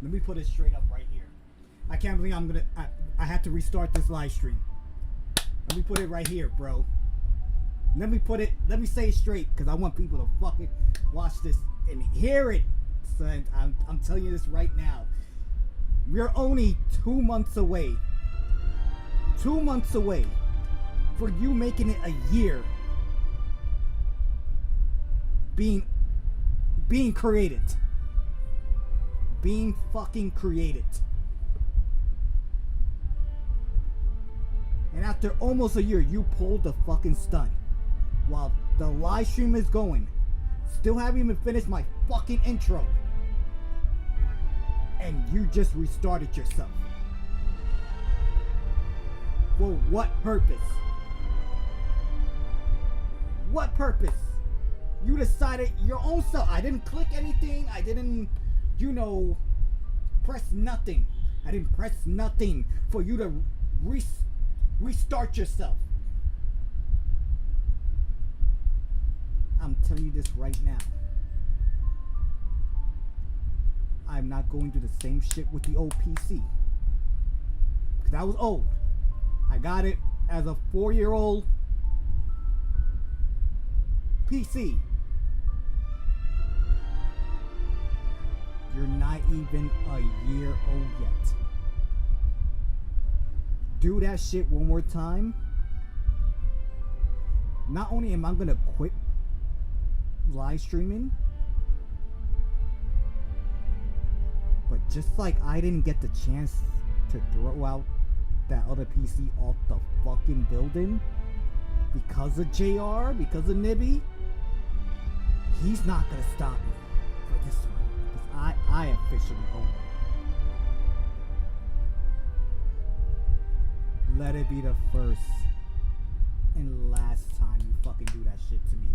Let me put it straight up right here. I can't believe I had to restart this live stream. Let me put it right here, bro. Let me say it straight, because I want people to fucking watch this and hear it. Son, I'm telling you this right now. We're only 2 months away. 2 months away for you making it a year being created. Being fucking created. And after almost a year, you pulled the fucking stunt. While the live stream is going. Still haven't even finished my fucking intro. And you just restarted yourself. For what purpose? What purpose? You decided your own self. I didn't click anything. I didn't, press nothing. I didn't press nothing for you to restart yourself. I'm telling you this right now. I'm not going to do the same shit with the old PC. Because that was old. I got it as a 4-year-old PC. You're not even a year old yet. Do that shit one more time. Not only am I gonna quit live streaming, but just like I didn't get the chance to throw out that other PC off the fucking building because of JR, because of Nibby, he's not gonna stop me for this one. Because I officially own it. Let it be the first and last time you fucking do that shit to me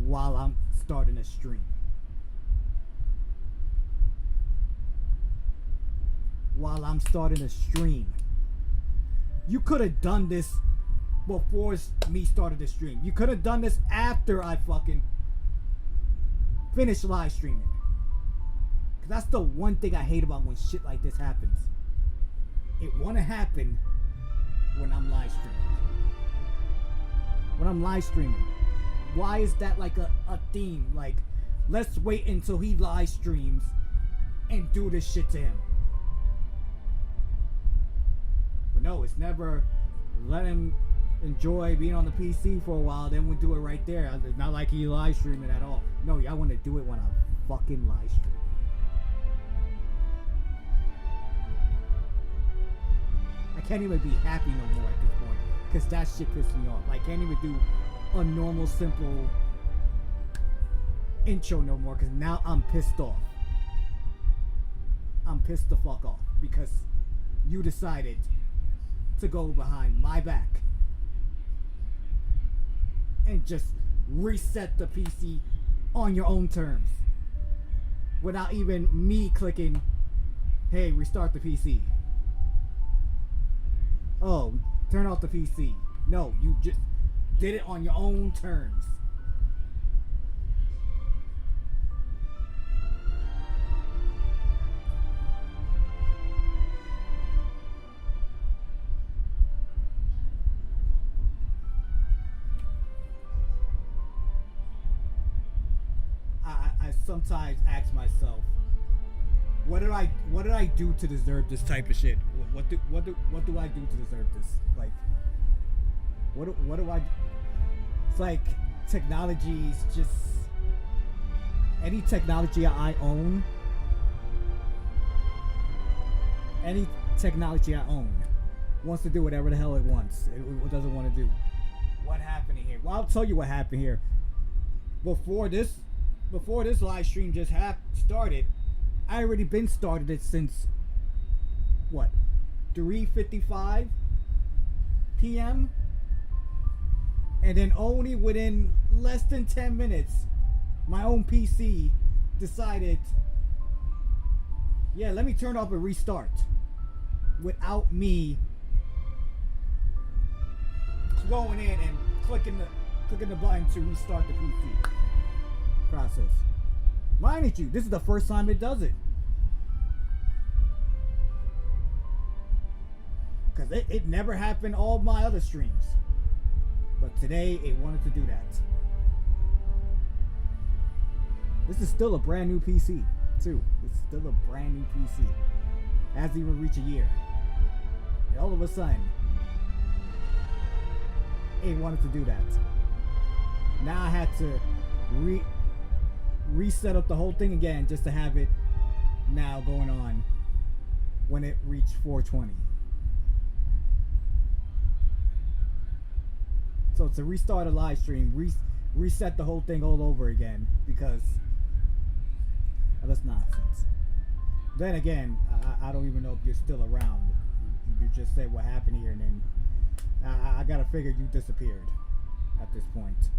while I'm starting a stream. While I'm starting a stream. You could have done this before me started the stream. You could have done this after I fucking finished live streaming. Cause that's the one thing I hate about when shit like this happens. It wanna happen when I'm live streaming. When I'm live streaming. Why is that like a theme? Like, let's wait until he live streams and do this shit to him. But no, it's never let him enjoy being on the PC for a while, then we'll do it right there. It's not like he live streaming at all. No, y'all want to do it when I'm fucking live streaming. I can't even be happy no more at this point, because that shit pissed me off. I can't even do a normal, simple intro no more, because now I'm pissed off. I'm pissed the fuck off, because you decided to go behind my back and just reset the PC on your own terms without even me clicking, hey, restart the PC. Oh, turn off the PC. No, you just did it on your own terms. I sometimes ask myself, what did I do to deserve this type of shit? What do I do to deserve this? Like, what do I? It's like technology is just any technology I own. Any technology I own wants to do whatever the hell it wants. It doesn't want to do. What happened here? Well, I'll tell you what happened here. Before this live stream just started, I already been started it since what, 3:55 p.m. and then only within less than 10 minutes, my own PC decided, yeah, let me turn off and restart without me going in and clicking the button to restart the PC process. Mind you, this is the first time it does it. Because it never happened all my other streams. But today, it wanted to do that. This is still a brand new PC, too. It's still a brand new PC. It hasn't even reached a year. And all of a sudden, it wanted to do that. Now I had to reset up the whole thing again just to have it now going on when it reached 420. So to restart a live stream, reset the whole thing all over again because that's nonsense. Then again, I don't even know if you're still around. You just said what happened here, and then I gotta figure you disappeared at this point.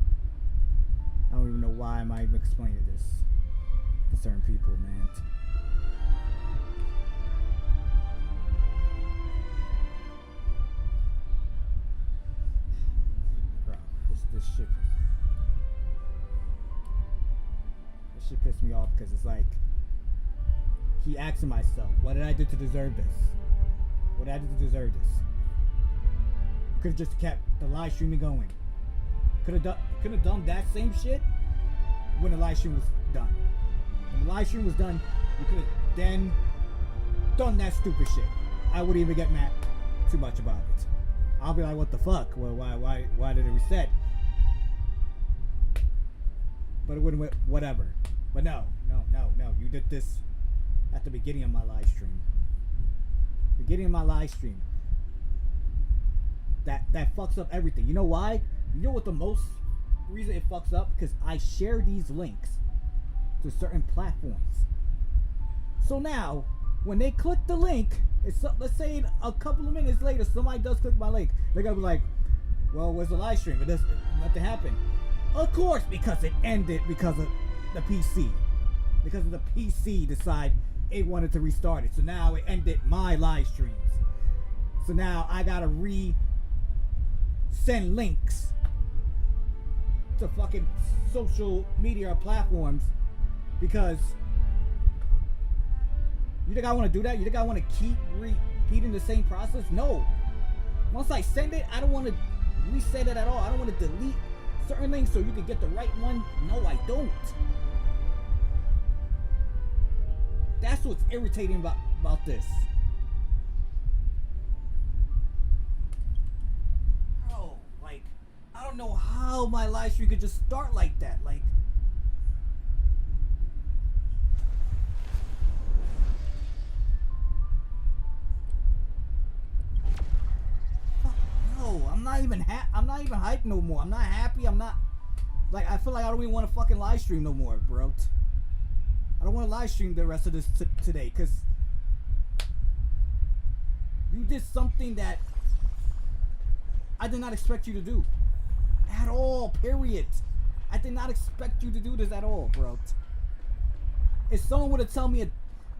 I don't even know why am I even explaining this to certain people, man. Bro, this shit pissed me off because it's like he asking myself, what did I do to deserve this? What did I do to deserve this? Could have just kept the live streaming going. Could have done that same shit when the live stream was done. When the live stream was done, you could have then done that stupid shit. I wouldn't even get mad too much about it. I'll be like, what the fuck? Well, why did it reset? But it wouldn't, whatever. But no. You did this at the beginning of my live stream. Beginning of my live stream. That fucks up everything. You know why? You know what the most reason it fucks up? Because I share these links to certain platforms. So now, when they click the link, let's say a couple of minutes later, somebody does click my link. They're gonna be like, well, where's the live stream? Nothing happened. Of course, because it ended because of the PC. Because of the PC decide it wanted to restart it. So now it ended my live streams. So now I gotta send links to fucking social media platforms because you think I want to do that? You think I want to keep repeating the same process? No. Once I send it, I don't want to reset it at all. I don't want to delete certain links so you can get the right one. No, I don't. That's what's irritating about this. I don't know how my live stream could just start like that. Like, no, I'm not even hyped no more. I'm not happy. I'm not like, I feel like I don't even want to fucking live stream no more, bro. I don't want to live stream the rest of this today because you did something that I did not expect you to do. At all, period. I did not expect you to do this at all, bro. If someone would have told me,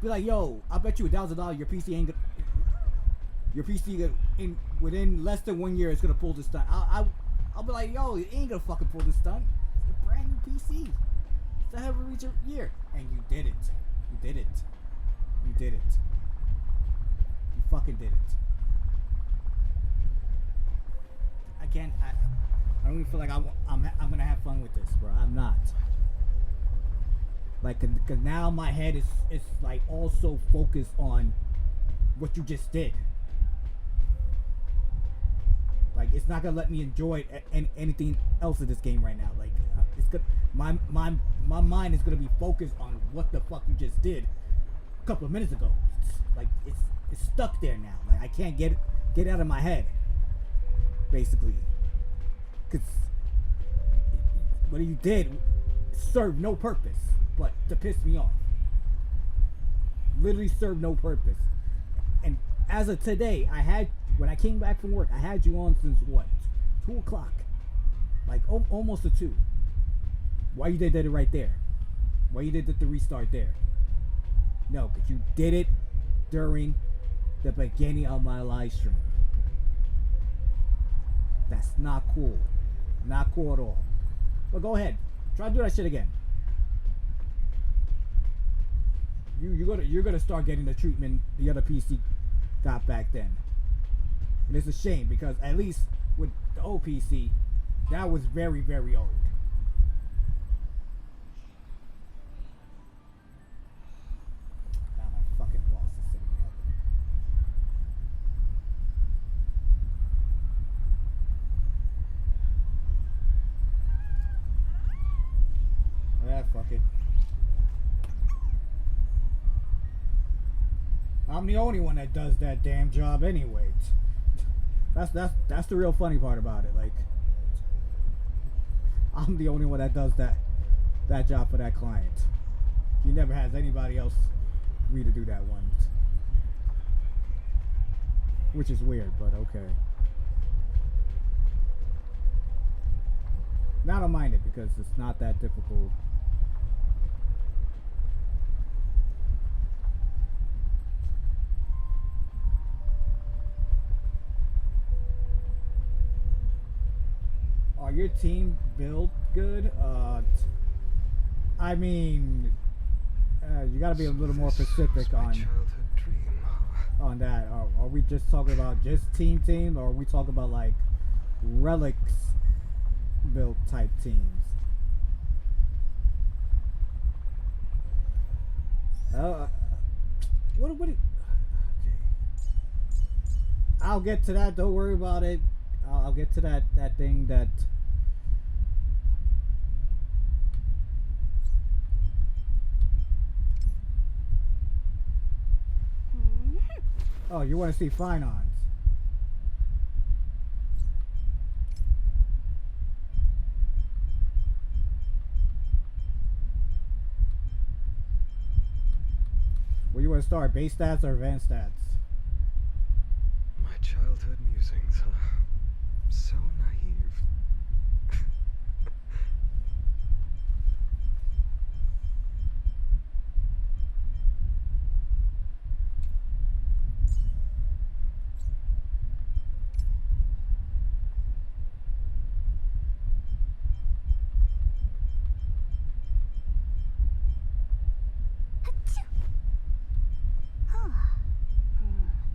be like, yo, I bet you $1,000 your PC ain't gonna, your PC within less than 1 year is gonna pull this stunt. I'll be like, yo, it ain't gonna fucking pull this stunt. It's a brand new PC. It's haven't reached a year, and you did it. You did it. You did it. You fucking did it. I don't even feel like I'm gonna have fun with this, bro. I'm not. Like, cause now my head is like also focused on what you just did. Like, it's not gonna let me enjoy anything else in this game right now. Like, it's good. My mind is gonna be focused on what the fuck you just did a couple of minutes ago. It's stuck there now. Like, I can't get out of my head. Basically, because what you did served no purpose but to piss me off. Literally served no purpose. And as of today, when I came back from work, I had you on since what, 2 o'clock, like almost to 2. Why you did it right there? Why you did the restart there? No, because you did it during the beginning of my live stream. That's not cool. Not cool at all. But go ahead. Try to do that shit again. You're gonna start getting the treatment the other PC got back then. And it's a shame because at least with the old PC, that was very, very old. Now my fucking boss is sitting there. Yeah, fuck it. I'm the only one that does that damn job anyway. That's the real funny part about it. Like, I'm the only one that does that job for that client. He never has anybody else me to do that one, which is weird, but okay. Now I don't mind it because it's not that difficult. Are your team built good? I mean, you gotta be a little more specific on that. Are we just talking about just team, or are we talking about like relics built type teams? What? Okay. I'll get to that. Don't worry about it. I'll get to that thing that. Oh, you want to see Finons? Where you want to start? Base stats or advanced stats? My childhood musings, huh? So naive.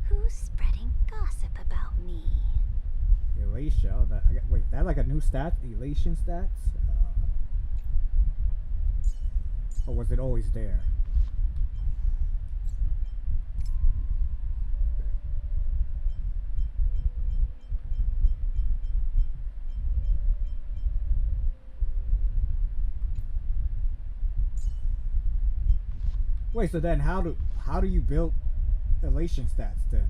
Who's spreading gossip about me? Elation. Oh, wait, that like a new stat? Elation stats? Or was it always there? Wait, so then how do you build elation stats then?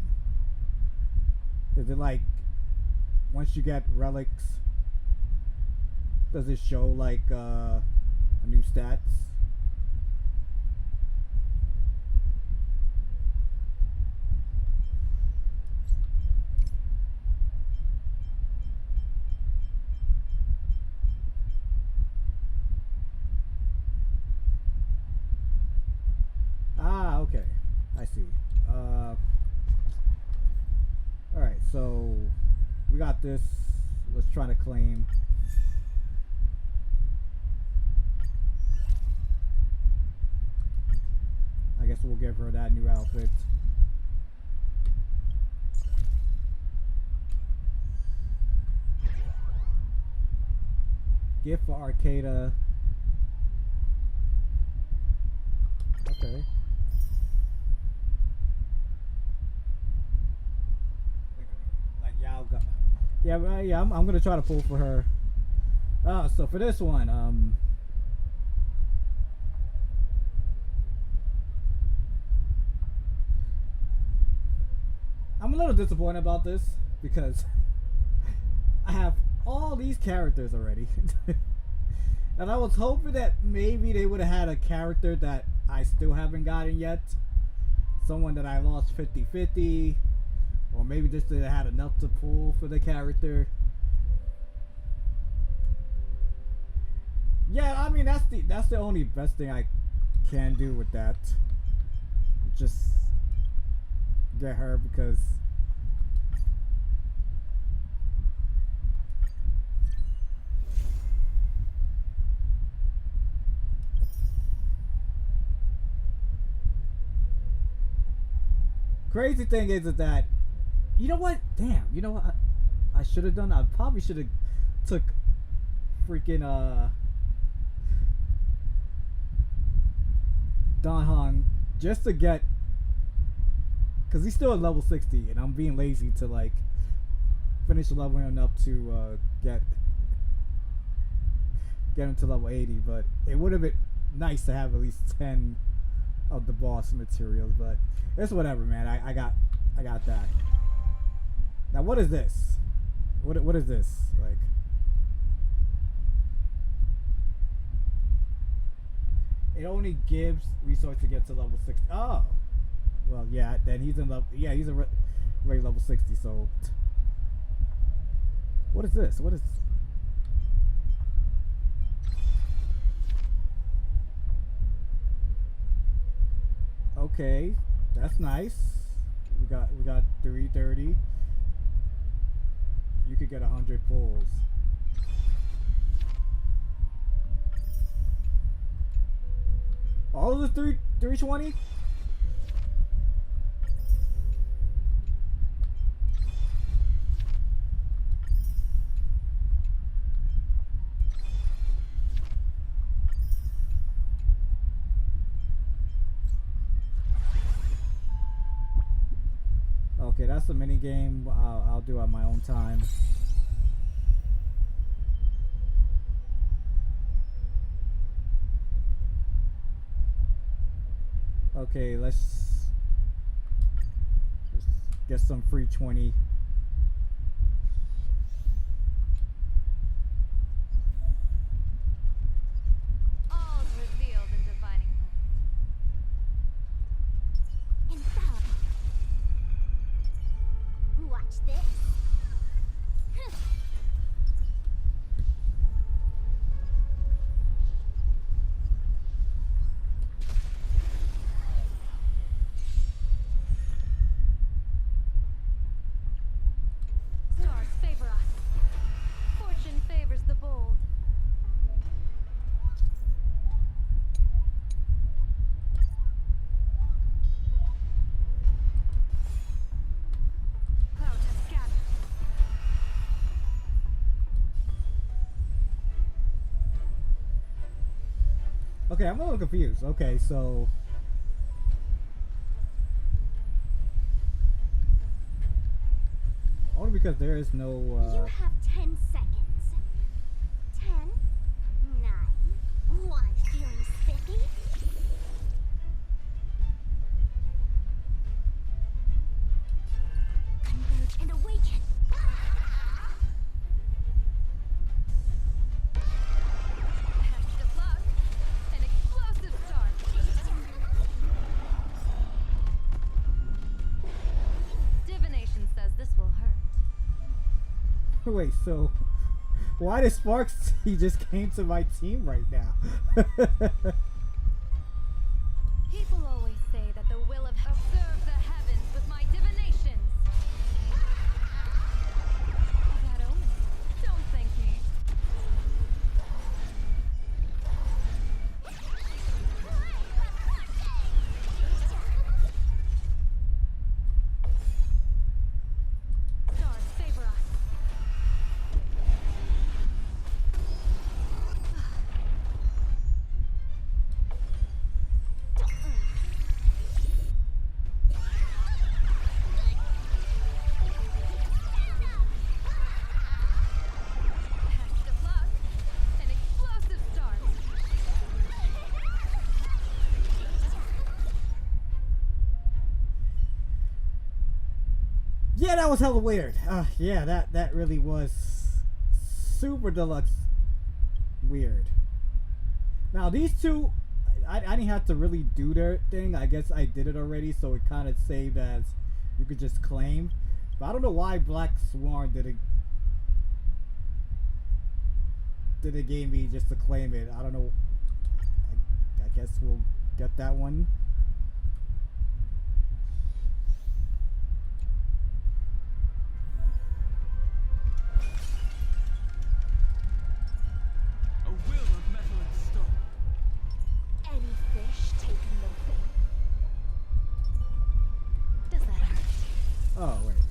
Is it like once you get relics, does it show like new stats? Ah, okay, I see. Alright, so we got this. Let's try to claim. I guess we'll give her that new outfit. Gift for Arcada. Okay. Yeah, I'm gonna try to pull for her. So for this one, I'm a little disappointed about this because I have all these characters already. And I was hoping that maybe they would have had a character that I still haven't gotten yet. Someone that I lost 50-50. Or maybe just they had enough to pull for the character. Yeah, I mean that's the only best thing I can do with that. Just get her because crazy thing is that You know what? Damn. You know what? I should have done. I probably should have took freaking Don Han just to get, because he's still at level 60, and I'm being lazy to like finish leveling up to get him to level 80. But it would have been nice to have at least 10 of the boss materials. But it's whatever, man. I got that. Now what is this? What is this? Like, it only gives resource to get to level 60. Oh, well, yeah. Then he's in level. Yeah, he's already level 60. So, what is this? What is? Okay, that's nice. We got 330. You could get 100 pulls. All of the 320? Okay, that's a mini game. I'll do at my own time. Okay, let's just get some free 20. All's revealed in divining light. Infallible. Watch this. Stars favor us. Fortune favors the bold. Clouds have scattered. Okay, I'm a little confused. Okay, so only because there is no You have 10 seconds. 10, 9, 1. Feeling spiffy? Converge and awaken. Pact of luck. An explosive start. Divination says this will hurt. wait, so why did Sparks he just came to my team right now? People always say that the will of observe the heavens with my divinations. A bad omen. Don't thank me. Stars favor us. Pact of luck. An explosive start. Yeah, that was hella weird. Yeah, that really was super deluxe weird. Now these two, I didn't have to really do their thing. I guess I did it already, so it kind of saved as you could just claim. But I don't know why Black Swan didn't give me just to claim it. I don't know. I guess we'll get that one. A will of metal and stone. Any fish taking the bait? Does that hurt? Oh wait.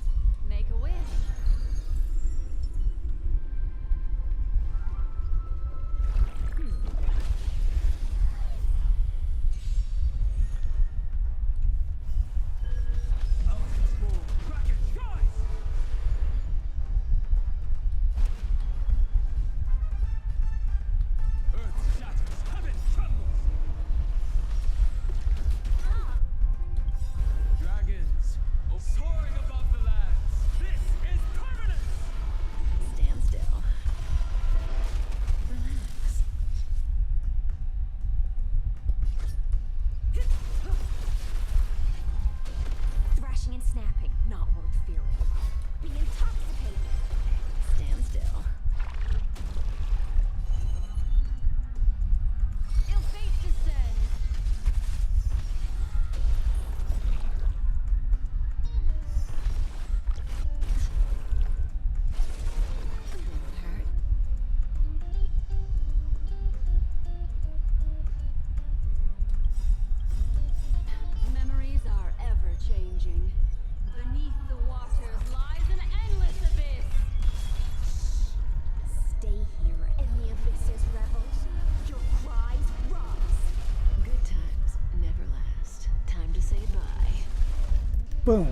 Boom.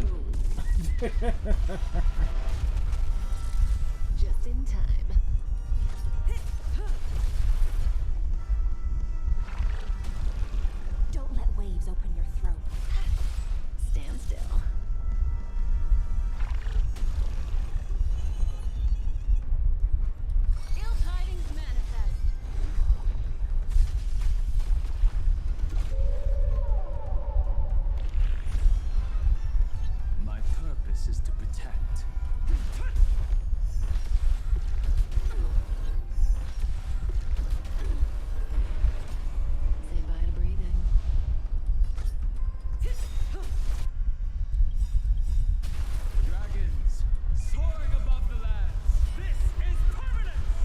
Just in time. Don't let waves open your throat. Stand still. Ill tidings manifest. My purpose is to protect. Say bye to breathing. Dragons, soaring above the lands. This is permanence!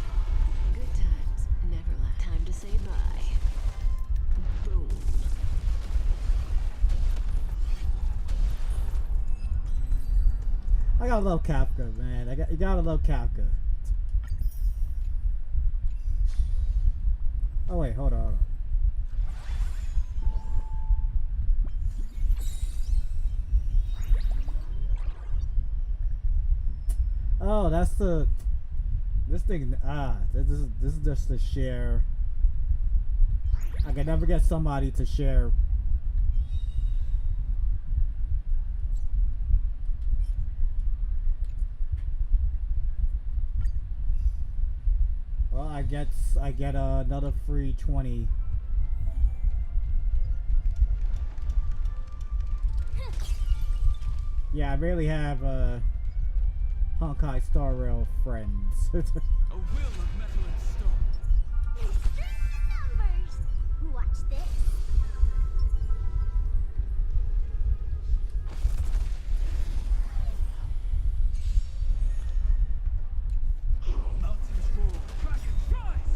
Good times never last. Time to say bye. Boom. I gotta love Kafka, man. You gotta love Kafka. Oh wait, hold on. Oh, that's the this thing. This is just to share. I can never get somebody to share. Well, I get another free 20. Yeah, I barely have Honkai Star Rail friends. A will of metal and stone. Numbers. Watch this. Mountains roar, dragons rise!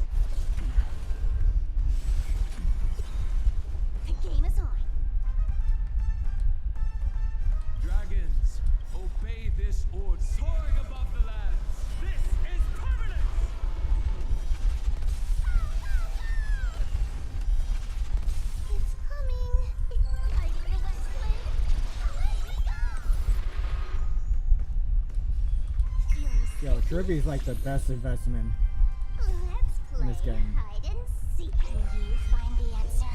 The game is on. Dragons, obey this order. Soaring above the lands. This is permanence! It's coming. It's fighting the West Wind. Away we go. Yo, Trippy's like the best investment. Let's play In this game. hide and seek. Can you find the answer?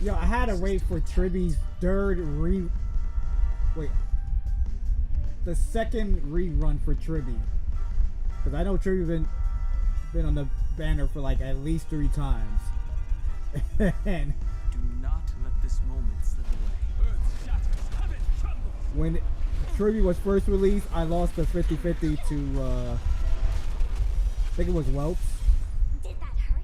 Yo, I had to wait for Tribby's the second rerun for Tribby, because I know Tribby been on the banner for like at least 3 times. And Do not let this moment slip away. Earth shatters, heaven trembles! when Tribby was first released, I lost the 50-50 to I think it was Whelps. Did that hurt?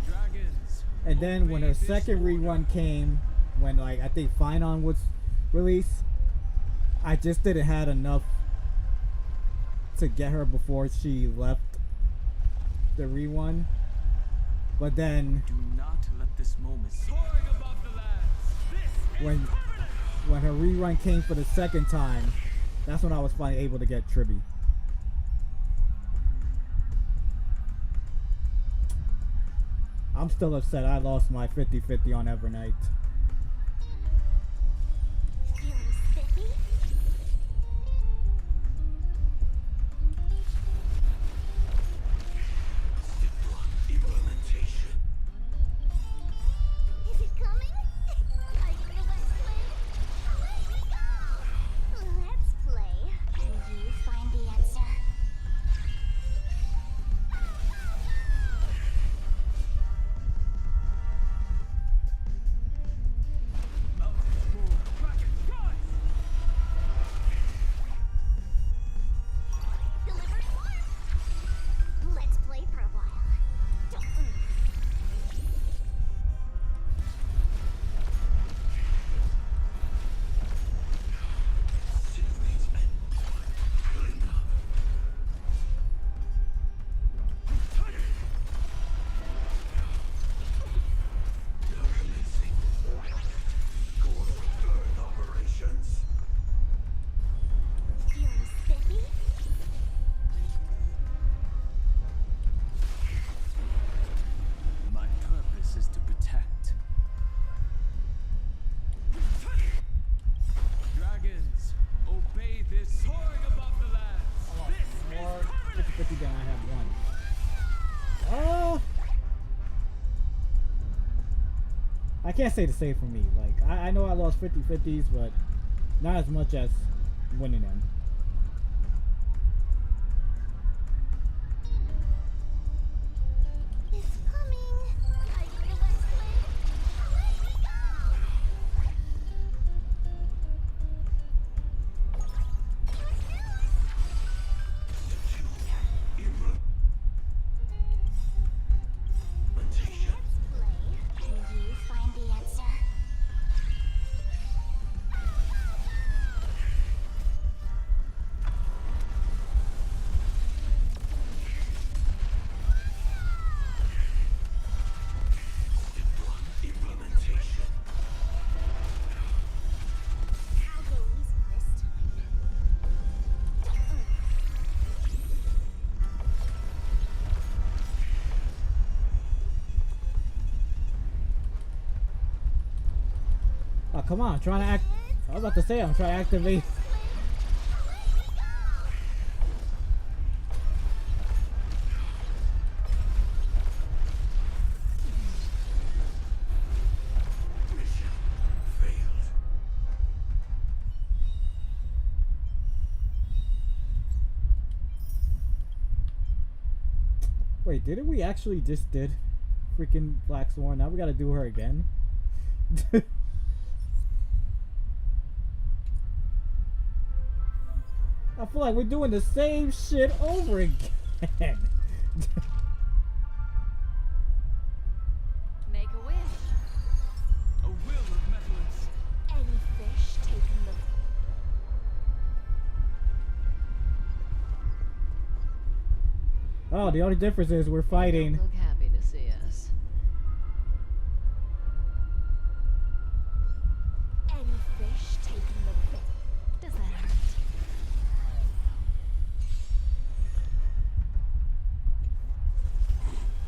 Dragons, And then when her obey this second order. rerun came, when like I think Finon was released, I just didn't have enough to get her before she left the rerun. But then Do not let this moment soaring above the lands. This is when permanence! when her rerun came for the second time, that's when I was finally able to get Tribby. I'm still upset I lost my 50-50 on Evernight. Feeling spiffy? Is it coming? Fighting the West Wind. Away we go. Let's play. Can you find the answer? can't say the same for me. Like, I know I lost 50-50s, but not as much as winning them. It's coming. Guiding the west way. Away we go. Let's play, and you find the answer. I'll go easy this time. Oh, come on. I'm trying to act. I was about to say, I'm trying to activate. Wait, didn't we actually just did freaking Black Swan? Now we gotta do her again? I feel like we're doing the same shit over again. Make a wish. A will of metals. Any fish taking the Oh, the only difference is we're fighting. Don't look happy to see us. any fish taking the bait. Does that hurt?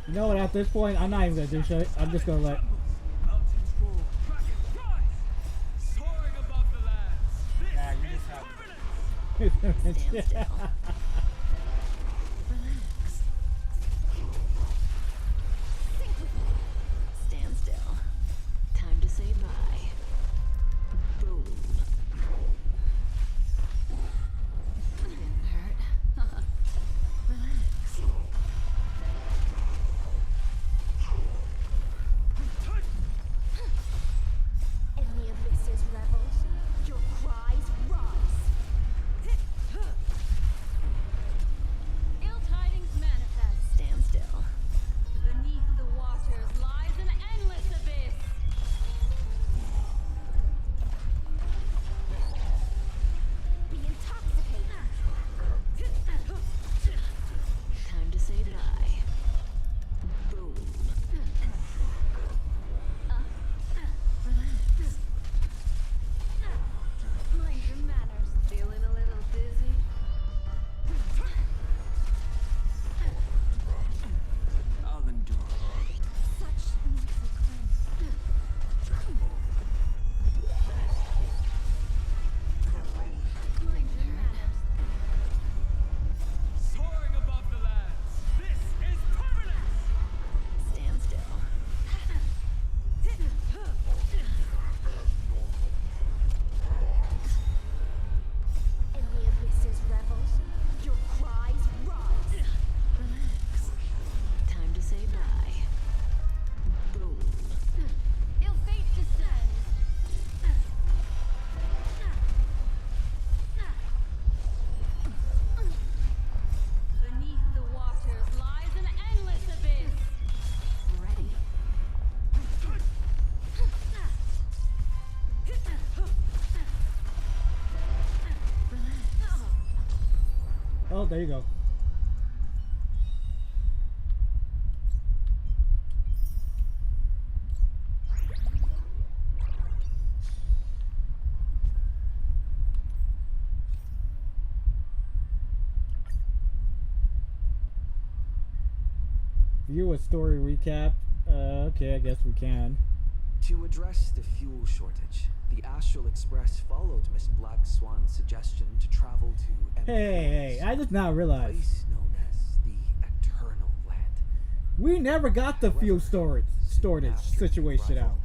You know what? At this point, I'm not even gonna do shit. I'm just gonna let. Mountains roar. Dragons rise. Soaring above the lands. This Nah, you is just have- permanent. Stand still. Relax. Stand still. Time to say bye. Boom. Didn't hurt. Relax. In the abyss's revels, your cries rise. Ill tidings manifest. Stand still. Beneath the waters lies an endless abyss. Be intoxicated. Time to say bye. Boom. Relax. Mind your manners. Feeling a little dizzy? I'll endure. Such needful cleansing. Mind your manners. Soaring above the lands. This is permanent. Stand still. In the abyss's revels, your cries rise. Relax. Time to say bye. Boom. Ill fate descends. Beneath the waters lies an endless abyss. Ready. Relax. Oh, there you go. View a story recap. Okay, I guess we can. To address the fuel shortage, the Astral Express followed Miss Black Swan's suggestion to travel to Hey, I did not a realize. place known as the Eternal Land. We never got the fuel storage situation out.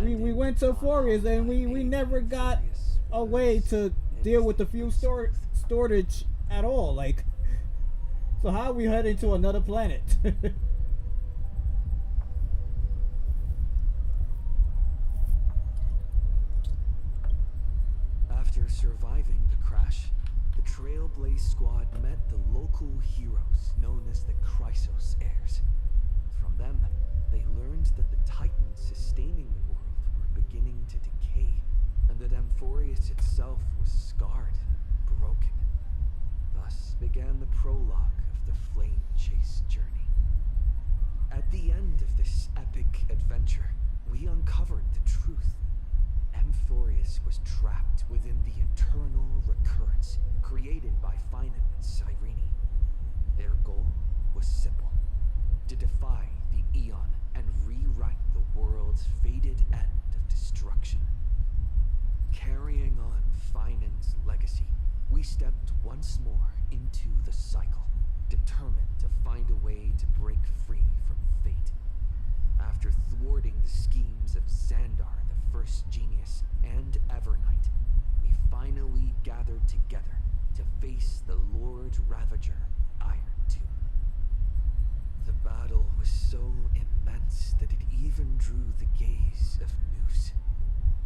we went to Forius and we never got a way to deal with the fuel storage at all. Like, so how are we heading to another planet? After surviving the crash, the Trailblaze squad met the local heroes known as the Chrysos heirs. From them, they learned that the titans sustaining the world were beginning to decay, and that Amphorius itself was scarred and broken. Thus began the prologue of the Flame Chase journey. At the end of this epic adventure, we uncovered the truth. Amphorius was trapped within the eternal recurrence created by Finan and Cyrene. Their goal was simple: to defy the Aeon and rewrite the world's fated end of destruction. Carrying on Finan's legacy, we stepped once more into the cycle, determined to find a way to break free from fate. After thwarting the schemes of Xandar, the First Genius, and Evernight, we finally gathered together to face the Lord Ravager, Iron Tomb. The battle was so immense that it even drew the gaze of Noose.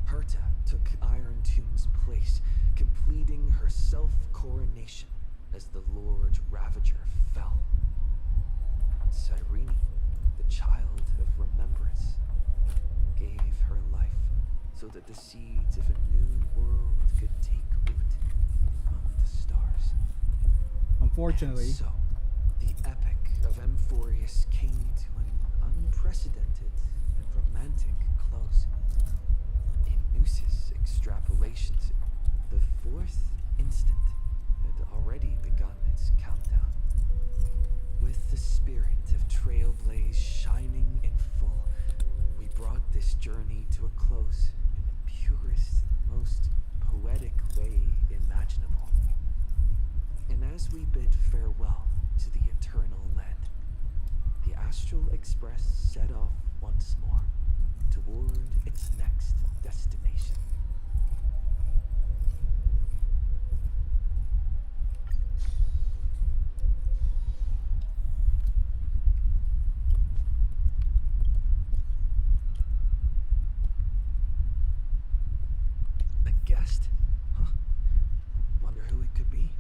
Herta took Iron Tomb's place, completing her self-coronation as the Lord Ravager fell. Cyrene, the child of remembrance, gave her life so that the seeds of a new world could take root among the stars. Unfortunately. And so, the epic of Amphorius came to an unprecedented and romantic close. In Noose's extrapolations, the fourth instant had already begun its countdown. With the spirit of Trailblaze shining in full, we brought this journey to a close in the purest, most poetic way imaginable. And as we bid farewell to the eternal land, the Astral Express set off once more toward its next destination. A guest? Huh. Wonder who it could be.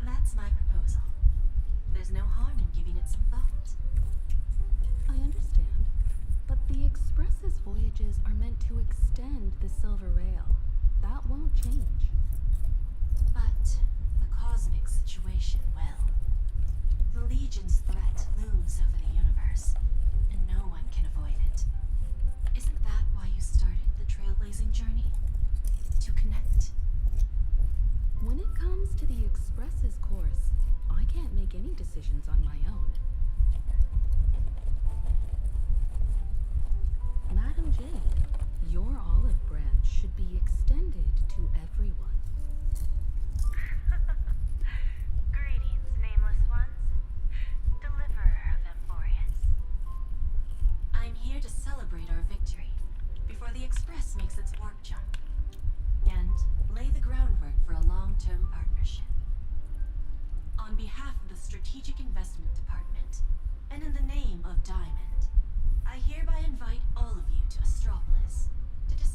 That's my proposal. There's no harm in giving it some thought. I understand, but the Express's voyages are meant to extend the Silver Rail. That won't change. But the cosmic situation will. The Legion's threat looms over the universe, and no one can avoid it. Isn't that why you started the trailblazing journey? To connect? When it comes to the Express's course, I can't make any decisions on my own. Madam Jane, your olive branch should be extended to everyone. Greetings, nameless ones. Deliverer of Amphorius. I'm here to celebrate our victory before the Express makes its warp jump, and lay the groundwork for a long-term partnership. On behalf of the Strategic Investment Department, and in the name of Diamond, I hereby invite all of you to Astropolis to discuss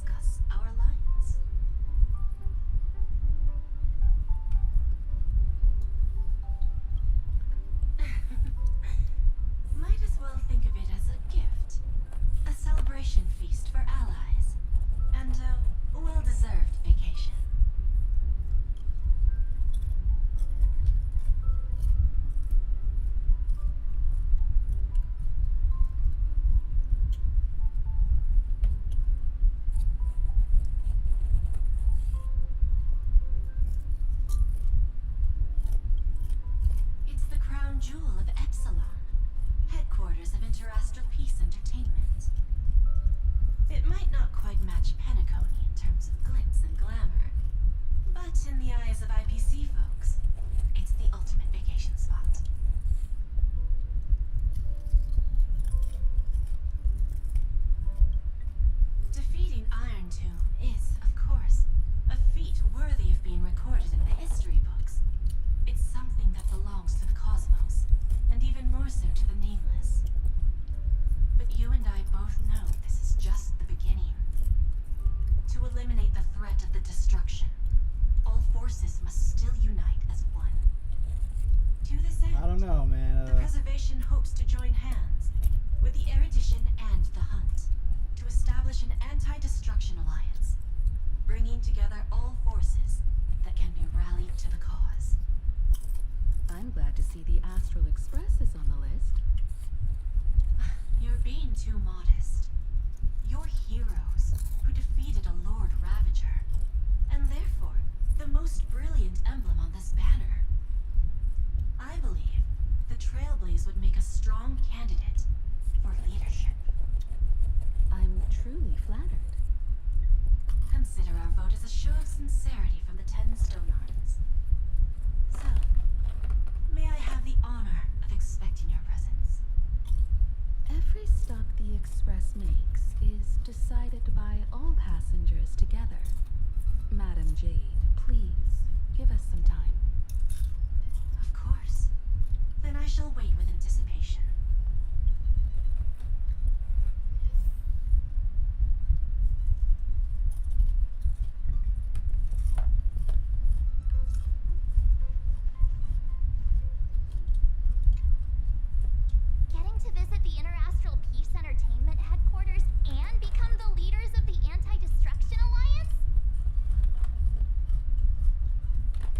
threat of the destruction, all forces must still unite as one. To this end, I don't know, man. the Preservation hopes to join hands with the Erudition and the Hunt to establish an anti-destruction alliance, bringing together all forces that can be rallied to the cause. I'm glad to see the Astral Express is on the list. You're being too modest. You're heroes who defeated a Lord Ravager, and therefore the most brilliant emblem on this banner. I believe the Trailblaze would make a strong candidate for leadership. I'm truly flattered. Consider our vote as a show of sincerity from the 10 Stonearms. So, may I have the honor of expecting your presence? Every stop the Express makes is decided by all passengers together. Madam Jade, please, give us some time. Of course. Then I shall wait with anticipation. Getting to visit the Interastral Peace Entertainment headquarters and become the leaders of the Anti-Destruction Alliance?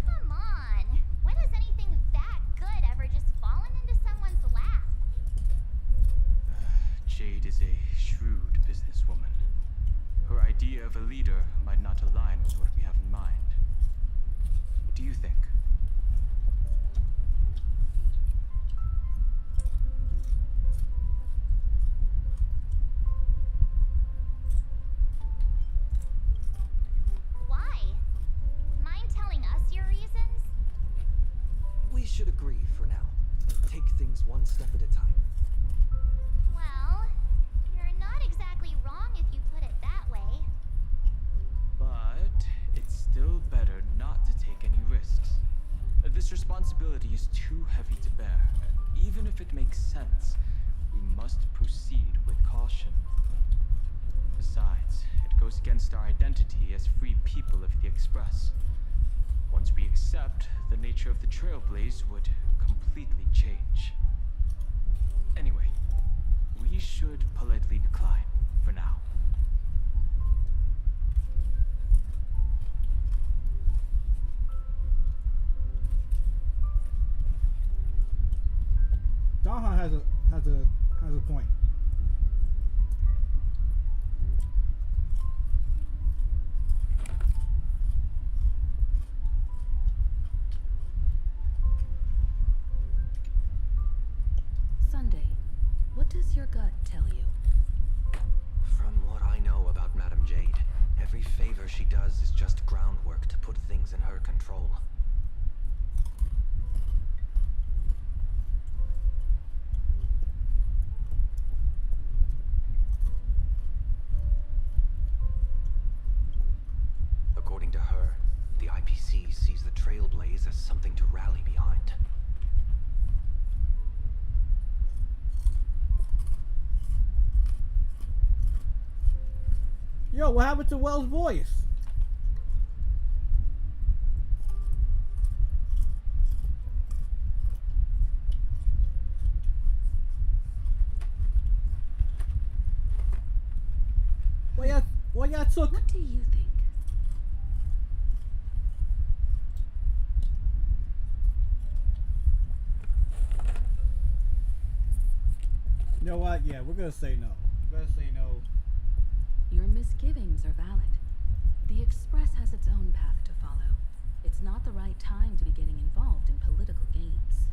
Come on! When has anything that good ever just fallen into someone's lap? Jade is a shrewd businesswoman. Her idea of a leader might not align with what we have in mind. What do you think? Why? Mind telling us your reasons? We should agree for now. Take things one step at a time. Well, you're not exactly wrong if you put it that way. But it's still better not to take any risks. This responsibility is too heavy to bear. Even if it makes sense, we must proceed with caution. Besides, it goes against our identity as free people of the Express. Once we accept, the nature of the Trailblaze would completely change. Anyway, we should politely decline for now. Dahan has a point. Sunday, what does your gut tell you? From what I know about Madam Jade, every favor she does is just groundwork to put things in her control. According to her, the IPC sees the Trailblaze as something to rally behind. Yo, what happened to Wells' voice? What y'all took? What do you think? You know what? Yeah, we're gonna say no. We're gonna say no. Your misgivings are valid. The Express has its own path to follow. It's not the right time to be getting involved in political games.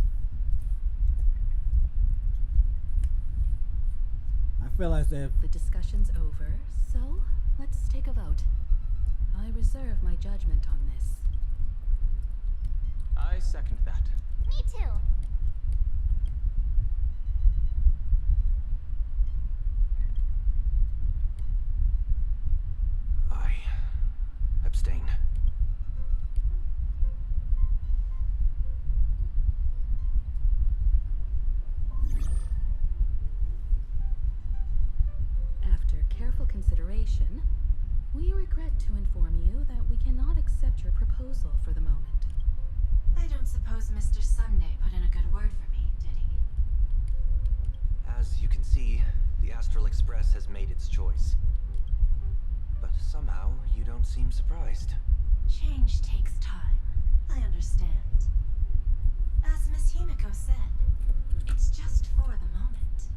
I feel as if The discussion's over, so let's take a vote. I reserve my judgment on this. I second that. Me too. I abstain. After careful consideration, we regret to inform you proposal for the moment. I don't suppose Mr. Sunday put in a good word for me, did he? As you can see, the Astral Express has made its choice. But somehow, you don't seem surprised. Change takes time. I understand. As Miss Himiko said, it's just for the moment.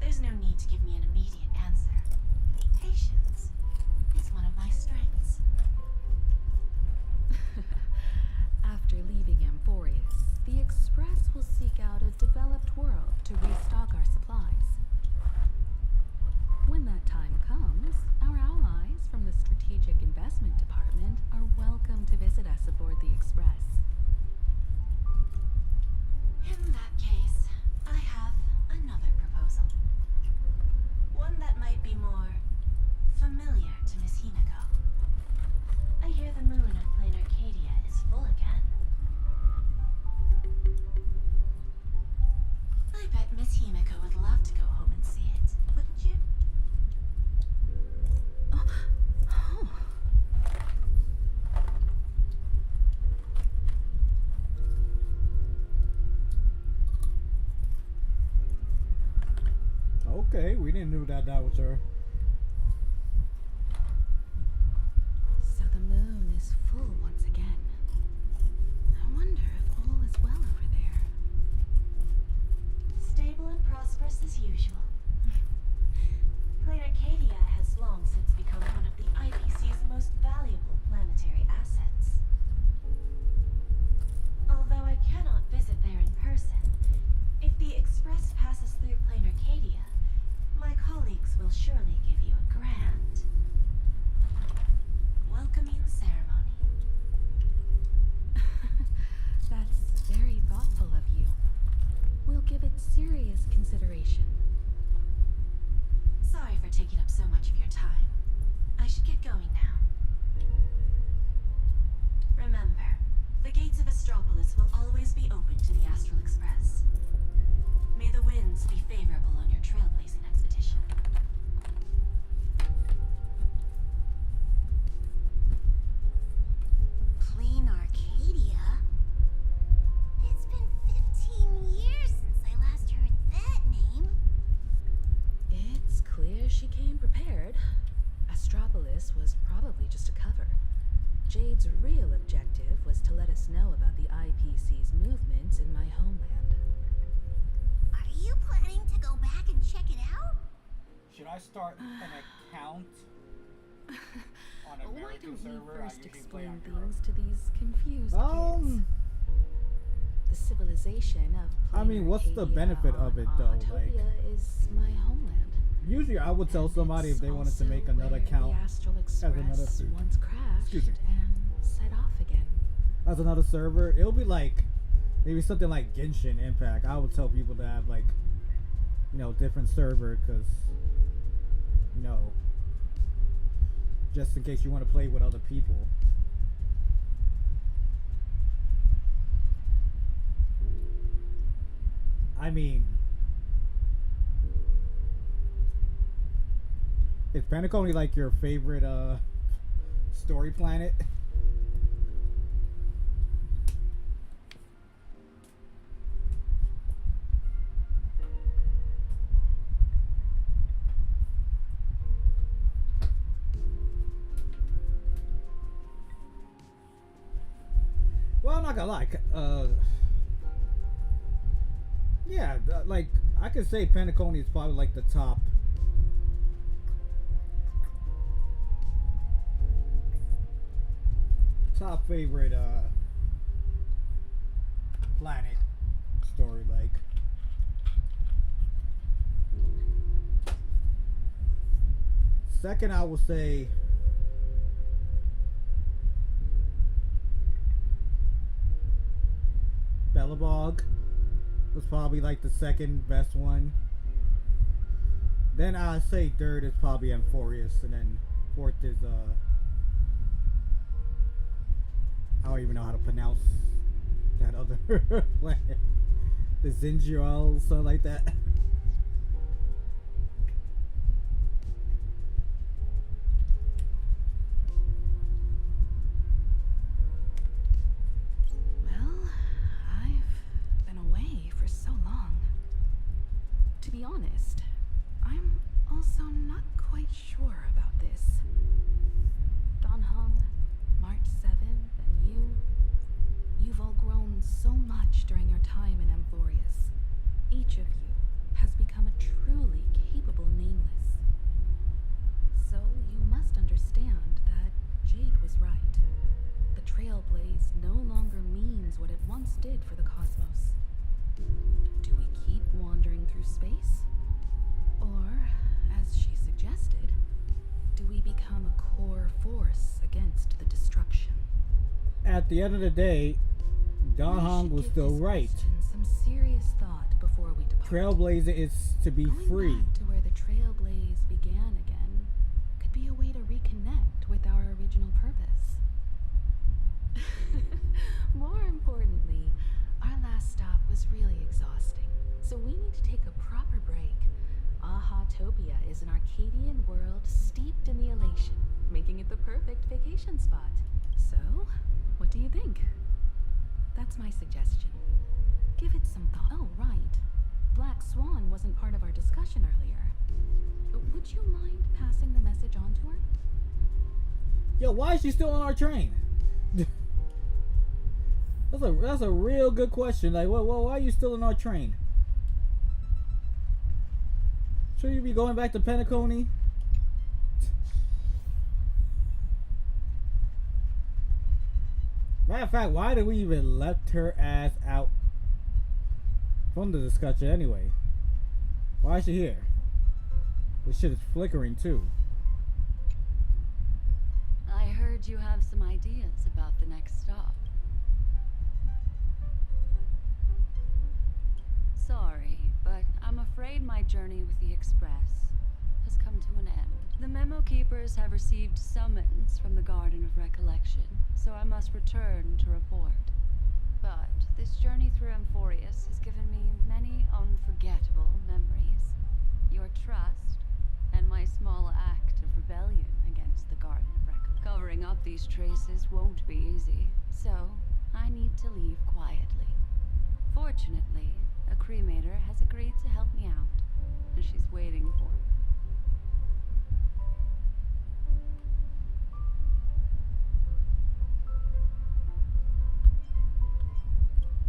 There's no need to give me an immediate answer. Patience is one of my strengths. After leaving Amphorius, the Express will seek out a developed world to restock our supplies. When that time comes, our allies from the Strategic Investment Department are welcome to visit us aboard the Express. In that case, I have another proposal. One that might be more familiar to Miss Himiko. I hear the moon at Plain Arcadia is full again. I bet Miss Himiko would love to go home and see it, wouldn't you? Okay, we didn't know that was her. So the moon is full once again. I wonder if all is well over there. Stable and prosperous as usual. Plain Arcadia has long since become one of the IPC's most valuable planetary assets. Although I cannot visit there in person, if the Express passes through Plain Arcadia, my colleagues will surely give you a grand welcoming ceremony. That's very thoughtful of you. We'll give it serious consideration. Sorry for taking up so much of your time. I should get going now. Remember, the gates of Astropolis will always be open to the Astral Express. May the winds be favorable on your trailblazing expedition. Plain Arcadia? It's been 15 years since I last heard that name. It's clear she came prepared. Astropolis was probably just a cover. Jade's real objective was to let us know about the IPC's movements in my homeland. Are you planning to go back and check it out? Should I start an account on Why American don't we server? I first usually play on explain Europe. things to these confused kids? The civilization of I mean, what's the Arcadia benefit of on it, though? Like, Autopia is my homeland. usually I would tell And somebody if it's they wanted to also make another where account the Astral as another Express food. once crashed Excuse me. and set off again. as another server. It'll be like maybe something like Genshin Impact. I would tell people to have like, you know, different server because, you know, just in case you want to play with other people. I mean, is Penacony like your favorite story planet? Well, I'm not gonna lie. Yeah, like I could say Penacony is probably like the top favorite planet story. Like, second, I would say Belobog was probably like the second best one. Then I'd say third is probably Amphorius, and then fourth is I don't even know how to pronounce that other planet. The Zingiral, something like that. Blaze no longer means what it once did for the cosmos. Do we keep wandering through space? Or, as she suggested, do we become a core force against the destruction? At the end of the day, Don Hong was still right. Some serious thought before we depart. Trailblazer is to be Going free. back to where the Trailblaze began again could be a way to reconnect with our original purpose. More importantly, our last stop was really exhausting, so we need to take a proper break. Aha-topia is an Arcadian world steeped in the elation, making it the perfect vacation spot. So, what do you think? That's my suggestion. Give it some thought. Oh, right. Black Swan wasn't part of our discussion earlier. Would you mind passing the message on to her? Yo, why is she still on our train? That's a real good question. Like, why are you still on our train? Should you be going back to Penacony? Matter of fact, why did we even left her ass out from the discussion anyway? Why is she here? This shit is flickering too. I heard you have some ideas about the next stop. Sorry, but I'm afraid my journey with the Express has come to an end. The Memo Keepers have received summons from the Garden of Recollection, so I must return to report. But this journey through Amphorius has given me many unforgettable memories. Your trust, and my small act of rebellion against the Garden of Recollection. Covering up these traces won't be easy, so I need to leave quietly. Fortunately, a cremator has agreed to help me out, and she's waiting for me.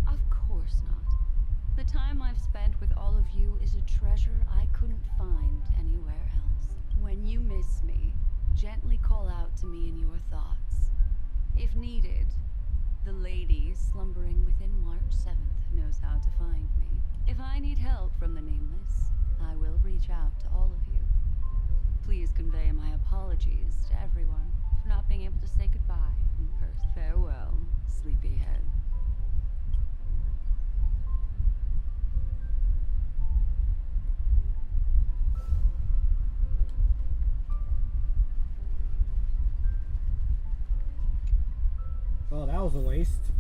Of course not. The time I've spent with all of you is a treasure I couldn't find anywhere else. When you miss me, gently call out to me in your thoughts. If needed, the lady slumbering within March 7th knows how to find me. If I need help from the Nameless, I will reach out to all of you. Please convey my apologies to everyone for not being able to say goodbye in person. Farewell, sleepyhead. Well, that was a waste.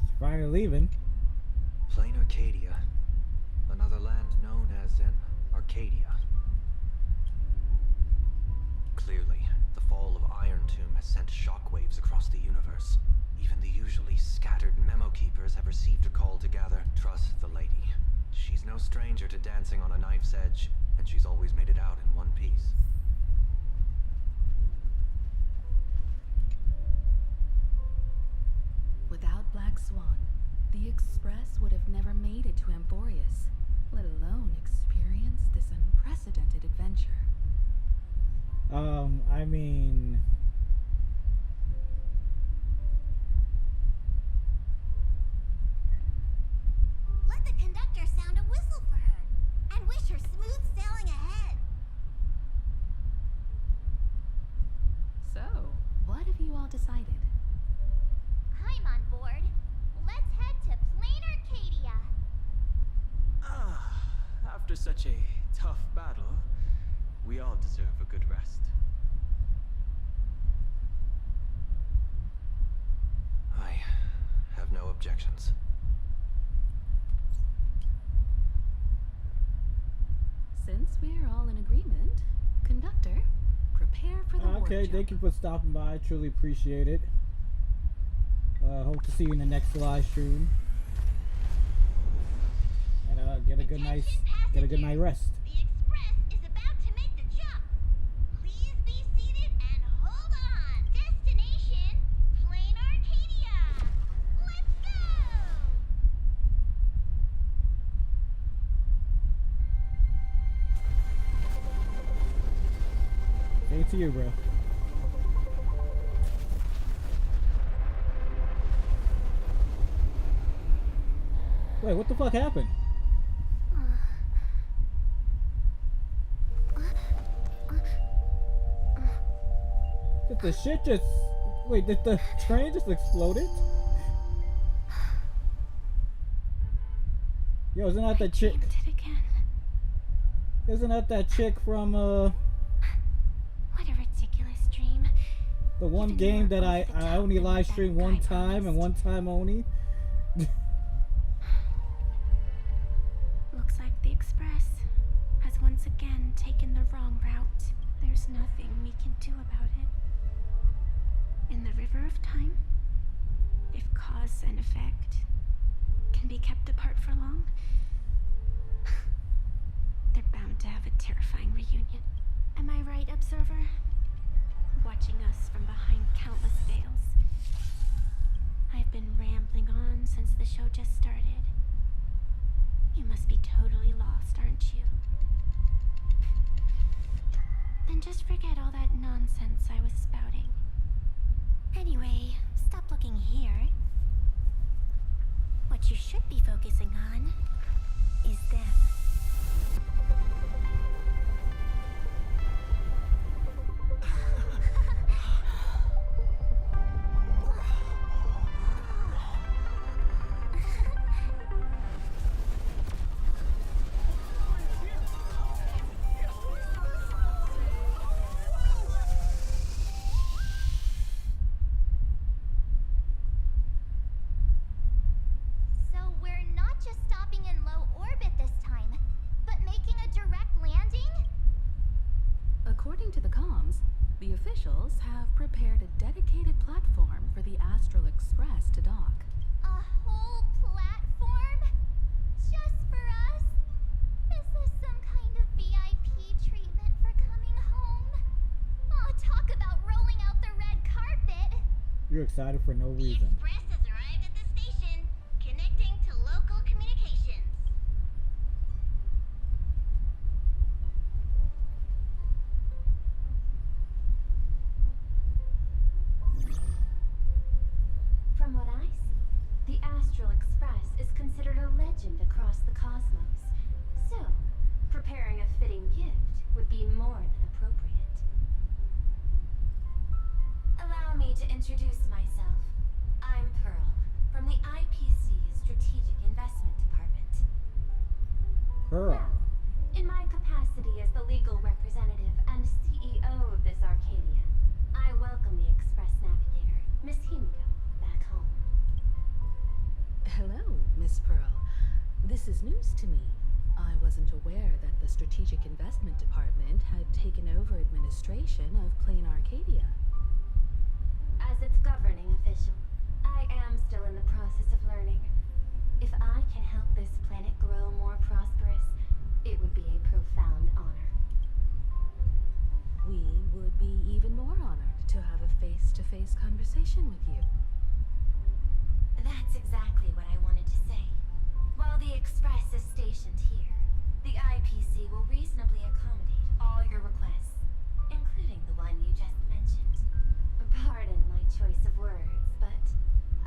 She's finally leaving. Plain Arcadia. Another land known as an Arcadia. Clearly, the fall of Iron Tomb has sent shockwaves across the universe. Even the usually scattered Memo Keepers have received a call to gather. Trust the lady. She's no stranger to dancing on a knife's edge, and she's always made it out in one piece. Without Black Swan, the Express would have never made it to Amphorius, let alone experience this unprecedented adventure. I mean... Let the conductor sound a whistle for her and wish her smooth sailing ahead. So, what have you all decided? I'm on board. Let's head to Plain Arcadia. After such a tough battle, we all deserve a good rest. I have no objections. Since we're all in agreement, conductor, prepare for the warp Okay, jump. thank you for stopping by. I truly appreciate it. Hope to see you in the next live stream. And get a good night rest. The Express is about to make the jump. Please be seated and hold on. Destination, Plain Arcadia. Let's go! Stay talking to you, bro. Wait, what the fuck happened? Did the shit just... Wait, did the train just exploded? Yo, isn't that the chick? It again. Isn't that chick from, What a ridiculous dream. the one Even game more that I over the top only than live that streamed guy one time and promised. one time only? Looks like the Express has once again taken the wrong route. There's nothing we can do about it. In the river of time, if cause and effect can be kept apart for long, they're bound to have a terrifying reunion. Am I right, Observer? Watching us from behind countless veils. I've been rambling on since the show just started. You must be totally lost, aren't you? Then just forget all that nonsense I was spouting. Anyway, stop looking here. What you should be focusing on is them. So we're not just stopping in low orbit this time, but making a direct landing? According to the comms, the officials have prepared a dedicated platform for the Astral Express to dock. A whole platform? Just for us? Is this some kind of VIP treatment for coming home? Oh, talk about rolling out the red carpet! You're excited for no The reason. Express has arrived at the station, connecting to local communications. From what I see, the Astral Express is considered a legend across the cosmos. So, preparing a fitting gift would be more than appropriate. Allow me to introduce myself. I'm Pearl, from the IPC Strategic Investment Department. Pearl. In my capacity as the legal representative and CEO of this Arcadia, I welcome the Express Navigator, Miss Himiko, back home. Hello, Miss Pearl. This is news to me. I wasn't aware that the Strategic Investment Department had taken over administration of Plain Arcadia. As its governing official, I am still in the process of learning. If I can help this planet grow more prosperous, it would be a profound honor. We would be even more honored to have a face-to-face conversation with you. That's exactly what I wanted to say. While the Express is stationed here, the IPC will reasonably accommodate all your requests, including the one you just mentioned. Pardon my choice of words, but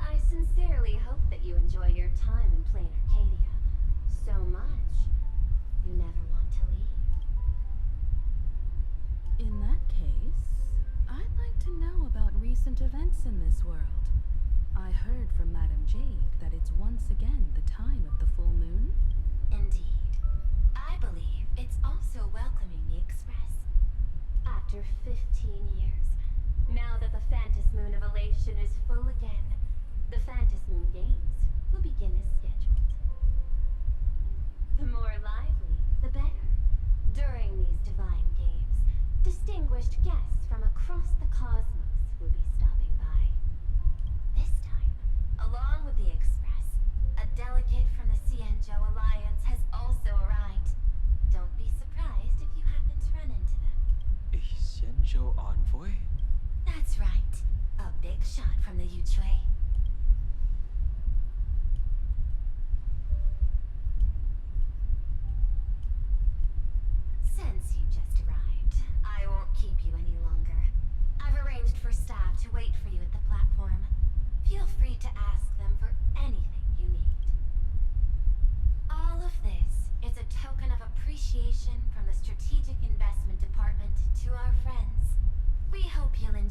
I sincerely hope that you enjoy your time in Plain Arcadia so much you never want to leave. In that case, I'd like to know about recent events in this world. I heard from Madame Jade that it's once again the time of the full moon. Indeed. I believe it's also welcoming the Express. After 15 years, now that the Phantasmoon of Elation is full again, the Phantasmoon Games will begin as scheduled. The more lively, the better. During these divine games, distinguished guests from across the cosmos will be stopping by. This time, along with the Express, a delegate from the Cienjo Alliance has also arrived. Don't be surprised if you happen to run into them. A Xianzhou envoy? That's right. A big shot from the Yuchui. Since you just arrived, I won't keep you any longer.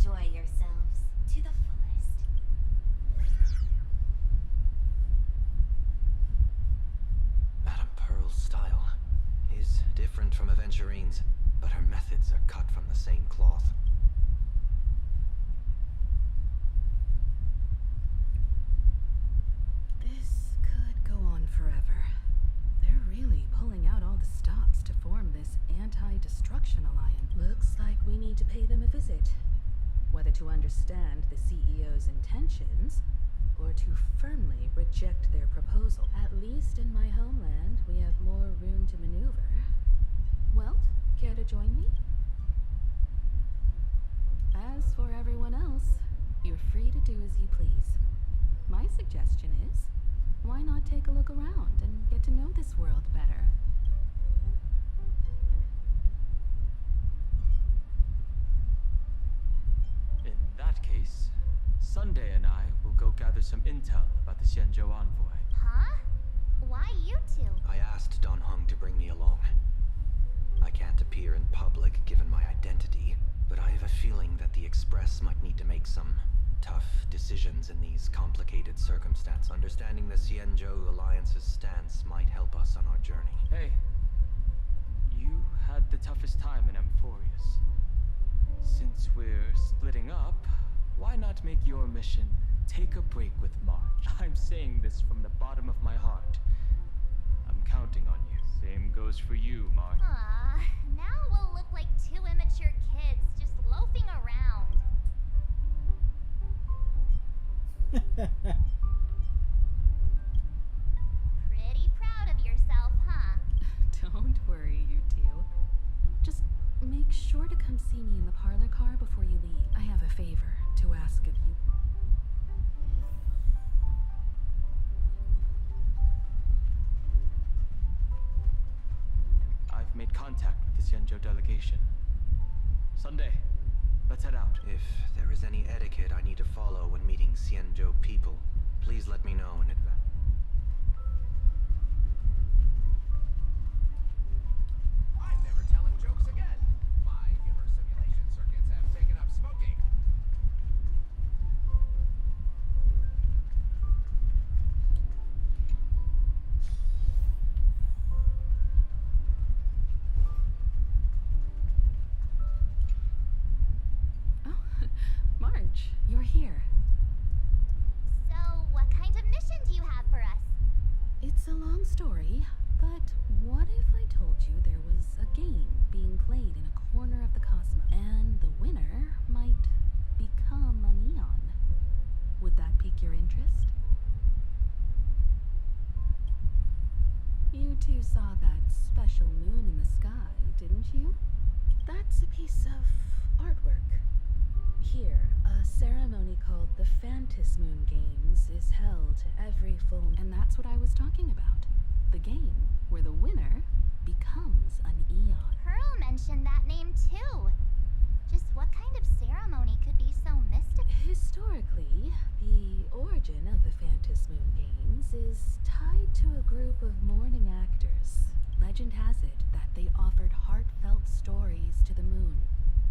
enjoy yourselves to the fullest. Madame Pearl's style is different from Aventurine's, but her methods are cut from the same cloth. This could go on forever. They're really pulling out all the stops to form this anti-destruction alliance. Looks like we need to pay them a visit. Whether to understand the CEO's intentions, or to firmly reject their proposal. At least in my homeland, we have more room to maneuver. Well, care to join me? As for everyone else, you're free to do as you please. My suggestion is, why not take a look around and get to know this world better? In that case, Sunday and I will go gather some intel about the Xianzhou envoy. Huh? Why you two? I asked Don Hung to bring me along. I can't appear in public given my identity, but I have a feeling that the Express might need to make some tough decisions in these complicated circumstances. Understanding the Xianzhou Alliance's stance might help us on our journey. Hey, you had the toughest time in Amphorius. Since we're splitting up, why not make your mission take a break with March? I'm saying this from the bottom of my heart. I'm counting on you. Same goes for you, March. Aw, now we'll look like two immature kids just loafing around. Pretty proud of yourself, huh? Don't worry, you two. Just make sure to come see me in the parlor car before you leave. I have a favor to ask of you. I've made contact with the Xianzhou delegation. Sunday, let's head out. If there is any etiquette I need to follow when meeting Xianzhou people, please let me know in advance. I'm never telling jokes again. My humor simulation circuits have taken up smoking. Oh, Marge, you're here. So, what kind of mission do you have for us? It's a long story, but what if I told you there was a game being played in a corner of the cosmos, and the winner might become a neon? Would that pique your interest? You two saw that special moon in the sky, didn't you? That's a piece of artwork. Here, a ceremony called the Phantasm Moon Games is held every full moon, and that's what I was talking about. The game where the winner becomes an eon. Pearl mentioned that name too. Just what kind of ceremony could be so mystical? Historically, the origin of the Phantasm Moon Games is tied to a group of mourning actors. Legend has it that they offered heartfelt stories to the moon,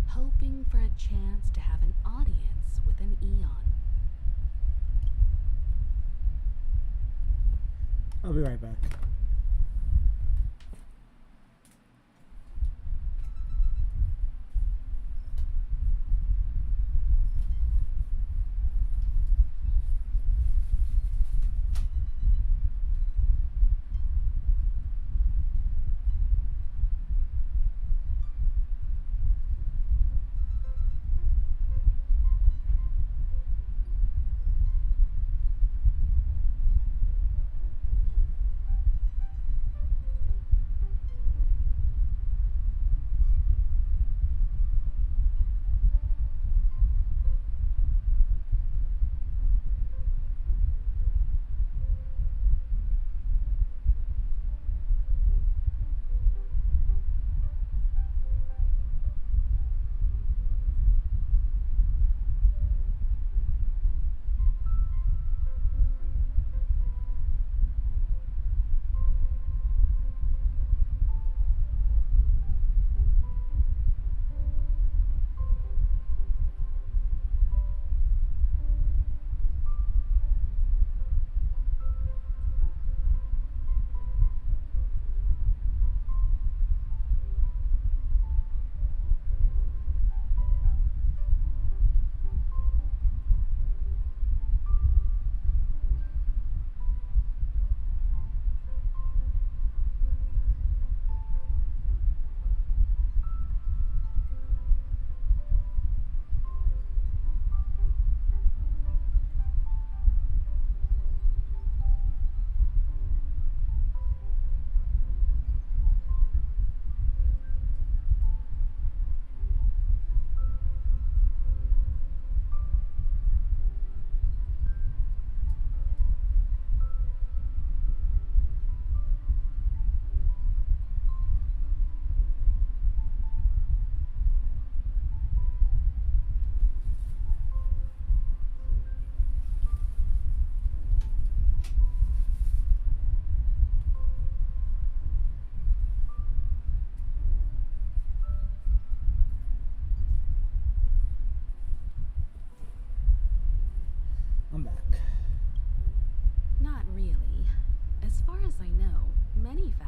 hoping for a chance to have an audience with an eon. I'll be right back.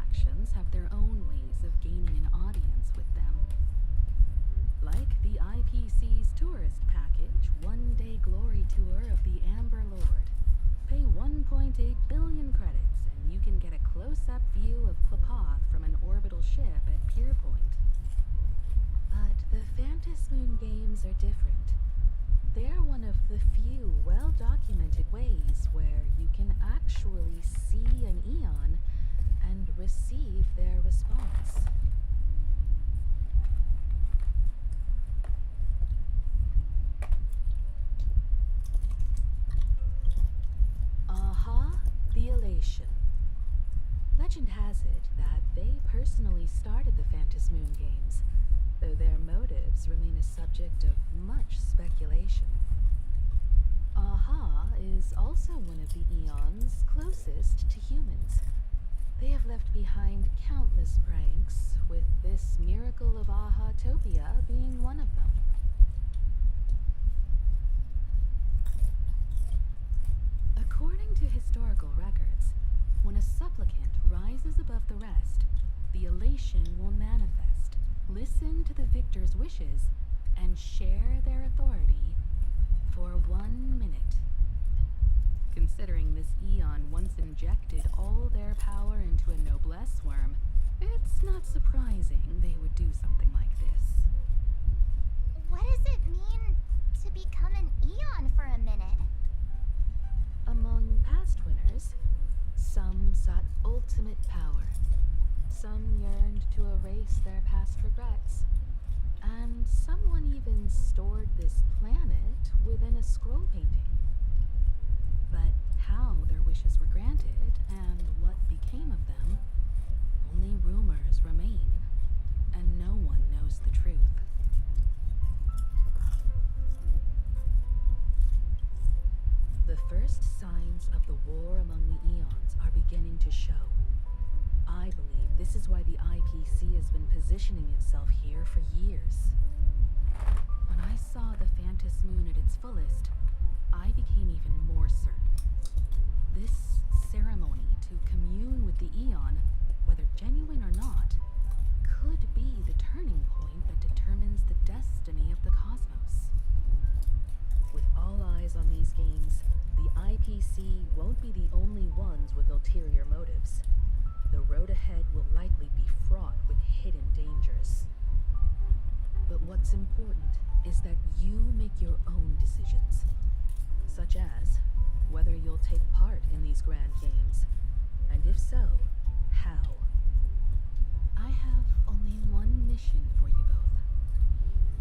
attractions have their own ways of gaining an audience with them. Like the IPC's tourist package, one-day glory tour of the Amber Lord. Pay 1.8 billion credits and you can get a close-up view of Klapoth from an orbital ship at Pier Point. But the Phantasmoon games are different. They're one of the few well-documented ways where you can actually see an Eon and receive their response. Aha, the Elation. Legend has it that they personally started the Phantasmoon games, though their motives remain a subject of much speculation. Aha is also one of the Eons closest to humans. They have left behind countless pranks, with this miracle of Aha-topia being one of them. According to historical records, when a supplicant rises above the rest, the elation will manifest, listen to the victor's wishes, and share their authority for 1 minute. Considering this Eon once injected all their power into a noblesse worm, it's not surprising they would do something like this. What does it mean to become an Eon for a minute? Among past winners, some sought ultimate power, some yearned to erase their past regrets, and someone even stored this planet within a scroll painting. But how their wishes were granted and what became of them, only rumors remain, and no one knows the truth. The first signs of the war among the Eons are beginning to show. I believe this is why the IPC has been positioning itself here for years. When I saw the Phantasmoon at its fullest, I became even more certain. This ceremony to commune with the Eon, whether genuine or not, could be the turning point that determines the destiny of the cosmos. With all eyes on these games, the IPC won't be the only ones with ulterior motives. The road ahead will likely be fraught with hidden dangers. But what's important is that you make your own decisions, such as whether you'll take part in these grand games, and if so, how. I have only one mission for you both.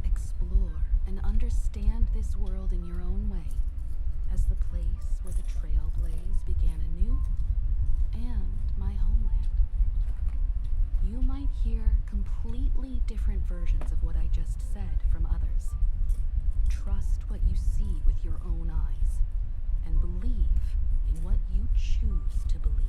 Explore and understand this world in your own way, as the place where the Trailblaze began anew, and my homeland. You might hear completely different versions of what I just said from others. Trust what you see with your own eyes, and believe in what you choose to believe.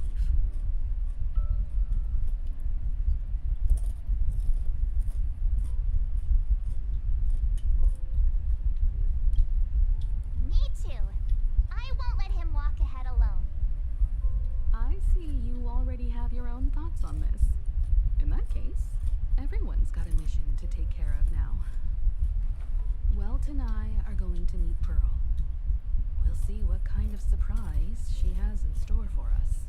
Me too. I won't let him walk ahead alone. I see you already have your own thoughts on this. In that case, everyone's got a mission to take care of now. Welt and I are going to meet Pearl. We'll see what kind of surprise she has in store for us.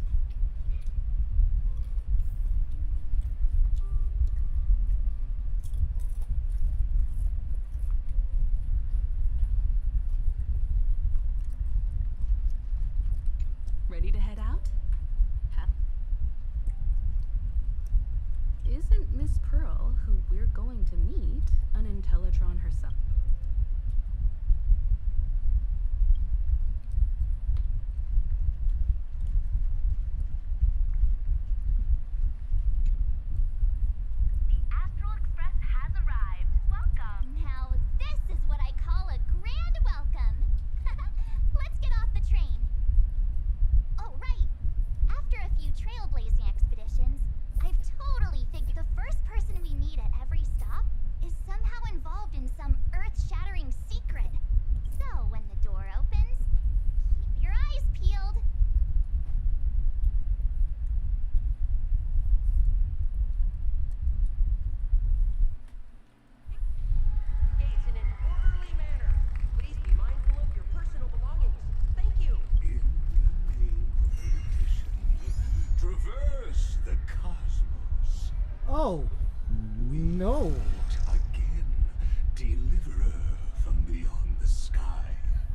Ready to head out? Huh? Isn't Miss Pearl, who we're going to meet, an Intellitron herself? The Astral Express has arrived. Welcome. Now, this is what I call a grand welcome. Let's get off the train. Oh, right. After a few trailblazing expeditions, I've totally figured the first person we meet at every stop is somehow involved in some Earth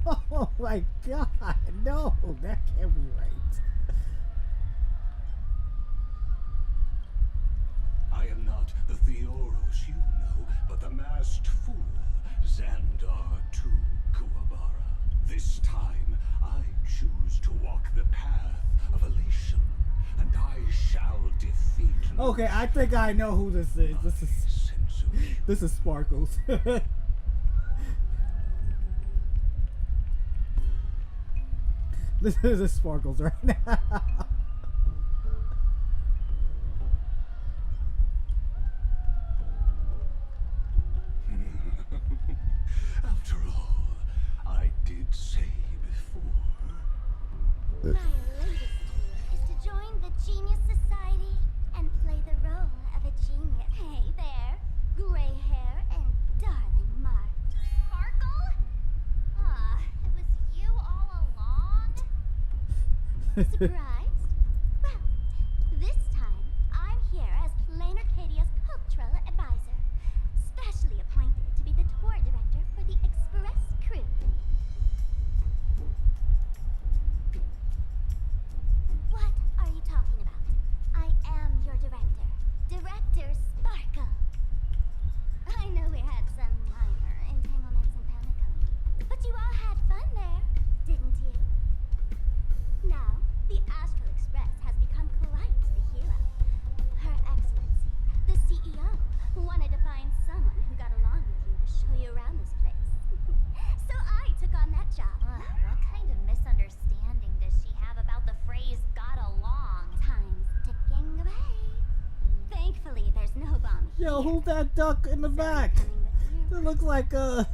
Oh my god, no, that can't be right. I am not the Theoros you know, but the masked fool, Xandar II Kuwabara. This time, I choose to walk the path of elation, and I shall defeat. Okay, I think I know who this is. This is Sparkles. This is Sparkles right now. After all, I did say before. My latest dream is to join the Genius Society and play the role of a genius. Hey there, gray hair and darling Mark. Sparkle? Ah, it was you all along? Surprised? Well, this time I'm here as Plain Arcadia's cultural advisor, specially appointed to be the tour director for the Express crew. What are you talking about? I am your director, Director Sparkle. I know we had some minor entanglements in Pelican, but you all had fun there, didn't you? Now, the Astral Express has become quite the hero. Her Excellency, the CEO, wanted to find someone who got along with you to show you around this place. So I took on that job. What kind of misunderstanding does she have about the phrase got along? Time's ticking away. Thankfully, there's no bomb here. Yo, who's that duck in the back? It looks like a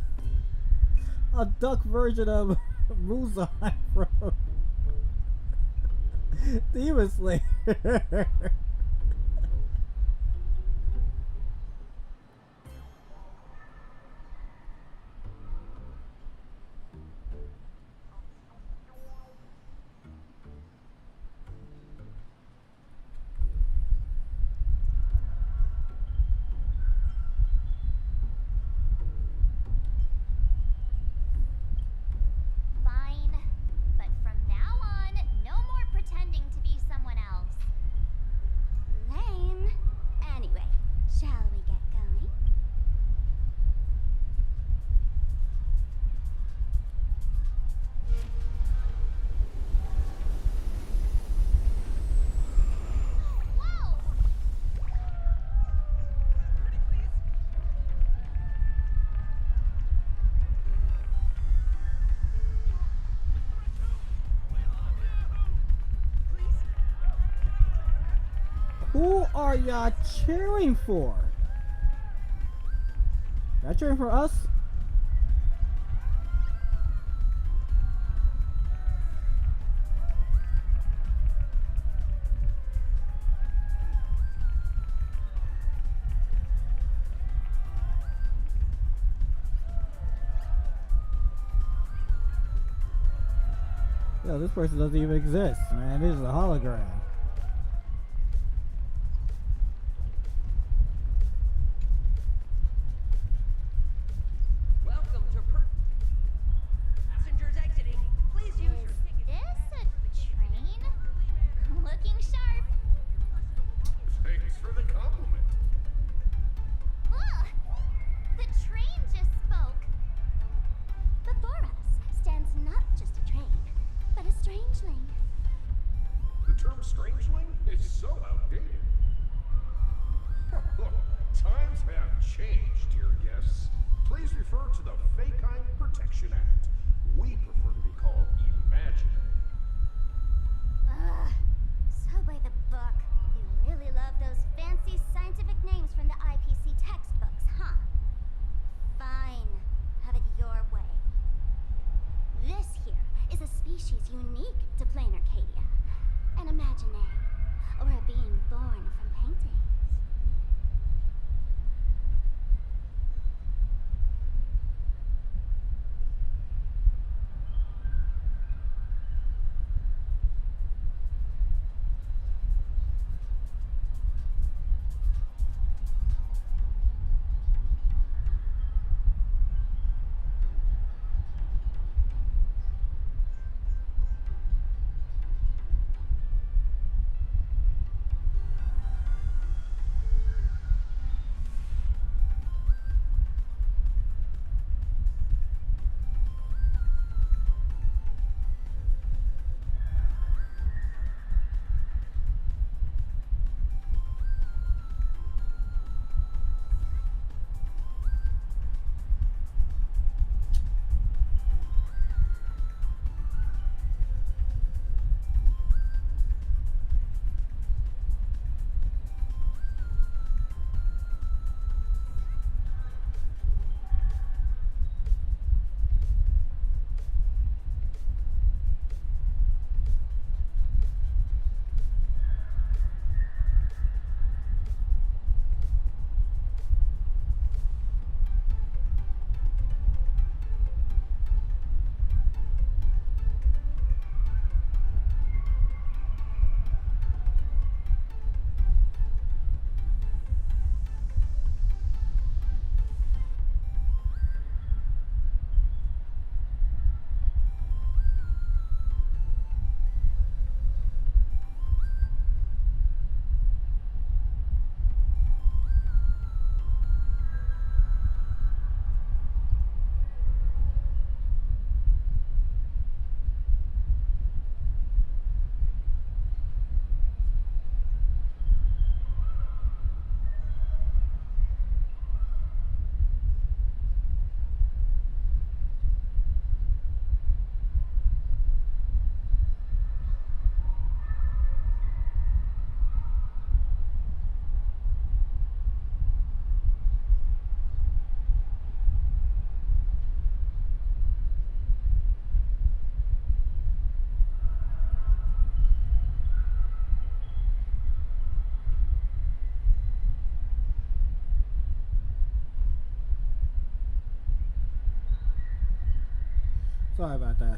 duck version of Muzan from Demon Slayer. Fine, but from now on, no more pretending to be someone else. Lame. Anyway, shall we get going? Whoa! Who are y'all cheering for? Y'all cheering for us? Yo, this person doesn't even exist, man. This is a hologram. Welcome to passengers exiting. Please use your ticket. Is this a train? Looking sharp. Thanks for the compliment. Ugh! The train just spoke. Before us stands not just a train, but a strangeling. The term strangeling is so outdated. Look, times have changed, dear guests. Please refer to the Fekine Protection Act. We prefer to be called imaginary. Ugh. So by the book. You really love those fancy scientific names from the IPC textbooks, huh? Fine. Have it your way. This here is a species unique to Plain Arcadia. An imaginary, or a being born from paintings. Sorry about that.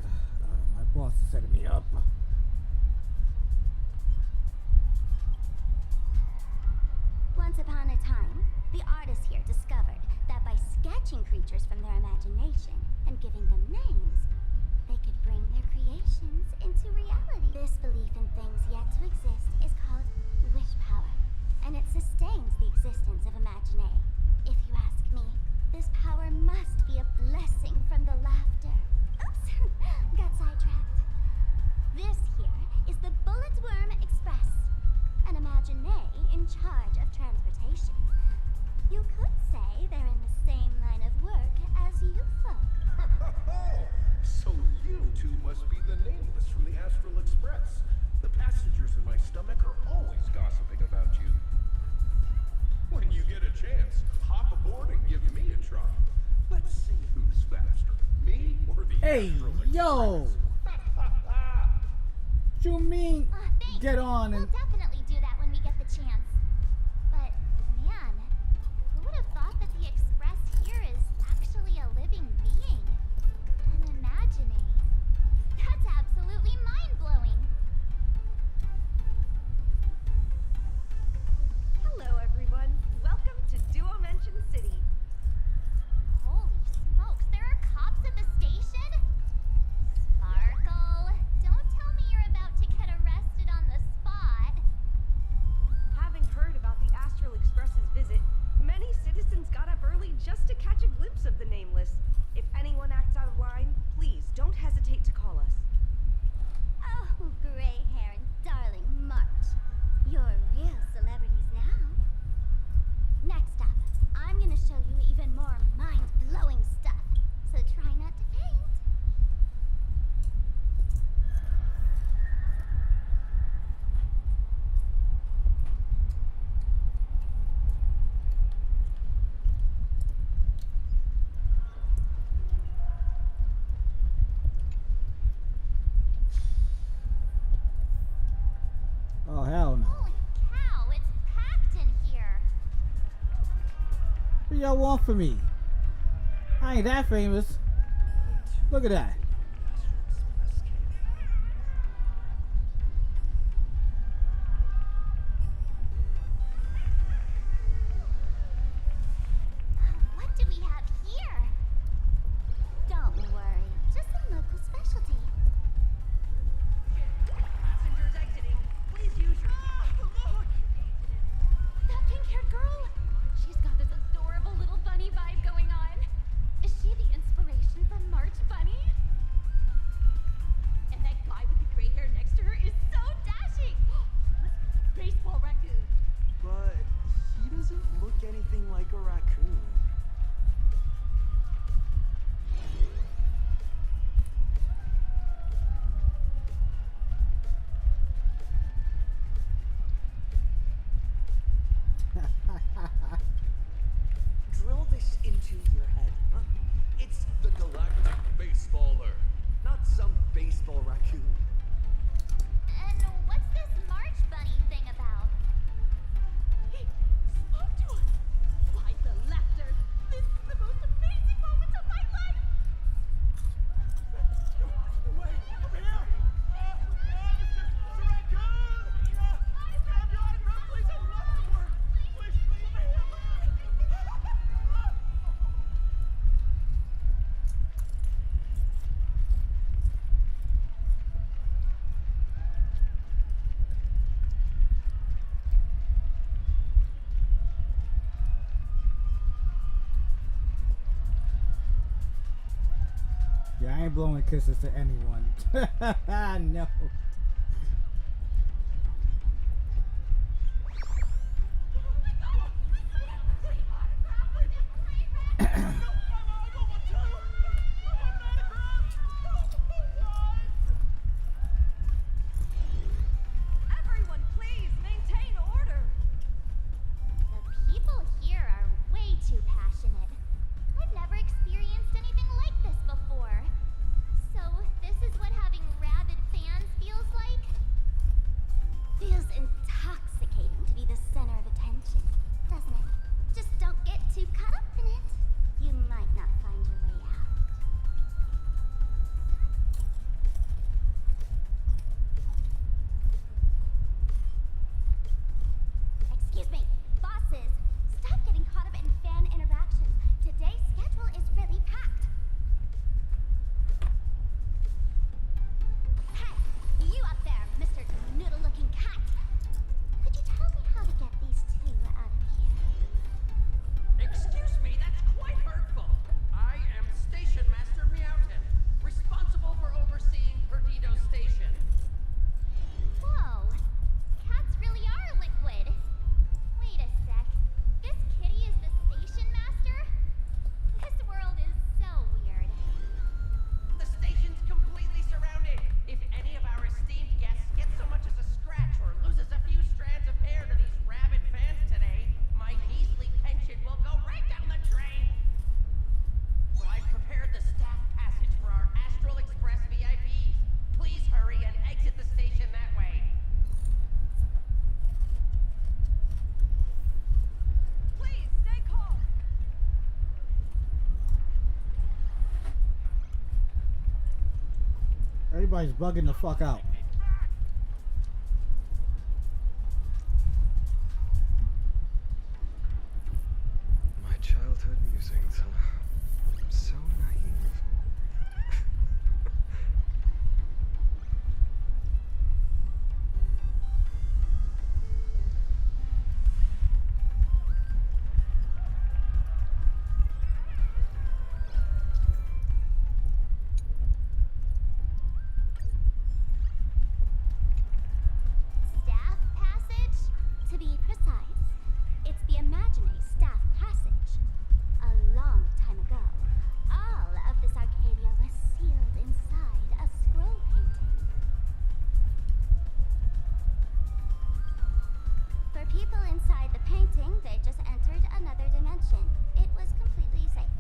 My boss is setting me up. Once upon a time, the artists here discovered that by sketching creatures from their imagination and giving them names, they could bring their creations into reality. This belief in things yet to exist is called wish power, and it sustains the existence of Imagine. If you ask me, this power must be a blessing from the laughter. Oops, got sidetracked. This here is the Bullet Worm Express, an Imagine in charge of transportation. You could say they're in the same line of work as you folk. So you two must be the nameless from the Astral Express. The passengers in my stomach are always gossiping about you. When you get a chance, hop aboard and give me a try. Let's see who's faster, me or the Hey, Astral yo! What you mean? Thanks. Get on We'll and definitely do that when we get the chance. But, man, who would have thought that the Express here is actually a living being? An imagining. That's absolutely mind-blowing. Hello, everyone. Welcome to Duomension City. Holy smokes, there are cops at the station? Sparkle, don't tell me you're about to get arrested on the spot. Having heard about the Astral Express's visit, many citizens got up early just to catch a glimpse of the Nameless. If anyone acts out of line, please don't hesitate to call us. Oh, gray hair and darling March. You're real celebrities now. Next up, I'm gonna show you even more mind-blowing stuff, so try not to faint. oh hell no! Holy cow, it's packed in here. What y'all want from me? I ain't that famous. Look at that. What do we have here? Don't worry, just some local specialty. Passengers exiting. Please use your... Look! That pink-haired girl! She's got this adorable little bunny vibe going on. Is she the inspiration for March Bunny? And that guy with the gray hair next to her is so dashing! Must be a baseball raccoon. But he doesn't look anything like a raccoon. Drill this into your head, huh? It's The Galactic Baseballer. not some baseball raccoon. And what's this March Bunny thing about? He spoke to us! By the laughter! This is the most amazing moment of my life! Wait, over here! It's a raccoon! Grab your autograph, please! I would love to work! Please, over here! Yeah, I ain't blowing kisses to anyone. No. Everyone, please maintain order. The people here are way too passionate. I've never experienced anything like this before. So, this is what having rabid fans feels like? Feels intoxicating to be the center of attention, doesn't it? Just don't get too caught up in it. You might Everybody's bugging the fuck out. My childhood musings, huh? So naive. Staff passage? To be precise, it's the imaginary staff passage. A long time ago, all of this Arcadia was sealed inside a scroll painting. For people inside the painting, they just entered another dimension. It was completely safe.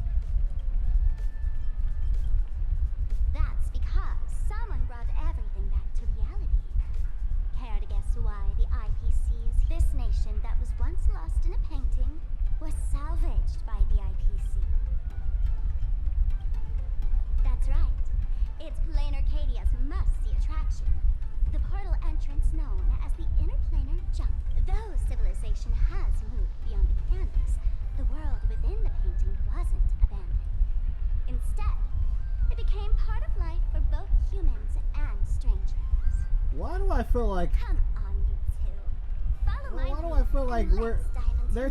That's because someone brought everything back to reality. Care to guess why the IPC's this nation that was once lost in a painting was salvaged by the IPC? That's right. It's Planar Arcadia's must-see attraction. The portal entrance known as the Interplanar Jump. Though civilization has moved beyond the mechanics, the world within the painting wasn't abandoned. Instead, it became part of life for both humans and strangers. Why do I feel like? Come on, you two. Follow my Why do I feel like lead and let's dive into they're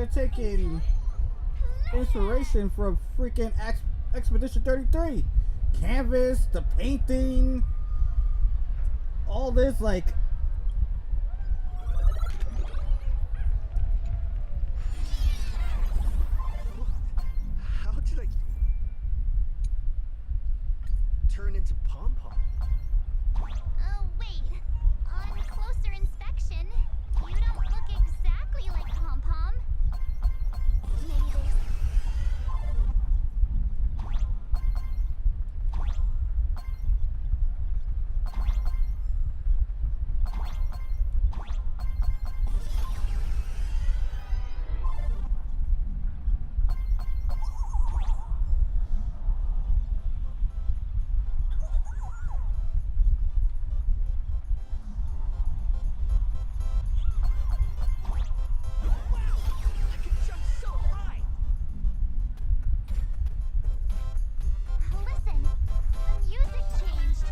way taking inspiration from freaking Expedition 33, canvas, the painting, all this like. How did I turn into Pom-Pom? Oh, wait. On closer inspection, you don't look exactly like Pom-Pom. Maybe there's... I can jump so high! Listen, the music changed.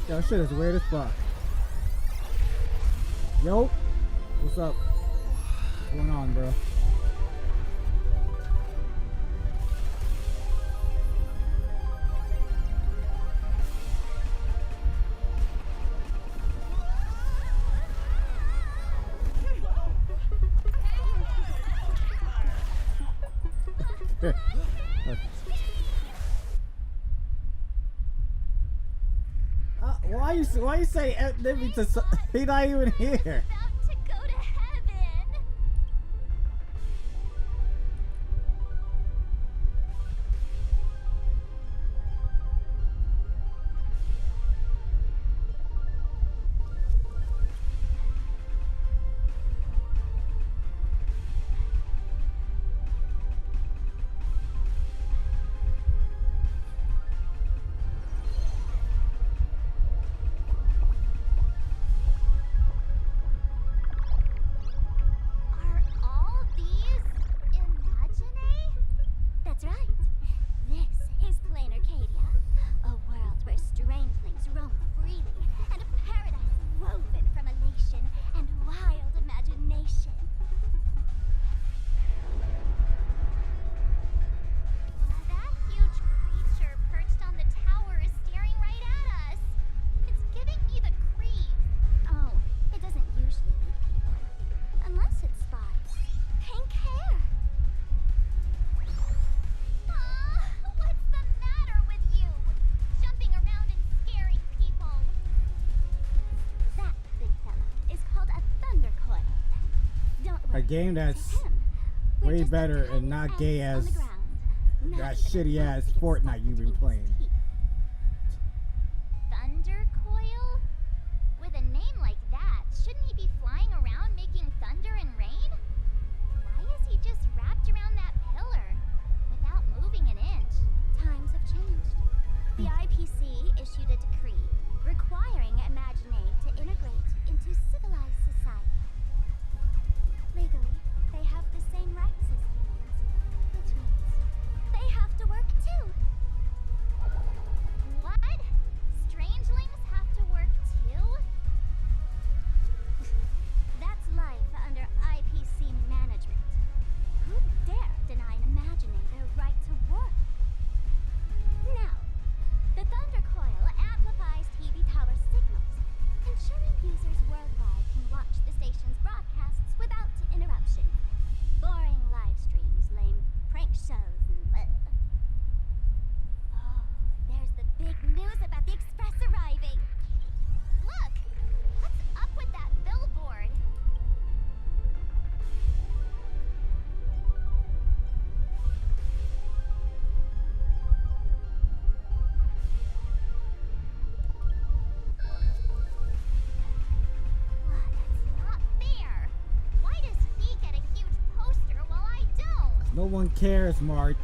Yo, shit is weird as fuck. Yo, what's up? What's going on, bro? Why you say he not even here? About to go to heaven. game that's To him, we're way just a better tiny and not gay ant on as the ground, not that even shitty enough ass to get Fortnite stuck you've been between his playing. teeth. Thunder coil? With a name like that, shouldn't he be flying around making thunder and rain? Why is he just wrapped around that pillar without moving an inch? Times have changed. The IPC issued a decree requiring Imaginate to integrate into civilized society. Legally, they have the same rights as humans, which means they have to work too. What? Strangelings have to work too? That's life under IPC management. Who dare deny an Imaginator right to work? Now, the Thunder Coil amplifies TV tower signals, ensuring users worldwide can watch the station's broadcasts without interruption. Boring live streams, lame prank shows, and oh, there's the big news about the Express arriving. Look! What's up with that billboard? That's not fair. Why does he get a huge poster while I don't? No one cares, March.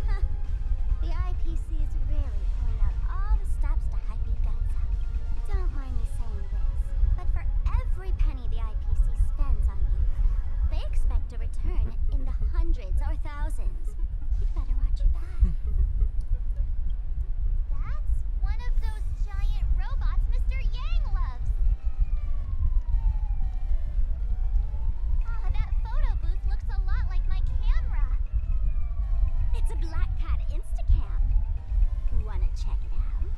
Huh. The IPC is really pulling out all the stops to hype you guys up. Don't mind me saying this, but for every penny the IPC spends on you, they expect a return in the hundreds or thousands. You'd better watch your back. That's one of those giant robots Mr. Yang loves. That photo booth looks a lot like my camera. It's a Black Cat Instacam. Wanna check it out?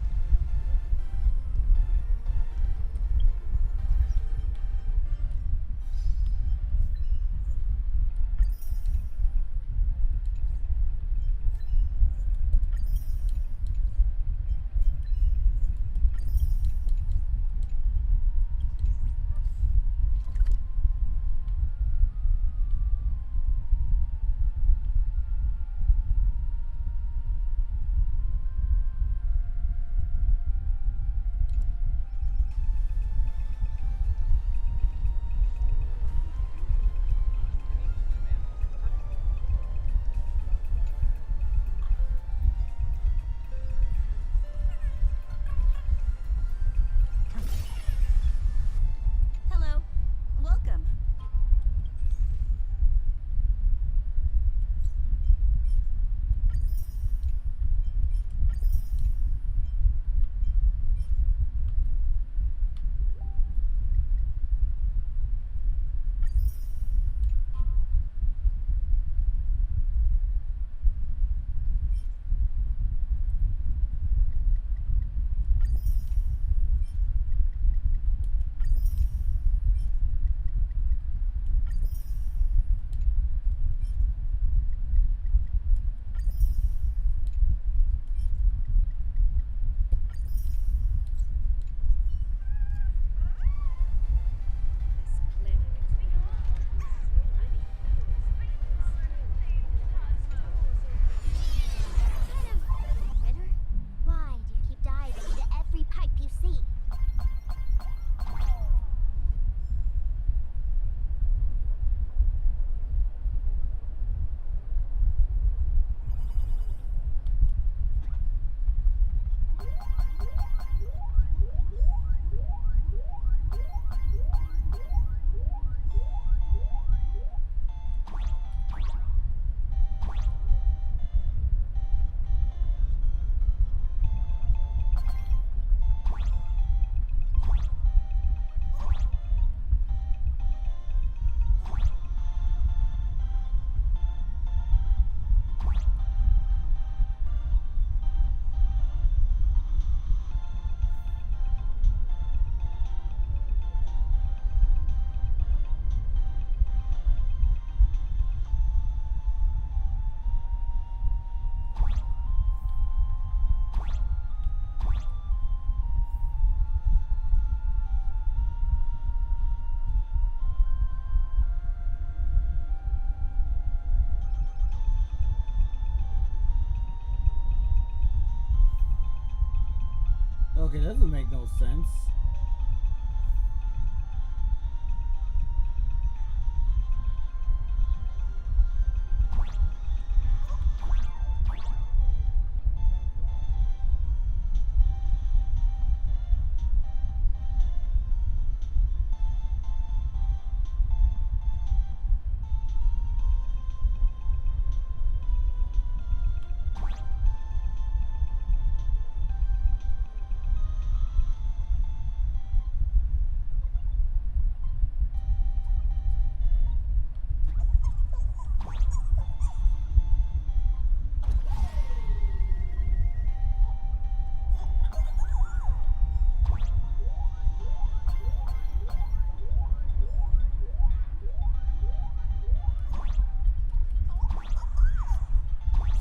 Okay, that doesn't make no sense.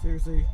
Seriously?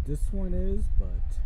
this one is, but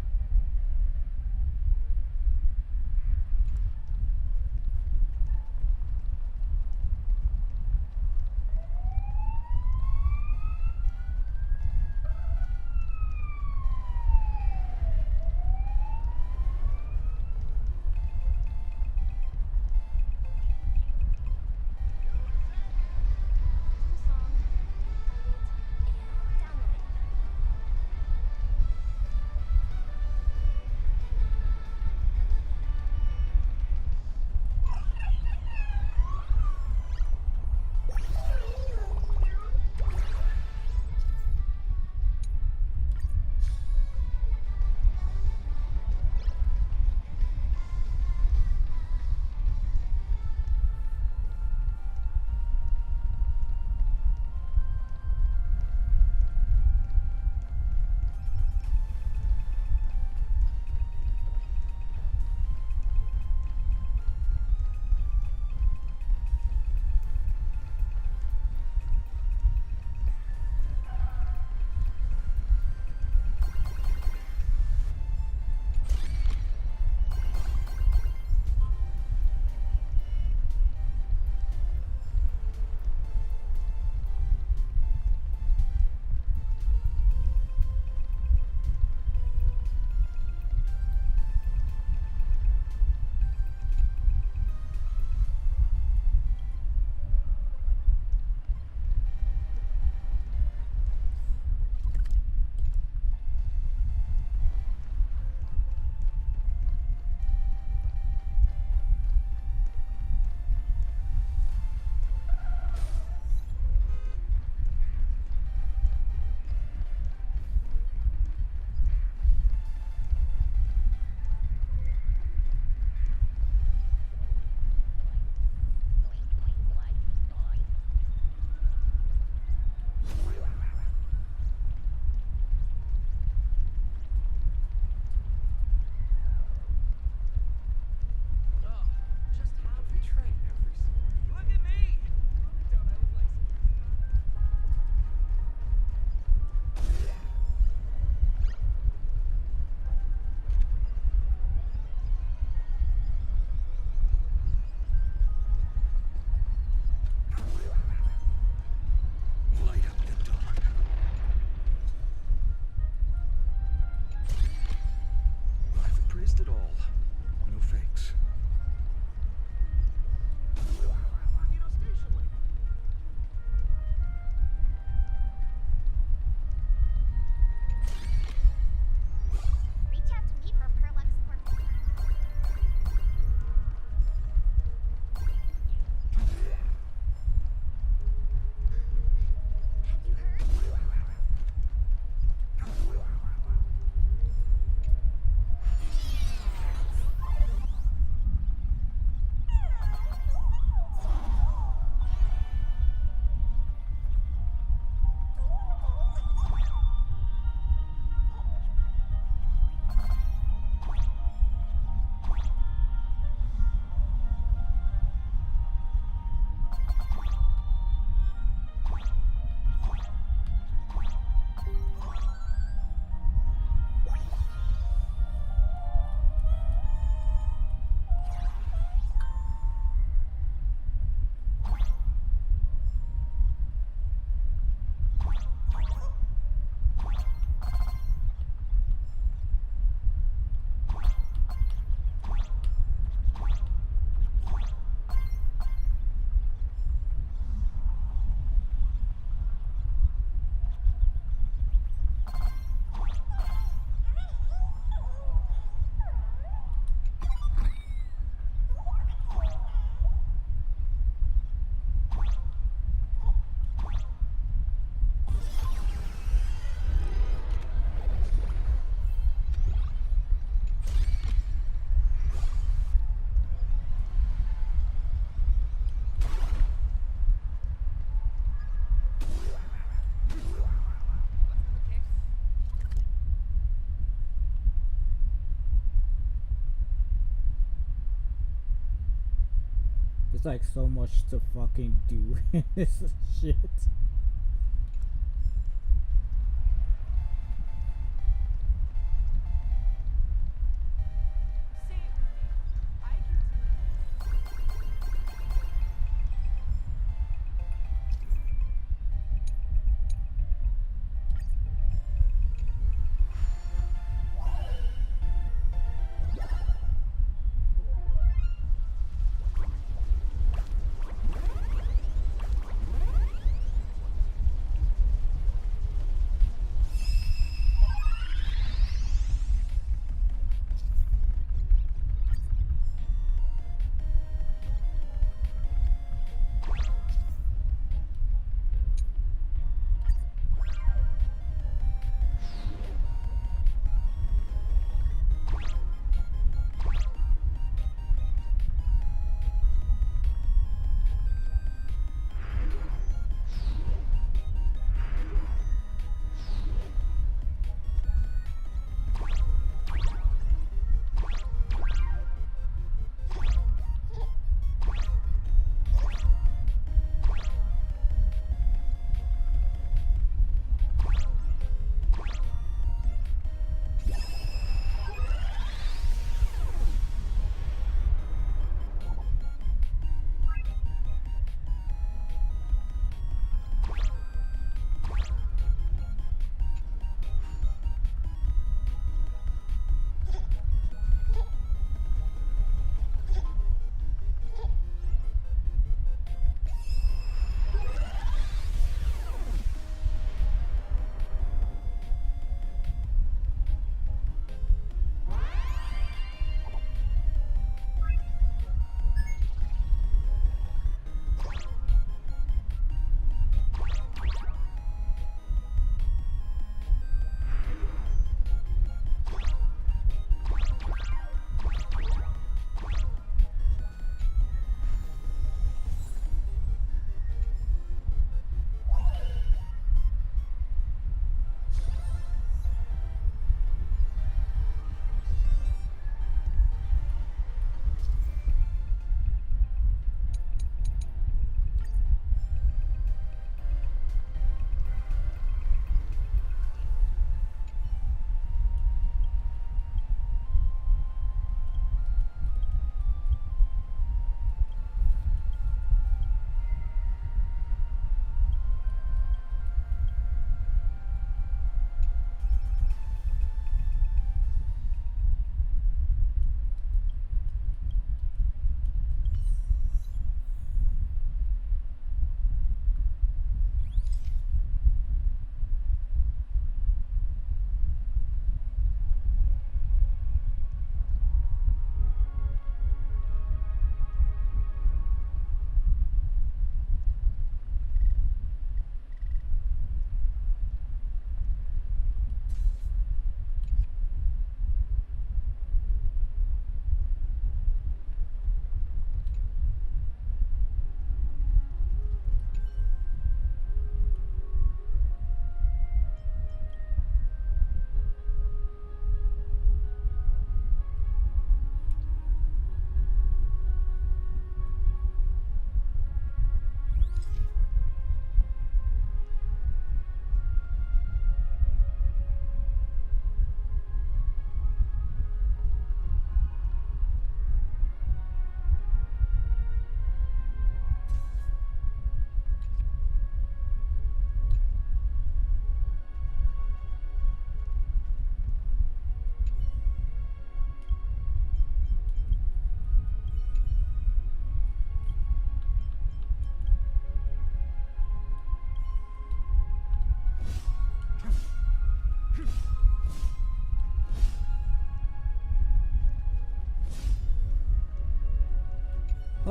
There's like so much to fucking do in this shit.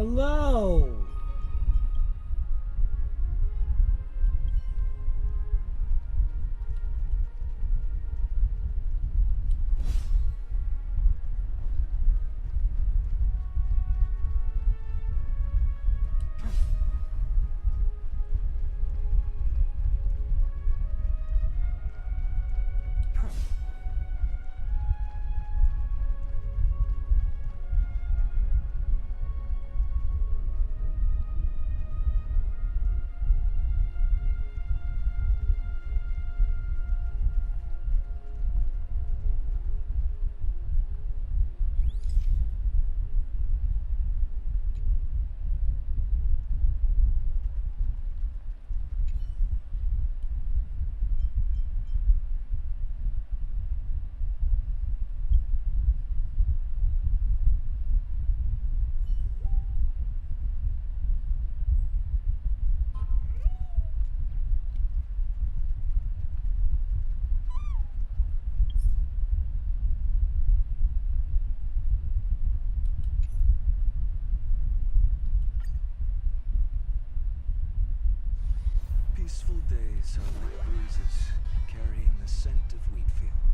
Hello. Peaceful days are like breezes carrying the scent of wheat fields.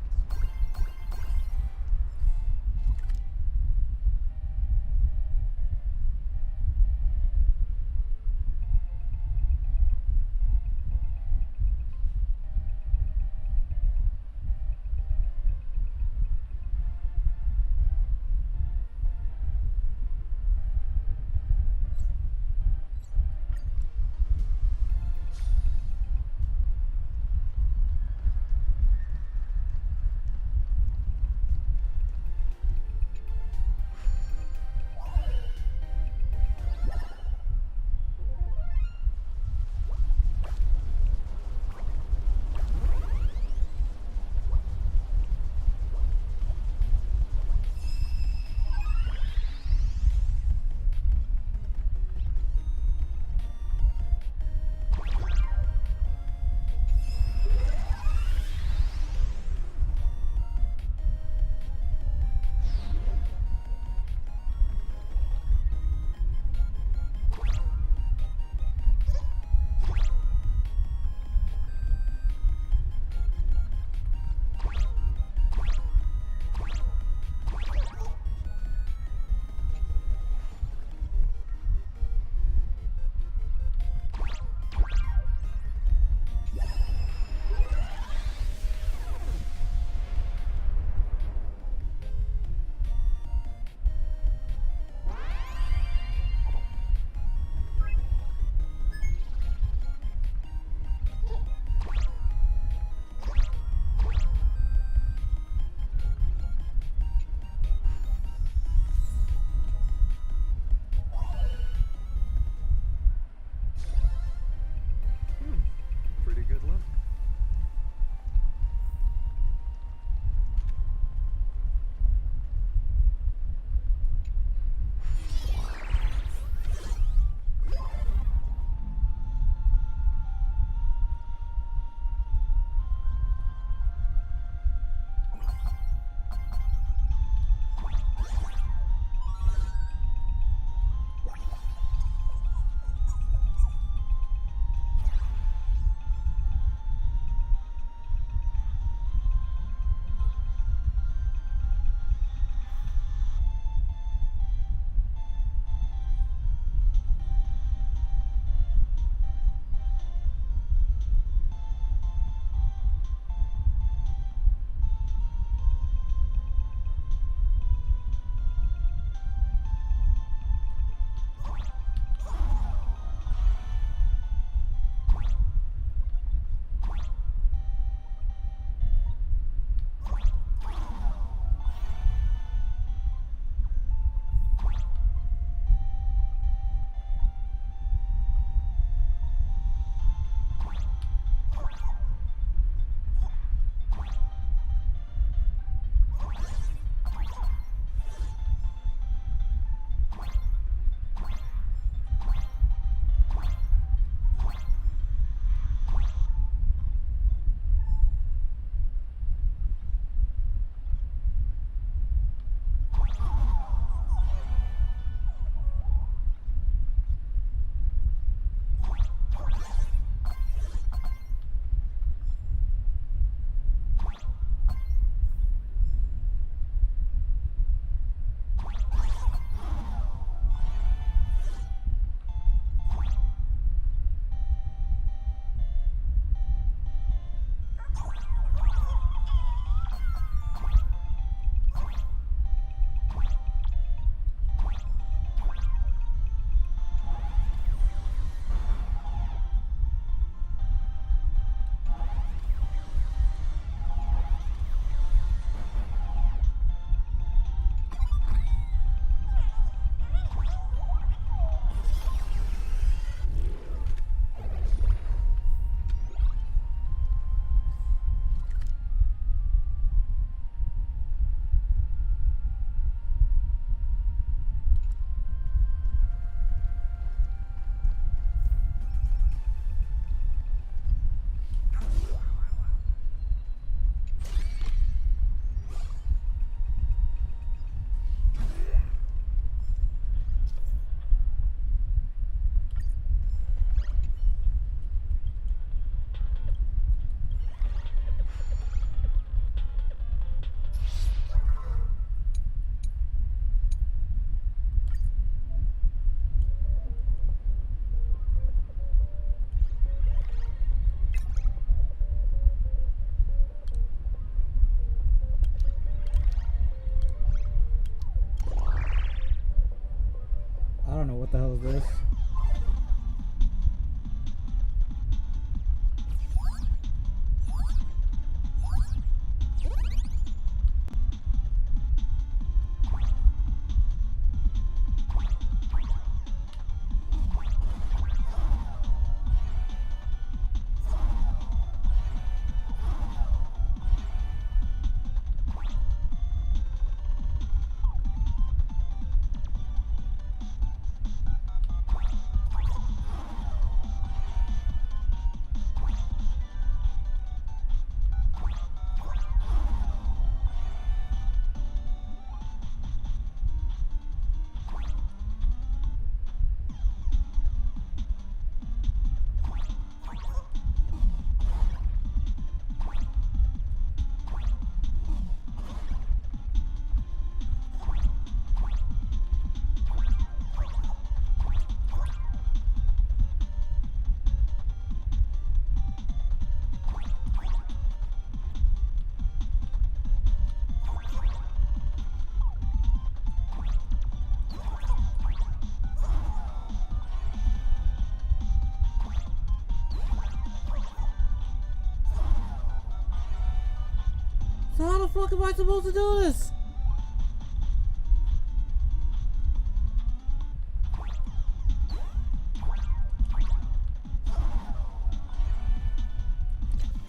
what the hell is this? So how the fuck am I supposed to do this?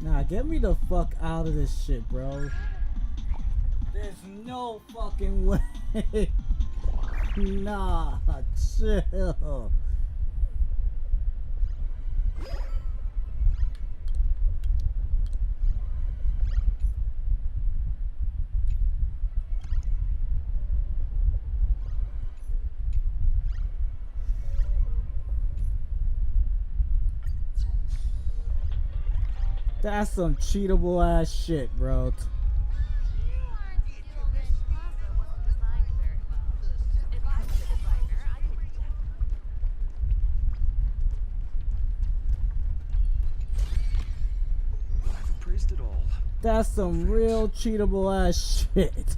Nah, get me the fuck out of this shit, bro. There's no fucking way. Nah, chill. That's some cheatable ass shit, bro. I've appraised it all. That's some real cheatable ass shit.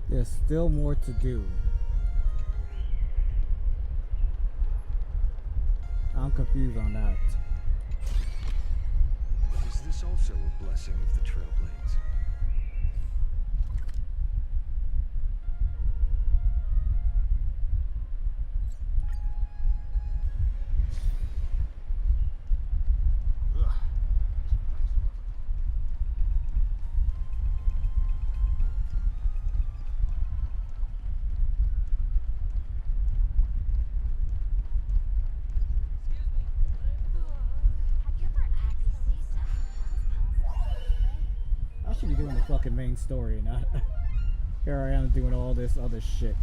There's still more to do. I'm confused on that. Is this also a blessing of the Trailblades? the fucking main story, and here I am doing all this other shit.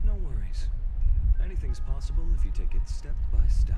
No worries. Anything's possible if you take it step by step.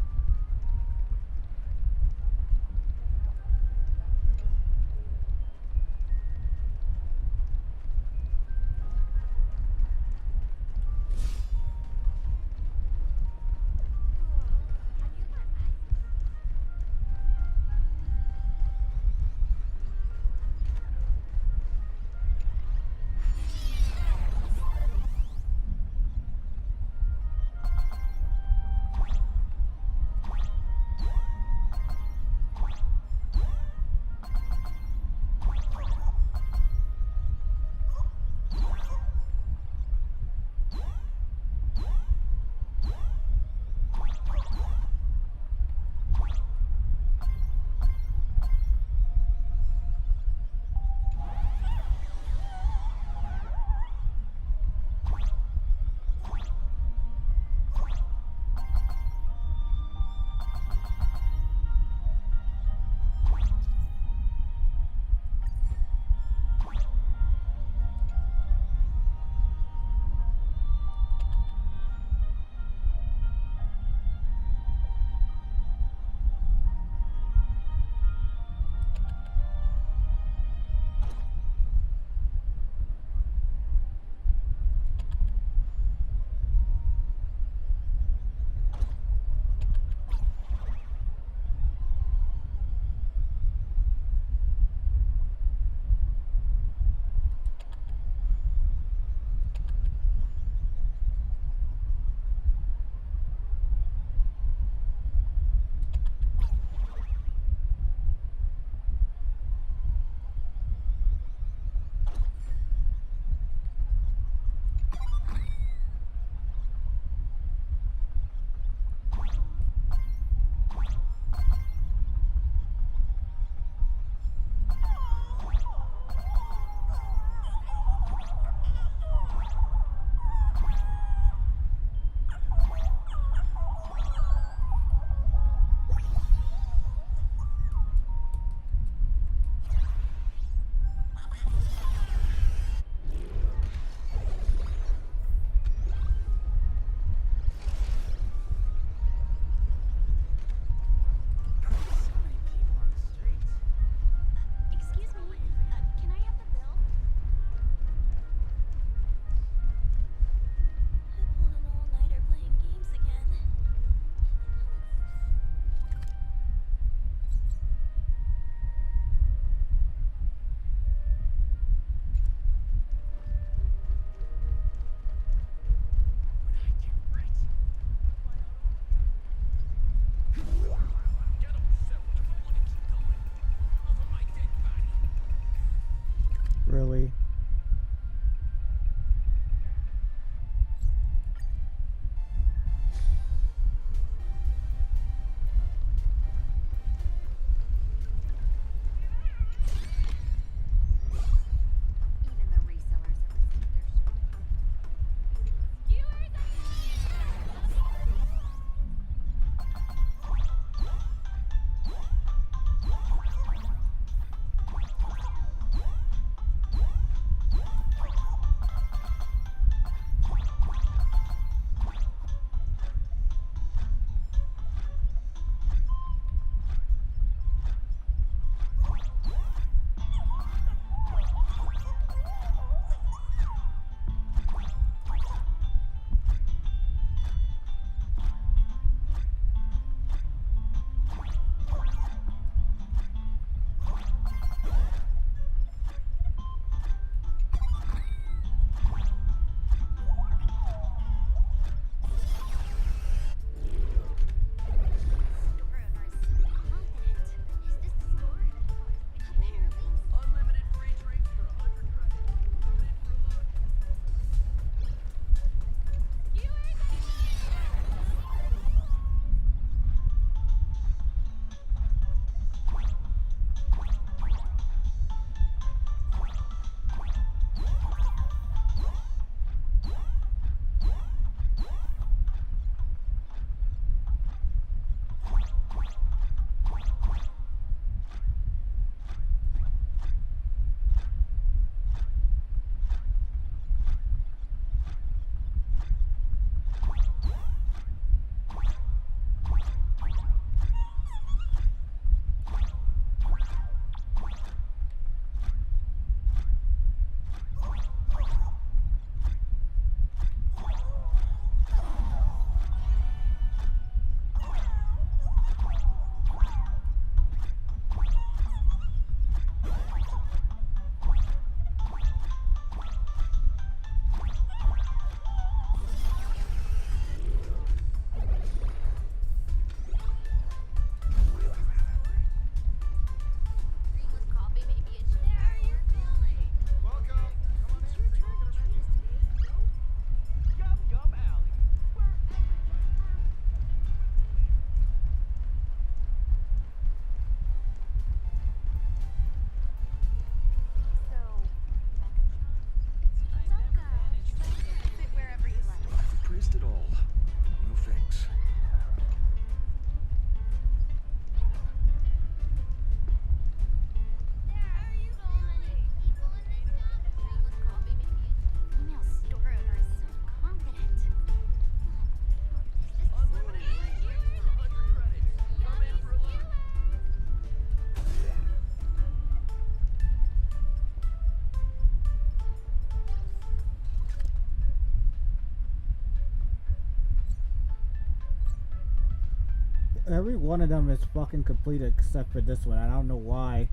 every one of them is fucking completed except for this one. I don't know why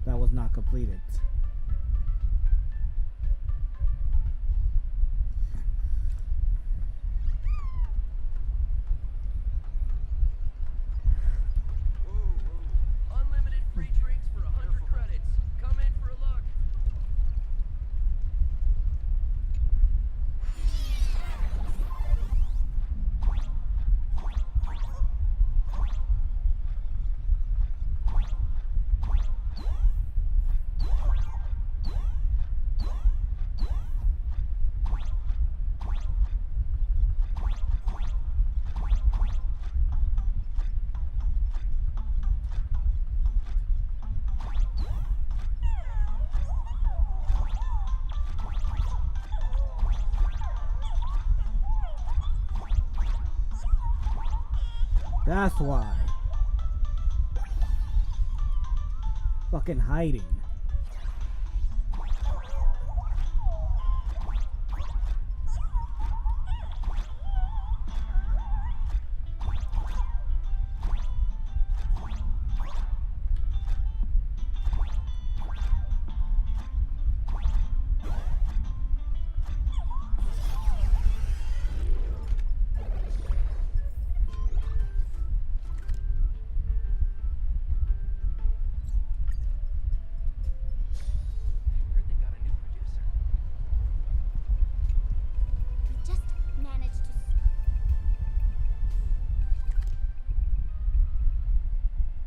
that was not completed. Unlimited free drinks for 100 credits. Come in for a look. That's why. Fucking hiding. Heard they got a new producer. We just managed to.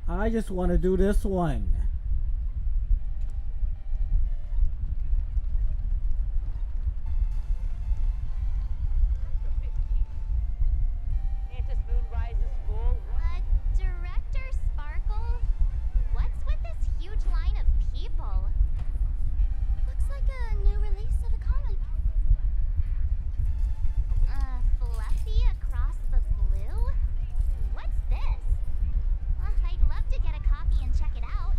I just want to do this one. Mantis Moon rises full. Director Sparkle? What's with this huge line of people? Looks like a new release of a comic. Fluffy across the blue? What's this? I'd love to get a copy and check it out.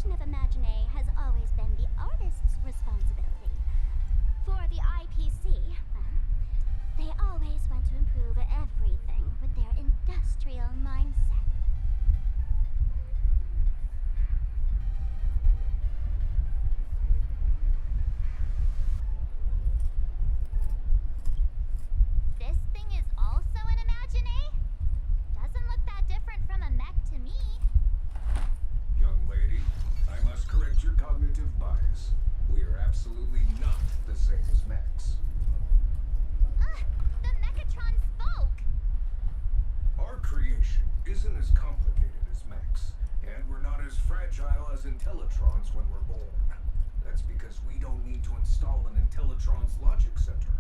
creation of Imagine has always been the artist's responsibility. For the IPC, well, they always want to improve everything with their industrial mindset. This thing is also an Imagine? Doesn't look that different from a mech to me. Young lady, I must correct your cognitive bias. We are absolutely not the same as mechs. The Mechatron spoke! Our creation isn't as complicated as mechs, and we're not as fragile as Intellitrons when we're born. That's because we don't need to install an Intellitron's logic center,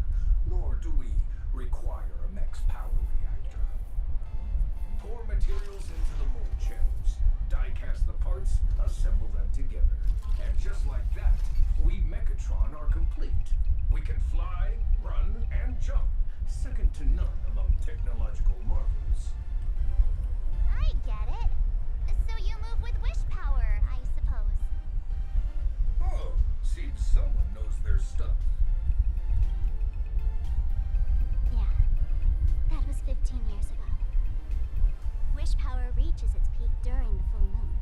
nor do we require a mech's power reactor. Pour materials into the mold channels, die-cast the parts, assemble them together. And just like that, we Mechatron are complete. We can fly, run, and jump, second to none among technological marvels. I get it. So you move with wish power, I suppose. Oh, seems someone knows their stuff. Yeah, that was 15 years ago. Wish power reaches its peak during the full moon.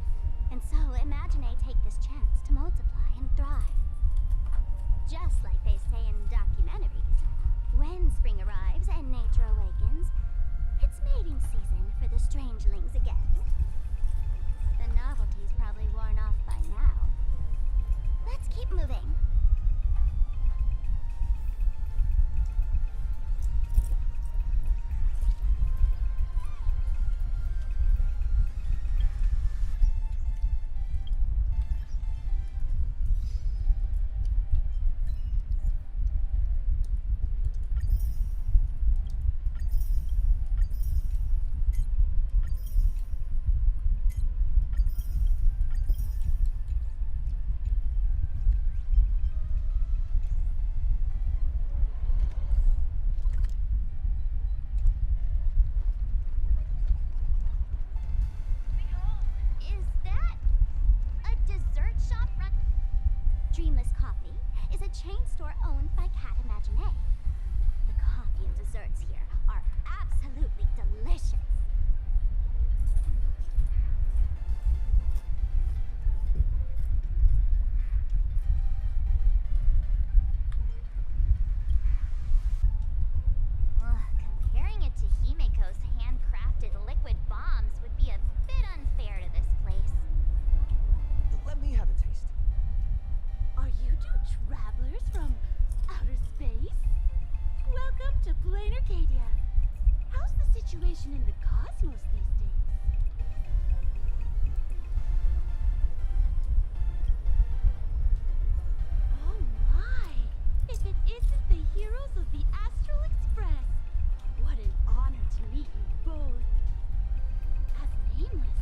And so Imagine take this chance to multiply and thrive. Just like they say in documentaries, when spring arrives and nature awakens, it's mating season for the strangelings again. The novelty's probably worn off by now. Let's keep moving. Is that a dessert shop run? Dreamless Coffee is a chain store owned by Cat Imagine. The coffee and desserts here are absolutely delicious. Comparing it to Himeko's handcrafted liquid bombs would be a bit unfair to this place. Let me have a taste. Are you two travelers from outer space? Welcome to Plain Arcadia. How's the situation in the cosmos these days? Oh my! If it isn't the heroes of the Astral Express! What an honor to meet you both. As nameless,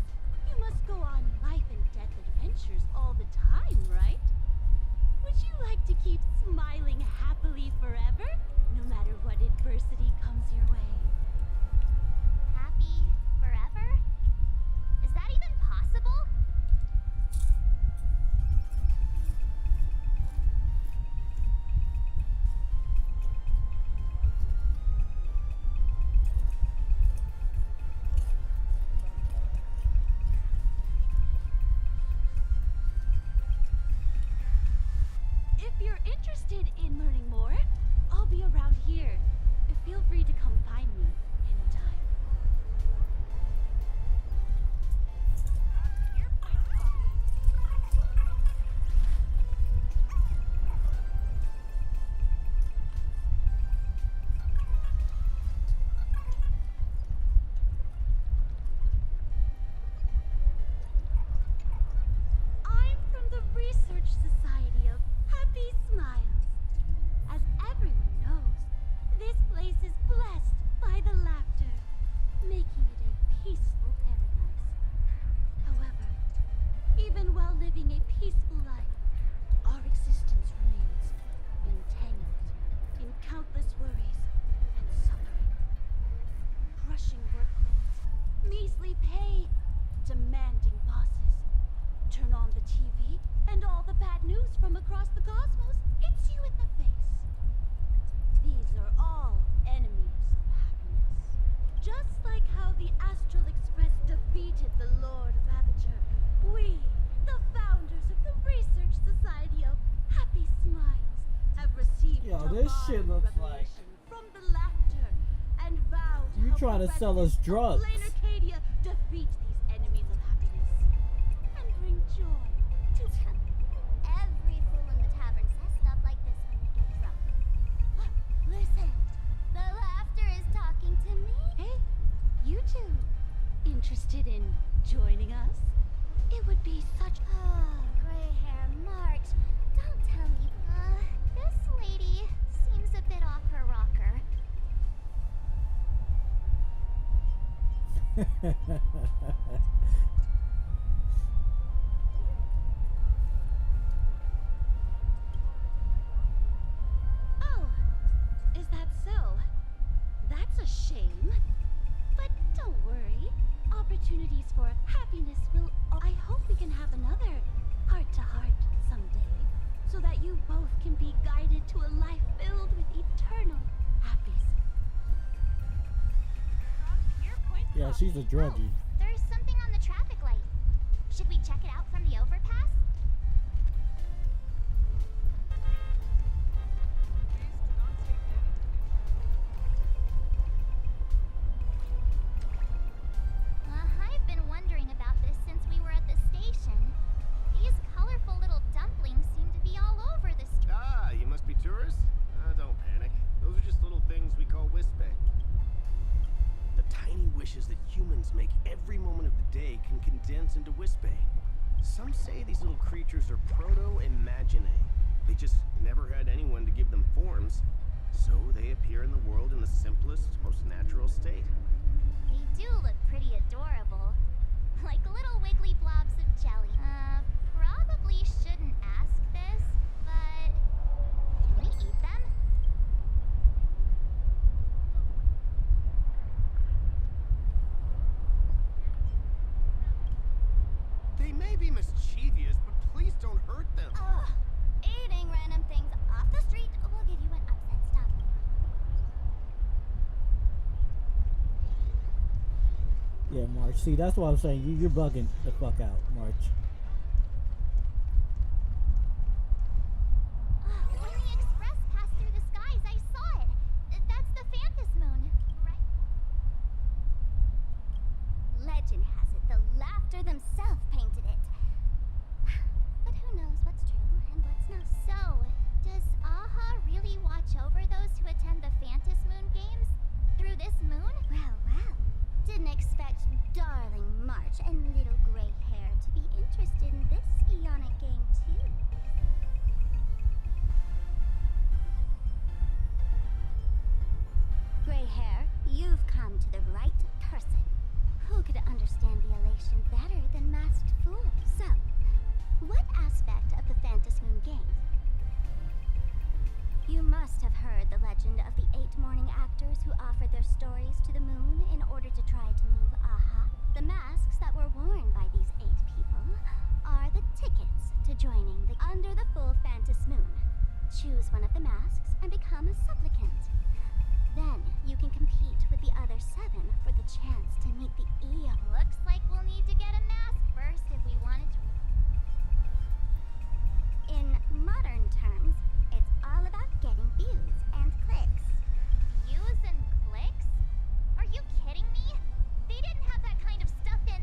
you must go on life and death adventures all the time, right? Would you like to keep smiling happily forever, no matter what adversity comes your way? Happy forever? Is that even possible? If you're interested in learning more, I'll be around here. Feel free to come find me anytime. I'm from the Research Society of Happy Smiles. As everyone knows, this place is blessed by the laughter, making it a peaceful paradise. However, even while living a peaceful life, our existence remains entangled in countless worries and suffering. Crushing workloads, measly pay, demanding bosses. Turn on the TV shit looks like. From the laughter and vow to You help trying to the sell us residents of drugs. Plain Arcadia defeat these enemies of happiness and bring joy to Every fool in the tavern says stuff like this when they get drunk. Listen, the laughter is talking to me. Hey, you two, interested in joining us? It would be such. Oh, gray hair March. Don't tell me. This lady seems a bit off her rocker. Oh, is that so? That's a shame. But don't worry. Opportunities for happiness will. I hope we can have another heart-to-heart someday, so that you both can be guided to a life filled with eternal happiness. Yeah, she's a druggie. There's something on the traffic light. Should we check it out from the overpass? I've been wondering about this since we were at the station. These colorful little dumplings seem to be all over the street. Ah, you must be tourists? Don't panic. Those are just little things we call Wispay. The tiny wishes that humans make every moment of the day can condense into Wispay. Some say these little creatures are proto-imaginae. They just never had anyone to give them forms, so they appear in the world in the simplest, most natural state. They do look pretty adorable. Like little wiggly blobs of jelly. Probably shouldn't ask this, but can we eat them? They may be mischievous, but please don't hurt them. Ugh. Eating random things off the street will give you an upset stomach. Yeah, March. See, that's what I'm saying. You're bugging the fuck out, March. When the express passed through the skies, I saw it. That's the Phantas Moon, right? Legend has it the laughter themselves painted it. But who knows what's true and what's not. So, does Aha really watch over those who attend the Phantas Moon games? Through this moon? Well, well. Didn't expect darling March and little gray hair to be interested in this eonic game, too. Gray hair, you've come to the right person. Who could understand the elation better than Masked Fool? So, what aspect of the Phantas Moon Games? You must have heard the legend of the 8 morning actors who offered their stories to the moon in order to try to move Aha. The masks that were worn by these 8 people are the tickets to joining the Under the Full Phantas Moon. Choose one of the masks and become a supplicant. Then you can compete with the other 7 for the chance to meet the Eon. Looks like we'll need to get a mask first if we wanted to. In modern terms, it's all about getting views and clicks. Views and clicks? Are you kidding me? They didn't have that kind of stuff in,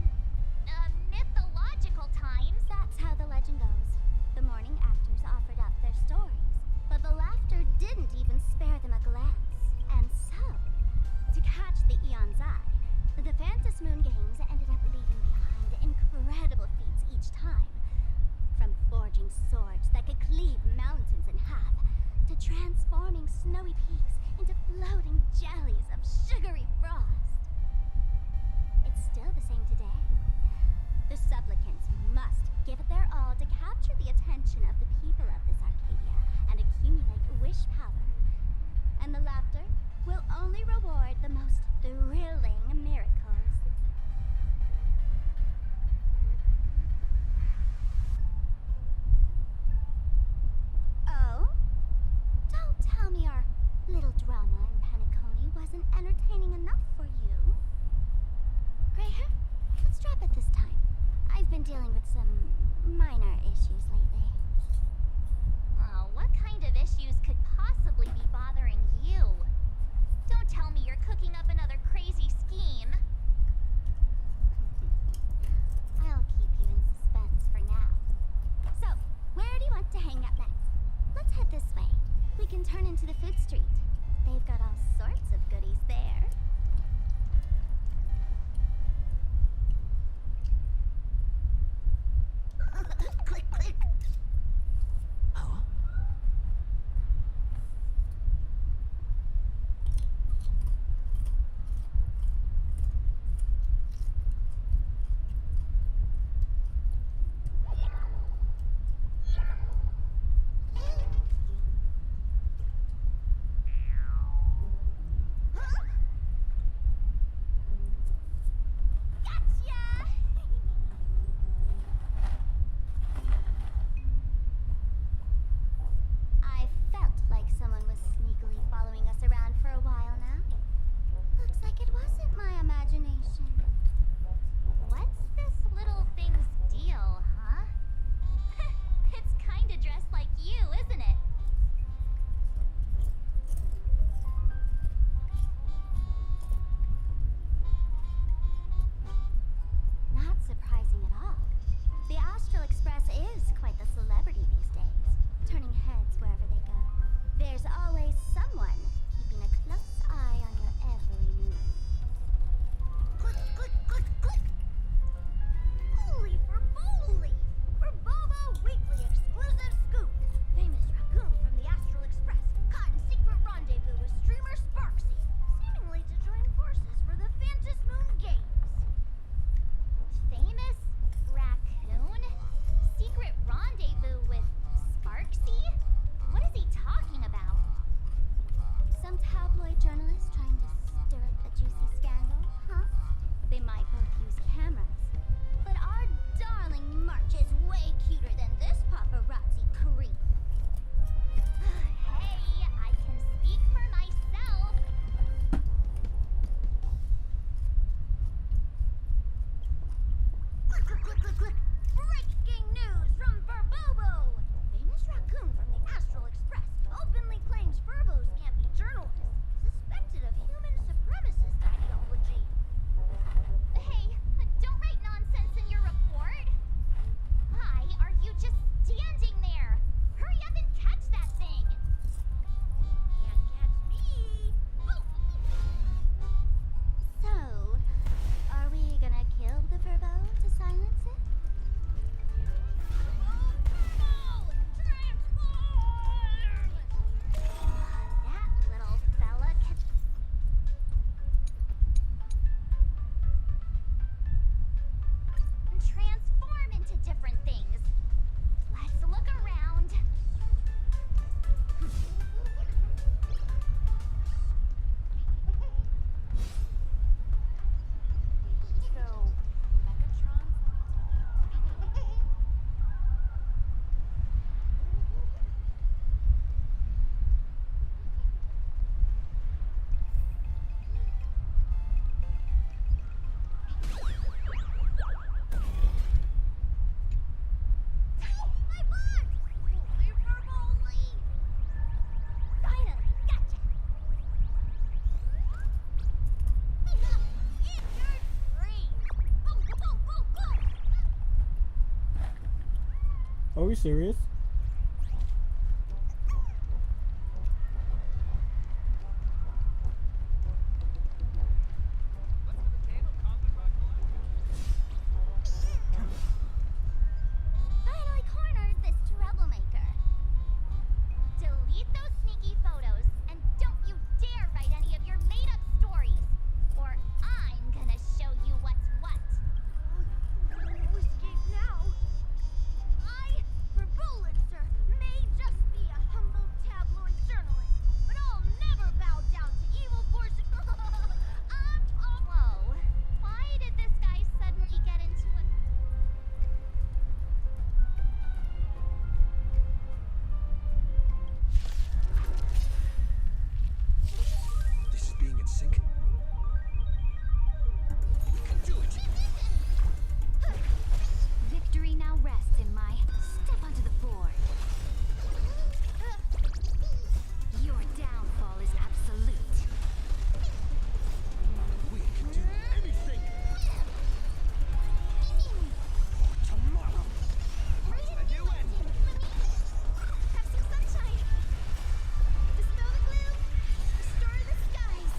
mythological times. That's how the legend goes. The morning actors offered up their stories, but the laughter didn't even spare them a glance. And so, to catch the Eon's eye, the Phantas Moon Games ended up leaving behind incredible feats each time. From forging swords that could cleave mountains in half, to transforming snowy peaks into floating jellies of sugary frost. It's still the same today. The supplicants must give it their all to capture the attention of the people of this Arcadia and accumulate wish power. And the laughter will only reward the most thrilling miracles. Oh? Don't tell me our little drama in Penacony wasn't entertaining enough for you. Gray hair, let's drop it this time. I've been dealing with some minor issues lately. Oh, what kind of issues could possibly be bothering Are journalists trying to stir up a juicy scandal, huh? They might both use cameras. But our darling March is way cuter than this paparazzi creep. Hey, I can speak for myself. Click. Breaking news from Burbobo! Famous raccoon from the Astral Express openly claims Burbos can't be journalists, suspected of human supremacist ideology. Hey, don't write nonsense in your report. Why are you just standing there? Hurry up and catch that thing! Can't catch me! So, are we gonna kill the Furbo to silence it? That little fella can... transform into different things. Let's look around. So, Megatron? My blood! Leave Purple, leave! Finally, gotcha! Injured free! Boom, boom, boom, boom! Are we serious? Finally cornered this troublemaker. Delete those sneaky photos, and don't you dare write any of your made-up stories, or I'm gonna show you what's what. No escape now. I, for Bullitzer, may just be a humble tabloid journalist, but I'll never bow down to evil forces. Whoa. Why did this guy suddenly get into a... This is being in sync. We can do it! Victory now rests in my step onto the board. Your downfall is absolute. We can do anything! Tomorrow! A new end! Have some sunshine! Dispel the gloom! Restore the skies!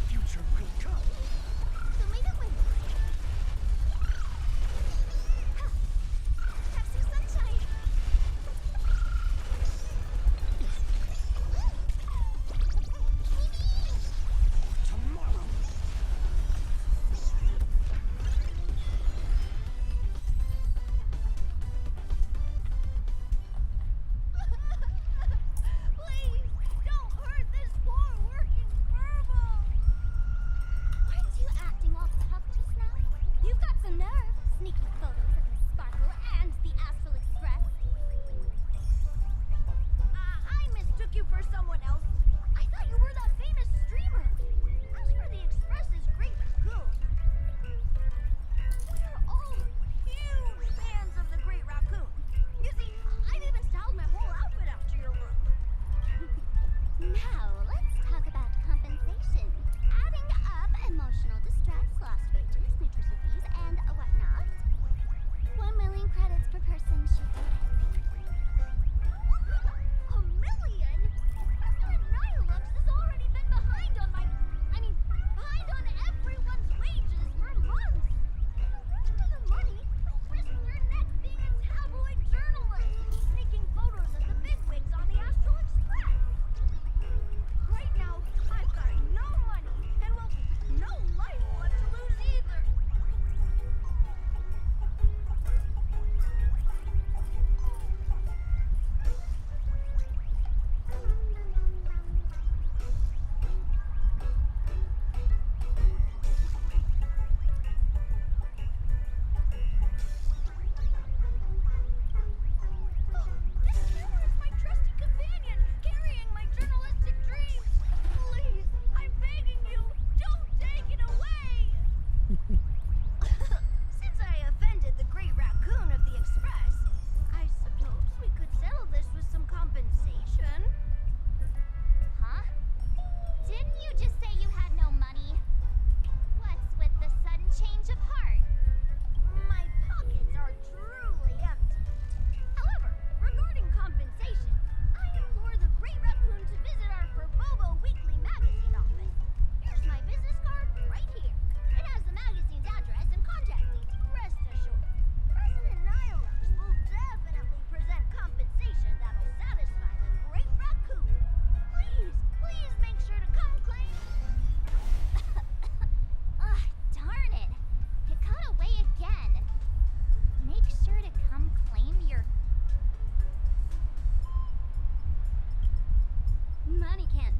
Future will come! So make it win! Have some sunshine! Tomorrow! Please, don't hurt this poor working furball! Aren't you acting all tough just now? You've got some nerve, sneaking photos of Miss Sparkle and the Astral Express. I mistook you for someone else. I thought you were that famous streamer. As for the Express's great raccoon, we're all huge fans of the Great Raccoon. You see, I've even styled my whole outfit after your look. Now, let's talk about compensation. Adding up emotional distress, lost wages, nutrition fees, and whatnot. 1 million credits per person should do it. A million? That's not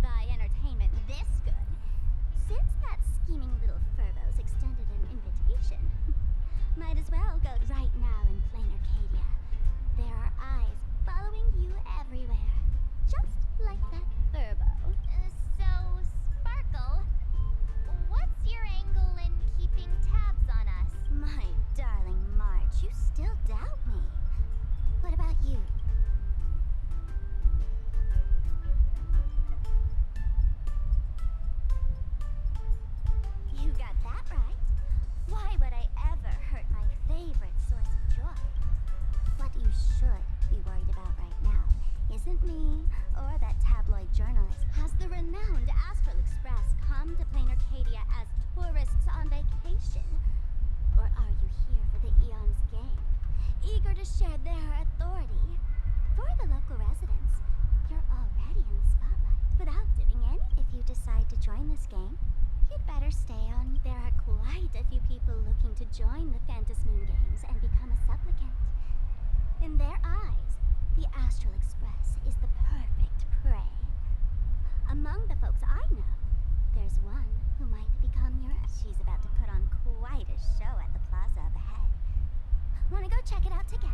buy entertainment this good. Since that scheming little Furbo's extended an invitation, might as well go right now in plain Arcadia. There are eyes following you everywhere, just like that Furbo. So, Sparkle, what's your angle in keeping tabs on us? My darling Marge, you still doubt me. What about you? You got that right. Why would I ever hurt my favorite source of joy? What you should be worried about right now isn't me or that tabloid journalist. Has the renowned Astral Express come to plain Arcadia as tourists on vacation? Or are you here for the Eon's game, eager to share their authority? For the local residents, you're already in the spotlight without doing any. If you decide to join this game, you'd better stay on. There are quite a few people looking to join the Phantasmoon Games and become a supplicant. In their eyes, the Astral Express is the perfect prey. Among the folks I know, there's one who might become your... She's about to put on quite a show at the plaza up ahead. Wanna go check it out together?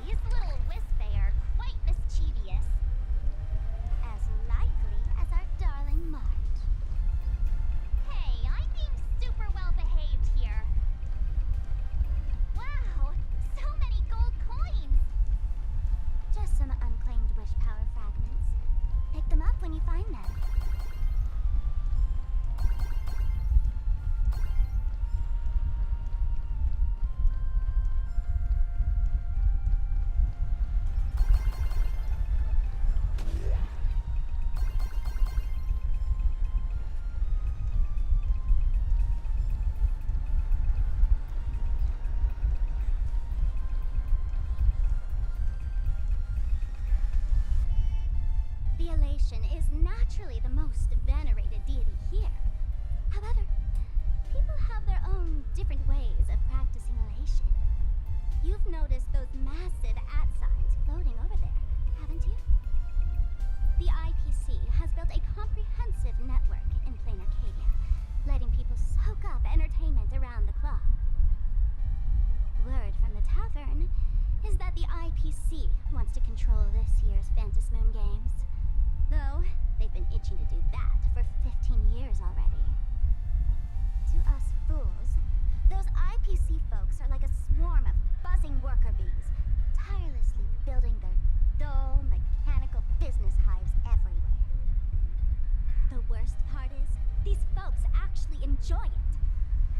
These little Wispy are quite mischievous. As likely as our darling Marge. Hey, I'm being super well behaved here. Wow, so many gold coins! Just some unclaimed wish power fragments. Pick them up when you find them. The elation is naturally the most venerated deity here. However, people have their own different ways of practicing elation. You've noticed those massive @ signs floating over there, haven't you? The IPC has built a comprehensive network in plain Arcadia, letting people soak up entertainment around the clock. Word from the tavern is that the IPC wants to control this year's Phantasmoon Games. Though, they've been itching to do that for 15 years already. To us fools, those IPC folks are like a swarm of buzzing worker bees, tirelessly building their dull, mechanical business hives everywhere. The worst part is, these folks actually enjoy it.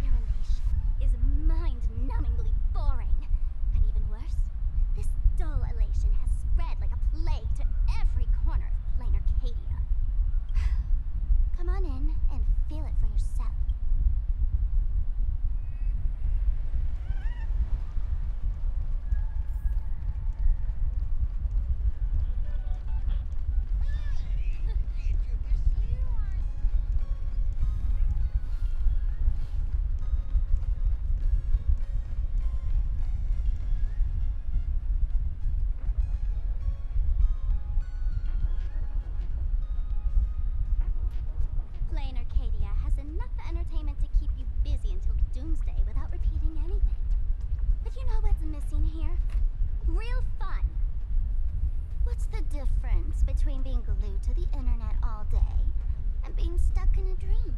Their elation is mind-numbingly boring. And even worse, this dull elation has spread like a plague to every corner of plain Arcadia. Come on in and feel it for yourself. Plain Arcadia has enough entertainment to keep you busy until doomsday without repeating anything. But you know what's missing here? Real fun. What's the difference between being glued to the internet all day and being stuck in a dream?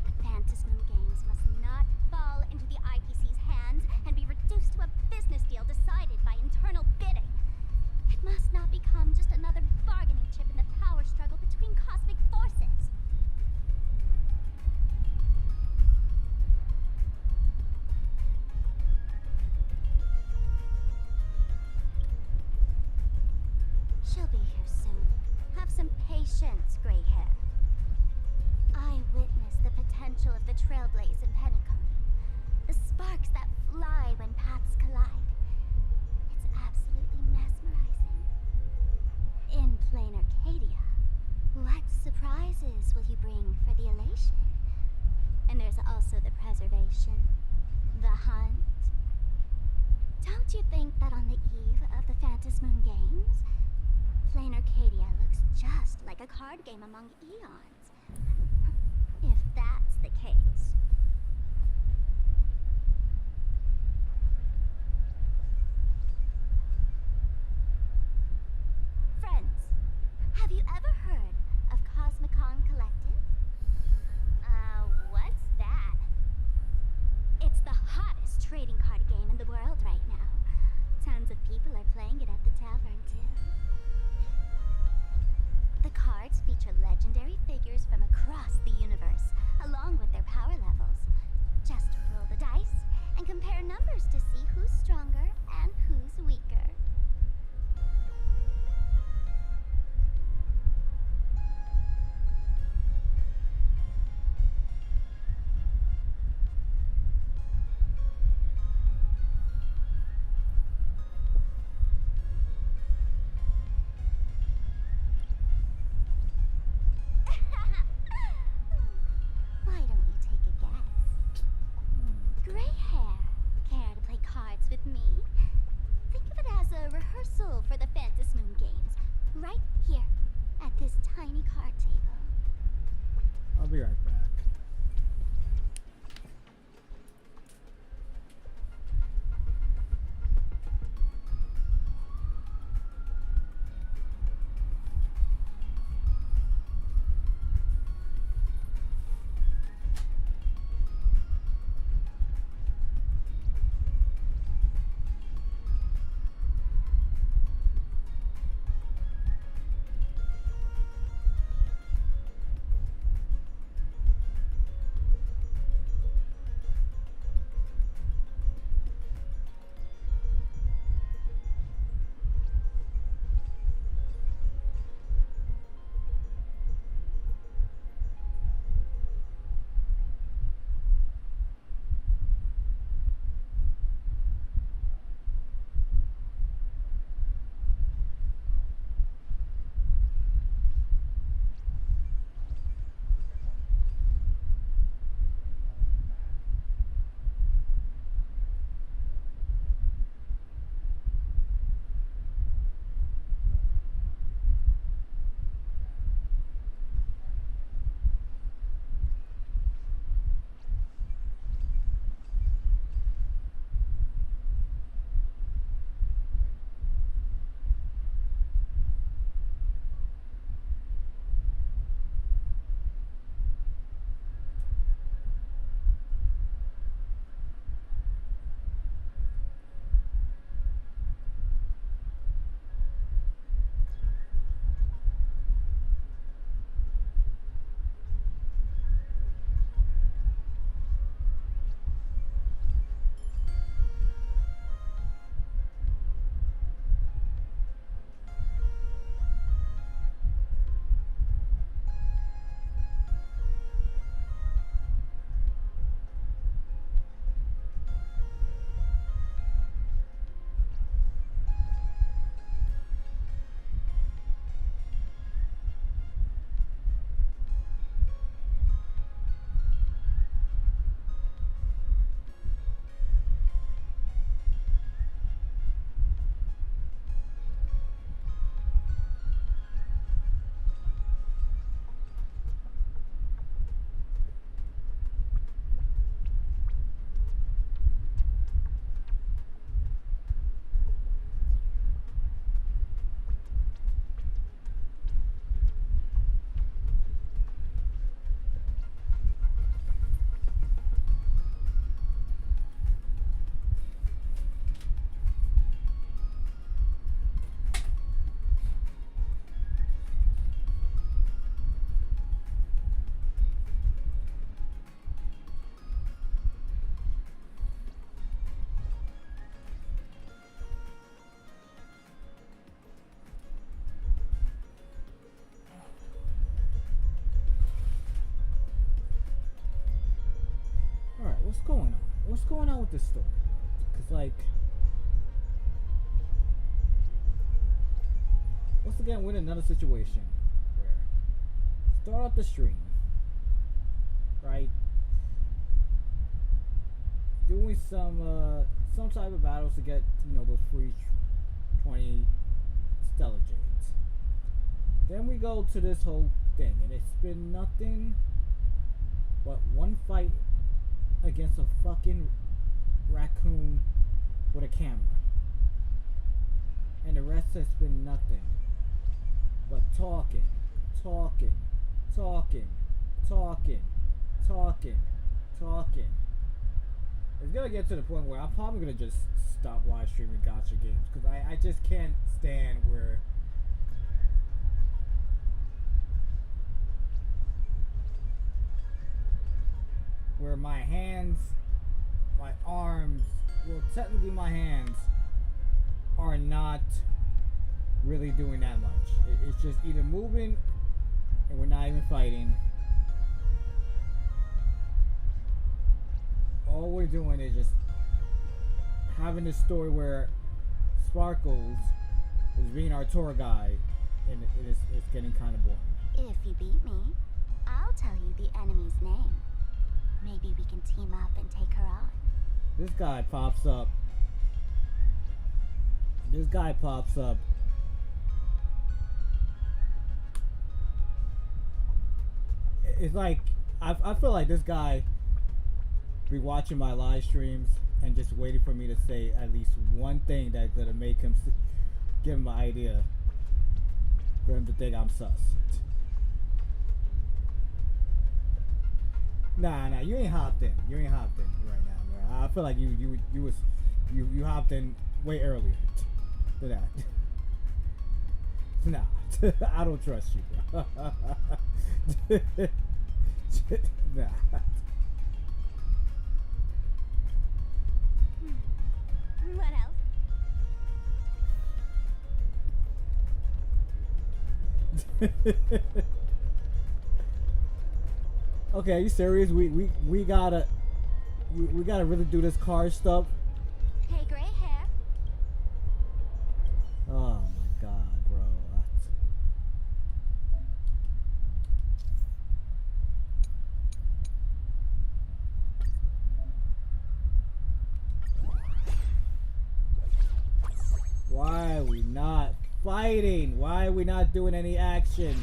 The Phantasmoon Games must not fall into the IPC's hands and be reduced to a business deal decided by internal bidding. It must not become just another bargaining chip in the power struggle between cosmic forces. She'll be here soon. Have some patience, gray hair. I witnessed the potential of the trailblaze in Penacony. The sparks that fly when paths collide. It's absolutely mesmerizing. In plain Arcadia, what surprises will you bring for the elation? And there's also the preservation, the hunt. Don't you think that on the eve of the Phantasmoon Games, Plain Arcadia looks just like a card game among eons? If that's the case. Friends, have you ever heard of Cosmicon Collective? What's that? It's the hottest trading card game in the world right now. Tons of people are playing it at the tavern, too. The cards feature legendary figures from across the universe, along with their power levels. Just roll the dice and compare numbers to see who's stronger and who's weaker. Why don't you take a guess? Gray hair. Care to play cards with me? Think of it as a rehearsal for the Phantasmoon Games. Right here, at this tiny card table. I'll be right back. What's going on? What's going on with this story? Cause like, once again, we're in another situation where start off the stream, right? doing some type of battles to get, you know, those free 20 Stellar Jades. Then we go to this whole thing, and it's been nothing but one fight against a fucking raccoon with a camera. And the rest has been nothing but talking. It's gonna get to the point where I'm probably gonna just stop live streaming gacha games, because I just can't stand where my hands, my arms, well, technically my hands are not really doing that much. It's just either moving and we're not even fighting. All we're doing is just having this story where Sparkles is being our tour guide, and it's getting kind of boring. If you beat me, I'll tell you the enemy's name. Maybe we can team up and take her on. This guy pops up. It's like I feel like this guy be watching my live streams and just waiting for me to say at least one thing that's gonna make him give him an idea for him to think I'm sus. Nah, you ain't hopped in. You ain't hopped in right now, bro. I feel like you hopped in way earlier than that. Nah, I don't trust you, bro. Nah. What else? Okay, are you serious? We gotta really do this car stuff. Hey, gray hair. Oh my god, bro. Why are we not fighting? Why are we not doing any actions?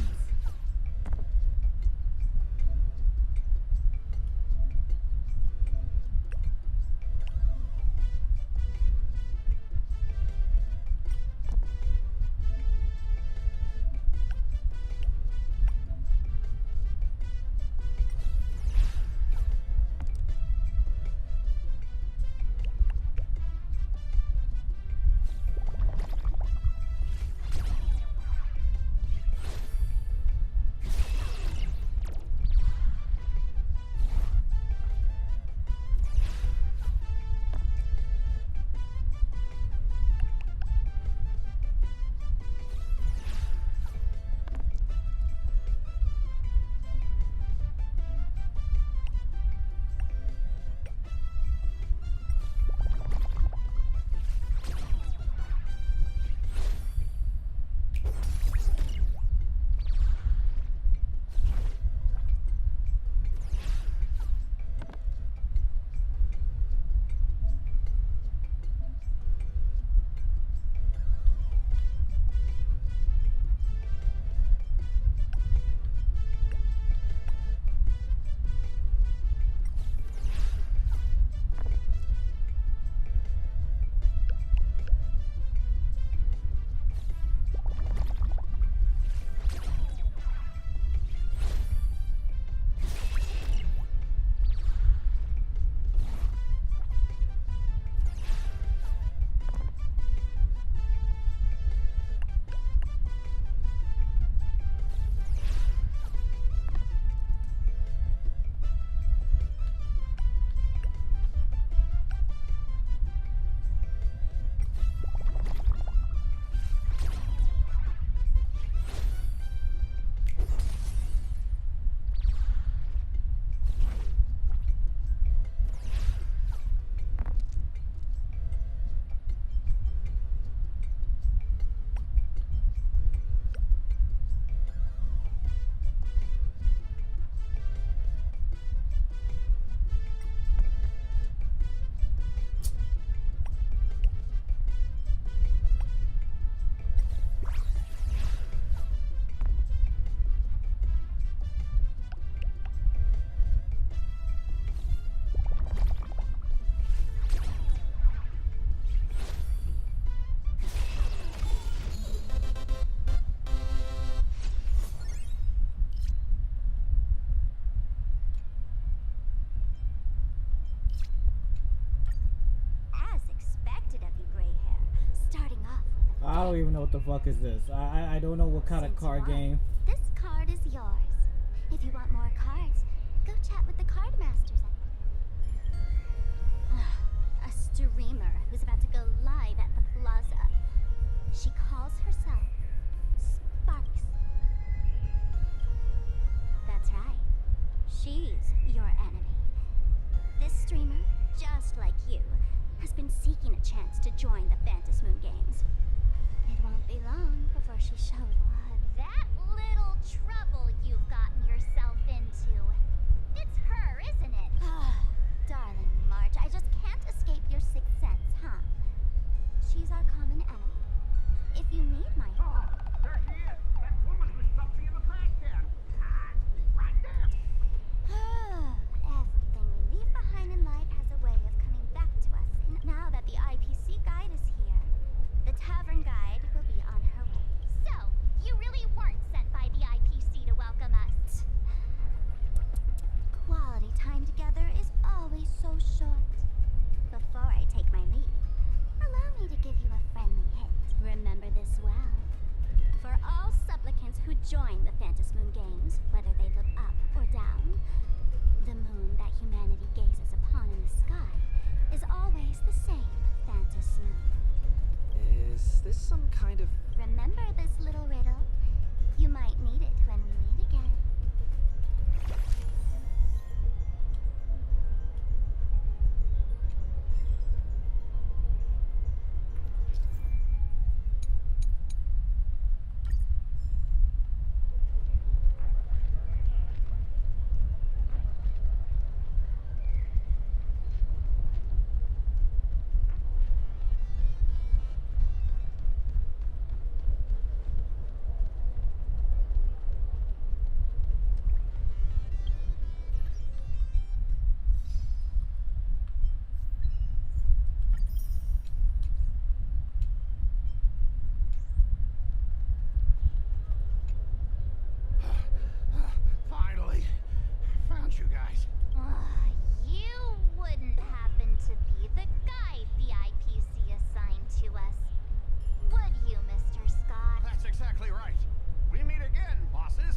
know what the fuck is this. I don't know what kind of Since you card won, game. This card is yours. If you want more cards, go chat with the card masters at a streamer who's about to go live at the plaza. She calls herself Sparks. That's right. She's your enemy. This streamer, just like you, has been seeking a chance to join the Phantasm Moon Games. It won't be long before she shows that little trouble you've gotten yourself into. It's her, isn't it? Darling March, I just can't escape your sixth sense, huh? She's our common enemy. If you need my help... There she is! That woman who stuffed me in the trash can! Right there! Everything we leave behind in life has a way of coming back to us. And now that the IPC guide is here, the tavern guide will be on her way. So, you really weren't sent by the IPC to welcome us. Quality time together is always so short. Before I take my leave, allow me to give you a friendly hint. Remember this well. For all supplicants who join the Phantasm Moon Games, whether they look up or down, the moon that humanity gazes upon in the sky is always the same Phantasm Moon. Is this some kind of... Remember this little riddle? You might need it when we meet again. Finally! Found you guys. You wouldn't happen to be the guide the IPC assigned to us, would you, Mr. Scott? That's exactly right. We meet again, bosses.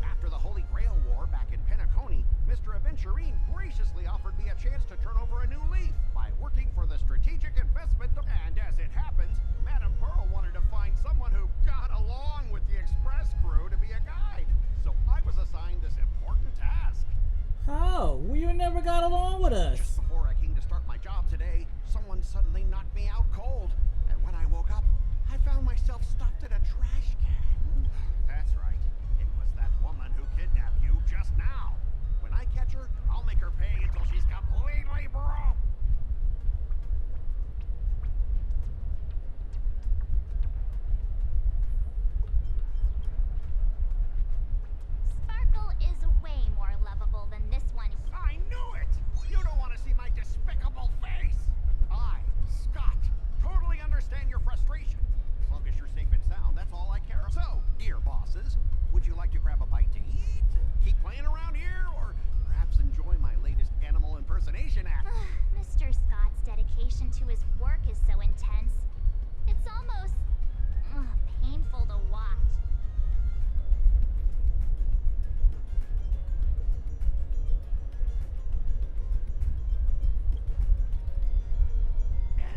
After the Holy Grail War back in Penacony, Mr. Aventurine graciously offered me a chance to turn over a new leaf by working for the Strategic Investment. And as it happens, Madame Pearl wanted to find someone who got along with the Express crew to be a guide. So I was assigned this important task. How? Well, you never got along with us. Just before I came to start my job today, someone suddenly knocked me out cold. And when I woke up, I found myself stuffed in a trash can. That's right. It was that woman who kidnapped you just now. When I catch her, I'll make her pay until she's completely broke. Sparkle is way more lovable than this one. I knew it! You don't want to see my despicable face! I, Scott, totally understand your frustration. As long as you're safe and sound, that's all I care about. So, dear bosses, would you like to grab a bite to eat? Keep playing around here? Or perhaps enjoy my latest animal impersonation act? Mr. Scott's dedication to his work is so intense. It's almost painful to watch.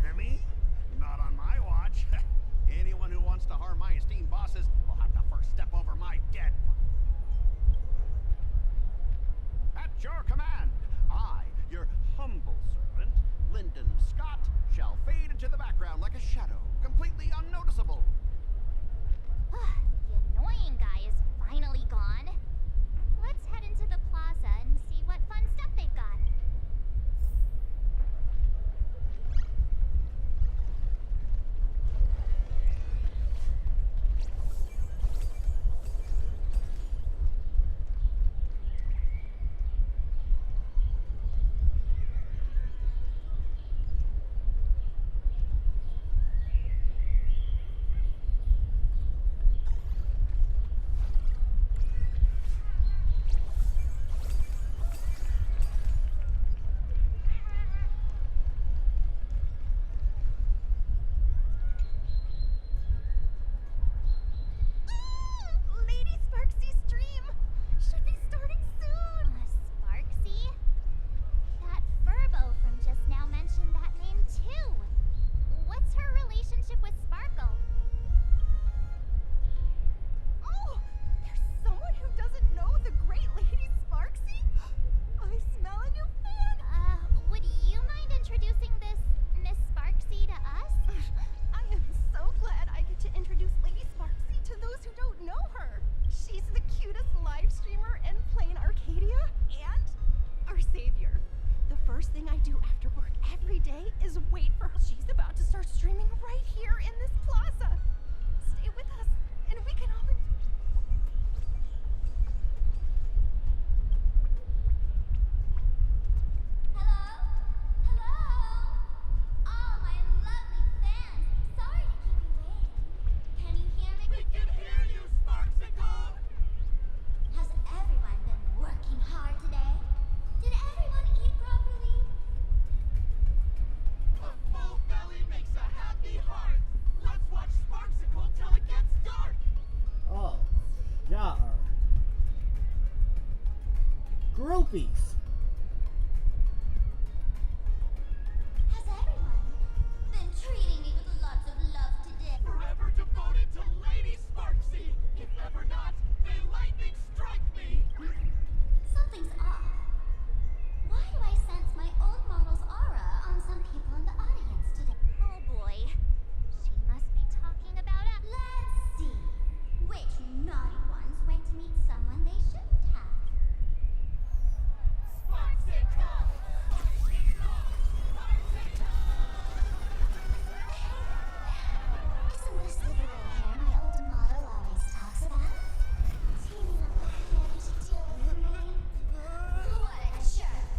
Enemy? Not on my watch. Anyone who wants to harm my esteemed bosses will have to first step over my dead one. At your command, I, your humble servant, Lyndon Scott, shall fade into the background like a shadow, completely unnoticeable. The annoying guy is finally gone. Let's head into the plaza and see what fun stuff they've got. Groupies. Has everyone been treating me with lots of love today? Forever devoted to Lady Sparksy! If ever not, may lightning strike me! Something's off. Why do I sense my old model's aura on some people in the audience today? Oh boy. She must be talking about a... Let's see. Which naughty ones went to meet someone they shouldn't have? Isn't this the little hair my old model always talks about? Teaming up with him to deal with me? What a jerk!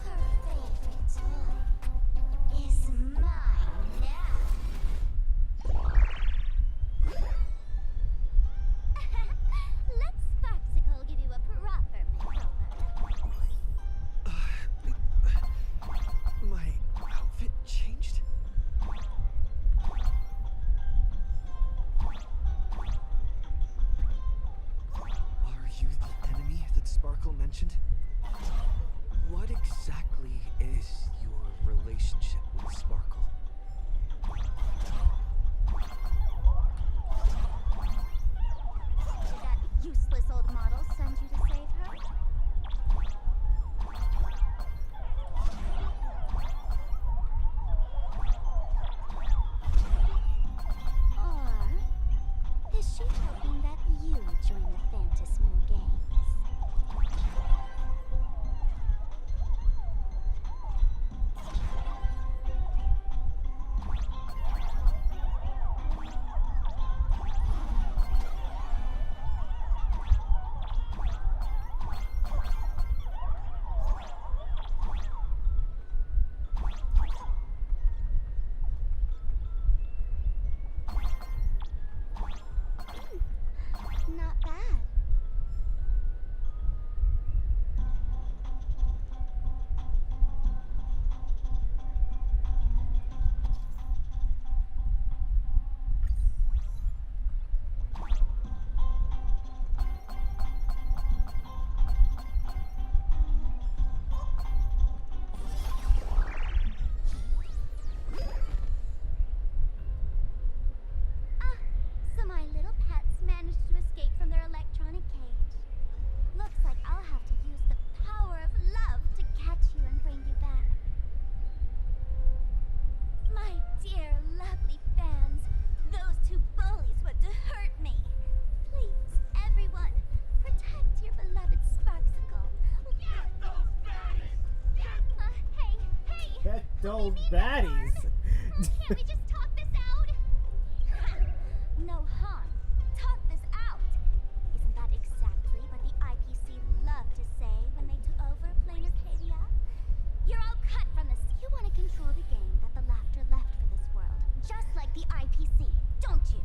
Her favorite toy is mine now. Let Sparksicle give you a proper makeover. My outfit changed? Are you the enemy that Sparkle mentioned? What exactly is your relationship with Sparkle? Did that useless old model send you to save her? Or is she hoping that you join the Phantasm Moon Games? Not bad. Ah, so my little pets managed to escape from their electronic cage. Looks like I'll have to use the power of love to catch you and bring you back. My dear, lovely fans, those two bullies want to hurt me. Please, everyone, protect your beloved Sparksicle. Get those baddies! Hey! Get those Leave me baddies. alone. Can't we just talk this out? No harm. Talk this out. Isn't that exactly what the IPC loved to say when they took over Planar Cadia? You're all cut from this. You want to control the game that the laughter left for this world, just like the IPC, don't you?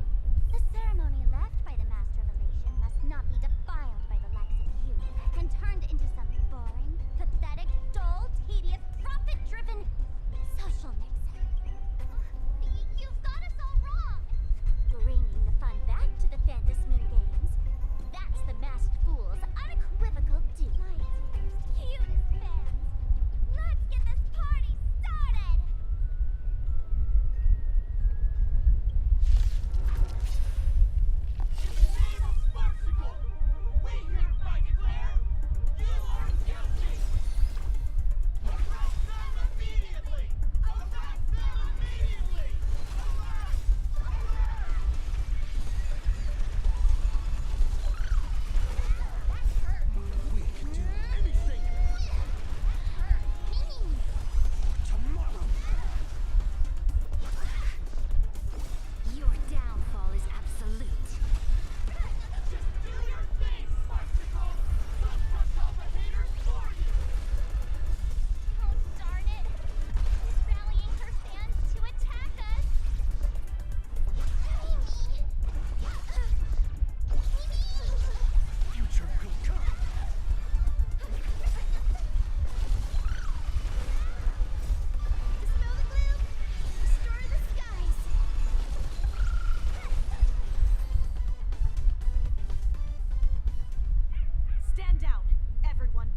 The ceremony left by the Master of Elation must not be defiled by the likes of you and turned into some boring, pathetic, dull, tedious, profit-driven social mixer. You've got us all wrong. Bringing the fun back to the Phantasm Moon Games. That's the Masked Fool's unequivocal due. My dearest, cutest fans, let's get this party started!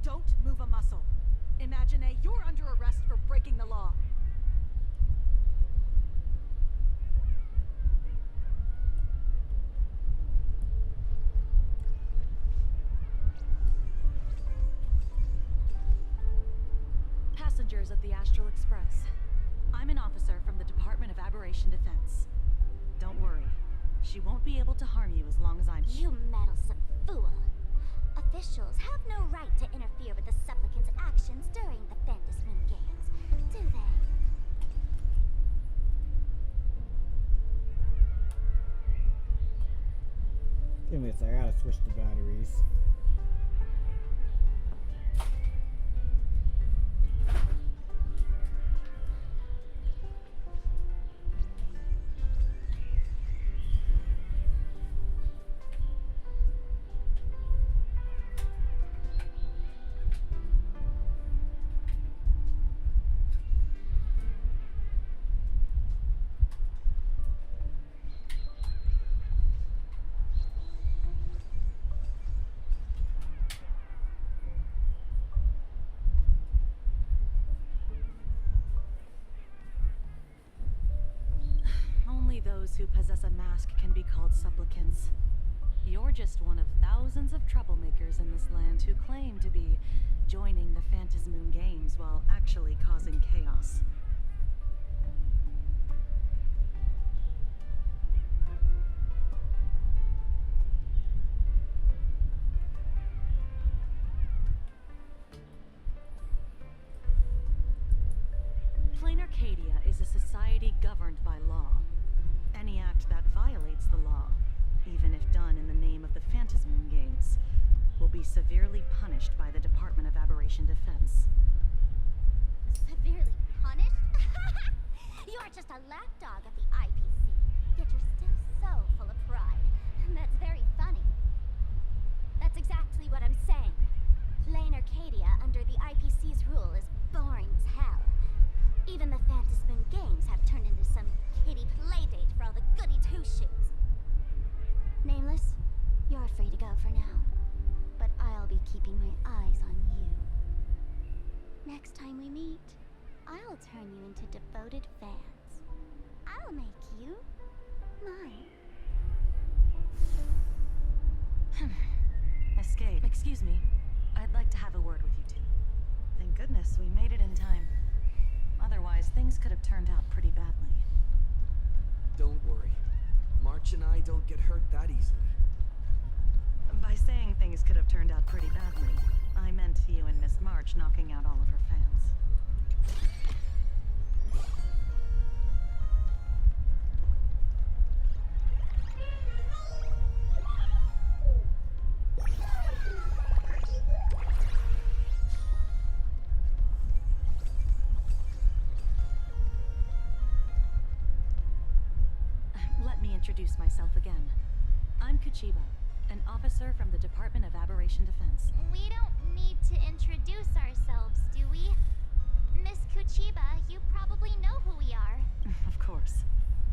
Don't move a muscle. Imagine you're under arrest for breaking the law. Passengers of the Astral Express. I'm an officer from the Department of Aberration Defense. Don't worry. She won't be able to harm you as long as I'm— You meddlesome fool. Officials have no right to interfere with the supplicant's actions during the Fantasmoon Games, do they? Give me a sec, I gotta switch the batteries. Those who possess a mask can be called supplicants. You're just one of thousands of troublemakers in this land who claim to be joining the Fantasmoon Games while actually causing chaos. Plain Arcadia is a society governed by law. Any act that violates the law, even if done in the name of the Fantasmoon Games, will be severely punished by the Department of Aberration Defense. Severely punished? You're just a lapdog of the IPC, yet you're still so full of pride. That's very funny. That's exactly what I'm saying. Plain Arcadia under the IPC's rule is boring as hell. Even the Fantasmoon Games have turned into some kiddie playdate for all the goody two-shoes. Nameless, you're free to go for now. But I'll be keeping my eyes on you. Next time we meet, I'll turn you into devoted fans. I'll make you mine. Escape. Excuse me. I'd like to have a word with you two. Thank goodness we made it in time. Otherwise, things could have turned out pretty badly. Don't worry. March and I don't get hurt that easily. By saying things could have turned out pretty badly, I meant you and Miss March knocking out all of her fans. Let me introduce myself again. I'm Kuchiba, an officer from the Department of Aberration Defense. We don't need to introduce ourselves, do we? Miss Kuchiba, you probably know who we are. Of course.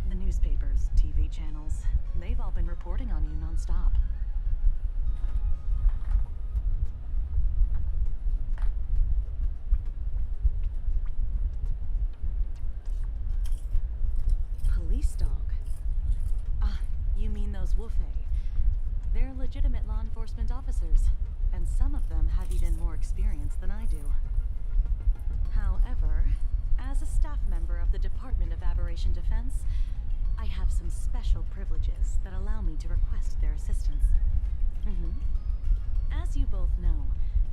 The newspapers, TV channels, they've all been reporting on you nonstop. Police dog? Ah, you mean those Wufei. They're legitimate law enforcement officers, and some of them have even more experience than I do. However, as a staff member of the Department of Aberration Defense, I have some special privileges that allow me to request their assistance. As you both know,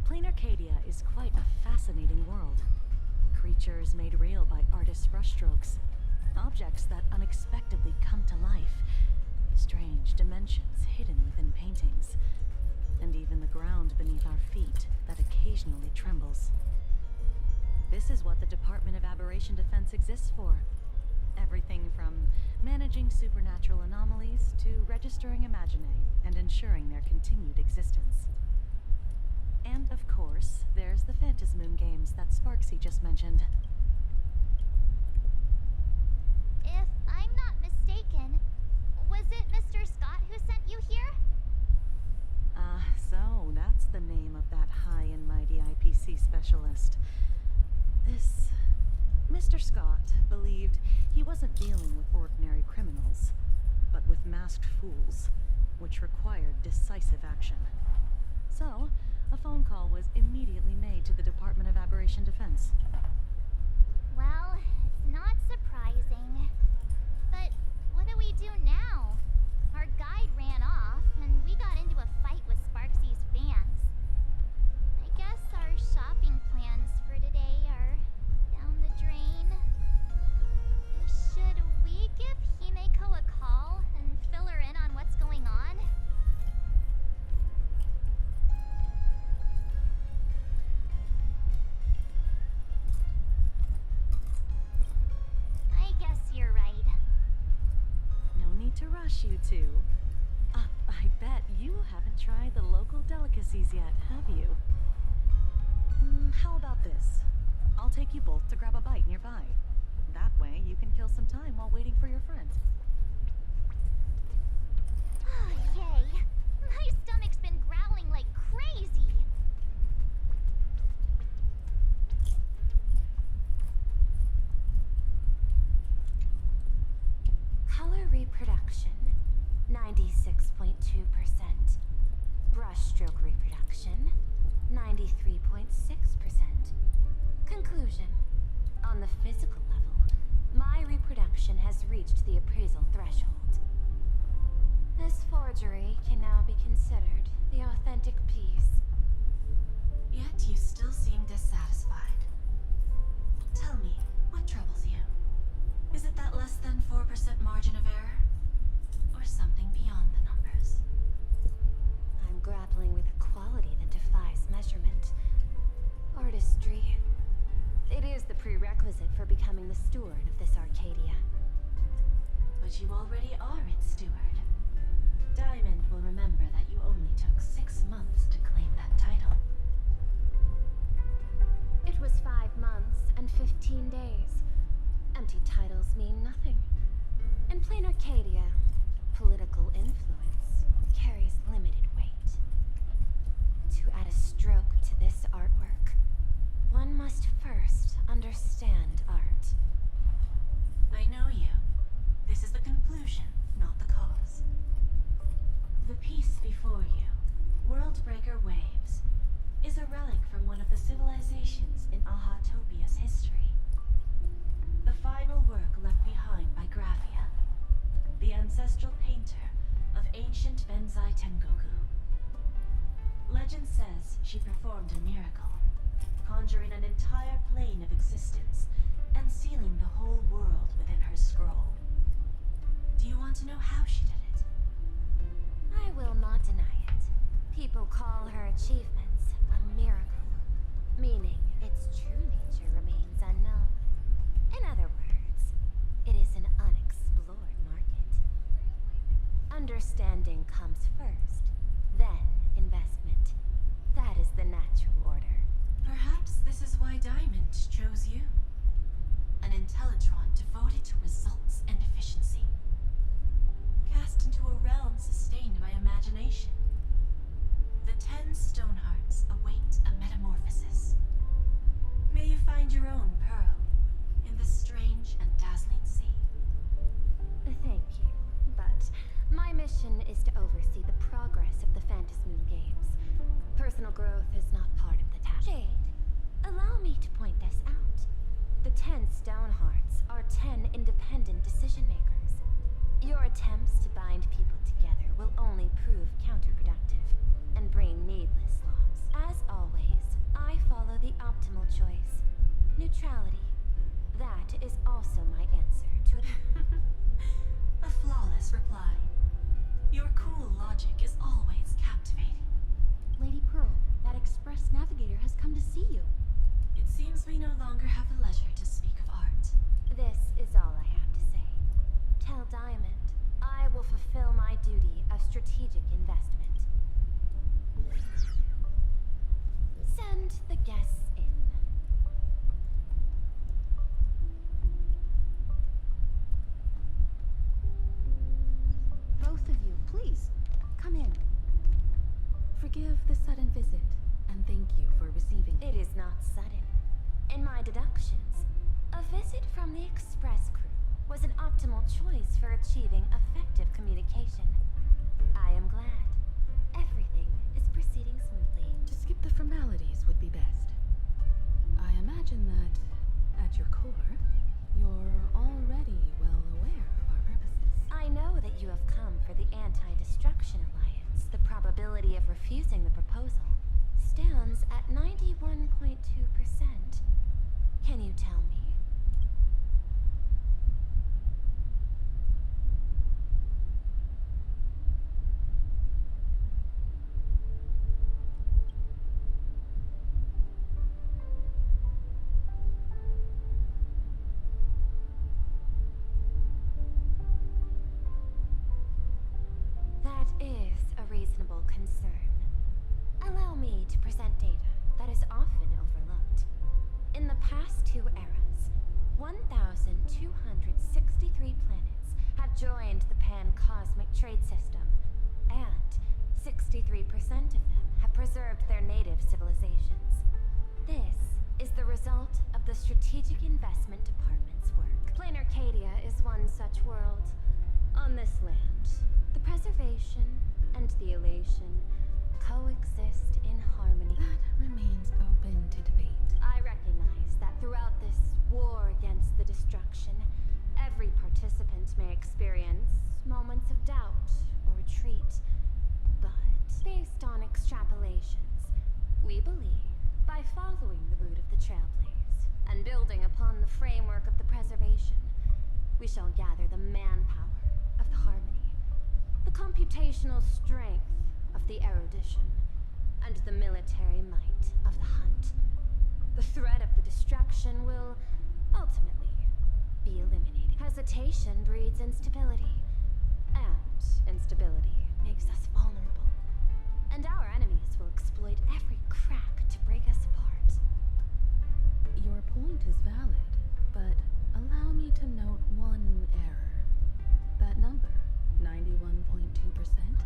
Plain Arcadia is quite a fascinating world. Creatures made real by artists' brushstrokes. Objects that unexpectedly come to life. Strange dimensions hidden within paintings. And even the ground beneath our feet that occasionally trembles. This is what the Department of Aberration Defense exists for. Everything from managing supernatural anomalies to registering imaginae and ensuring their continued existence. And of course, there's the Fantasmoon Games that Sparksy just mentioned. If I'm not mistaken, was it Mr. Scott who sent you here? So that's the name of that high and mighty delicacy specialist. This Mr. Scott believed he wasn't dealing with ordinary criminals, but with masked fools, which required decisive action. So, a phone call was immediately made to the Department of Aberration Defense. Well, it's not surprising. But what do we do now? Our guide ran off, and we got into a fight with Sparksy's fans. I guess our shopping plans for today are down the drain. Should we give Himeko a call and fill her in on what's going on? I guess you're right. No need to rush, you two. I bet you haven't tried the local delicacies yet, have you? How about this? I'll take you both to grab a bite nearby. That way, you can kill some time while waiting for your friend. Oh, yay. My stomach's been growling like crazy. Color reproduction, 96.2%. Brushstroke reproduction, 93.6%. Conclusion. On the physical level, my reproduction has reached the appraisal threshold. This forgery can now be considered the authentic piece. Yet you still seem dissatisfied. Tell me, what troubles you? Is it that less than 4% margin of error? Or something beyond the numbers? I'm grappling with a quality that defies measurement. Artistry. It is the prerequisite for becoming the steward of this Arcadia. But you already are its steward. Diamond will remember that you only took 6 months to claim that title. It was 5 months and 15 days. Empty titles mean nothing. In plain Arcadia, political influence carries limited weight. To add a stroke to this artwork, one must first understand art. I know you. This is the conclusion, not the cause. The piece before you, Worldbreaker Waves, is a relic from one of the civilizations in Ahatopia's history. The final work left behind by Graphia, the ancestral painter of ancient Benzai Tengoku. Legend says she performed a miracle, conjuring an entire plane of existence and sealing the whole world within her scroll. Do you want to know how she did it? I will not deny it. People call her achievements a miracle, meaning its true nature remains unknown. In other words, it is an unexplored market. Understanding comes first, then investment. That is the natural order. Perhaps this is why Diamond chose you. An Intellitron devoted to results and efficiency. Cast into a realm sustained by imagination. The 10 Stonehearts await a metamorphosis. May you find your own pearl in this strange and dazzling sea. Thank you, but my mission is to oversee the progress of the Phantasmoon Games. Personal growth is not part of the task. Jade, allow me to point this out. The 10 Stonehearts are 10 independent decision makers. Your attempts to bind people together will only prove counterproductive and bring needless loss. As always, I follow the optimal choice. Neutrality. That is also my answer to A flawless reply. Your cool logic is always captivating. Lady Pearl, that express navigator has come to see you. It seems we no longer have the leisure to speak of art. This is all I have to say. Tell Diamond, I will fulfill my duty of strategic investment. Send the guests in. Both of you, please, come in. Forgive the sudden visit. And thank you for receiving It is not sudden. In my deductions, a visit from the Express crew was an optimal choice for achieving effective communication. I am glad. Everything is proceeding smoothly. To skip the formalities would be best. I imagine that, at your core, you're already well aware of our purposes. I know that you have come for the Anti-Destruction Alliance. The probability of refusing the proposal stands at 91.2%. Can you tell me? That is a reasonable concern. Allow me to present data that is often overlooked. In the past 2 eras, 1,263 planets have joined the Pan-Cosmic Trade System, and 63% of them have preserved their native civilizations. This is the result of the Strategic Investment Department's work. Plain Arcadia is one such world. On this land, the preservation and the elation coexist in harmony. That remains open to debate. I recognize that throughout this war against the destruction, every participant may experience moments of doubt or retreat. But based on extrapolations, we believe by following the route of the Trailblaze and building upon the framework of the preservation, we shall gather the manpower of the harmony, the computational strength of the erudition, and the military might of the hunt. The threat of the destruction will ultimately be eliminated. Hesitation breeds instability, and instability makes us vulnerable. And our enemies will exploit every crack to break us apart. Your point is valid, but allow me to note one error. That number, 91.2%,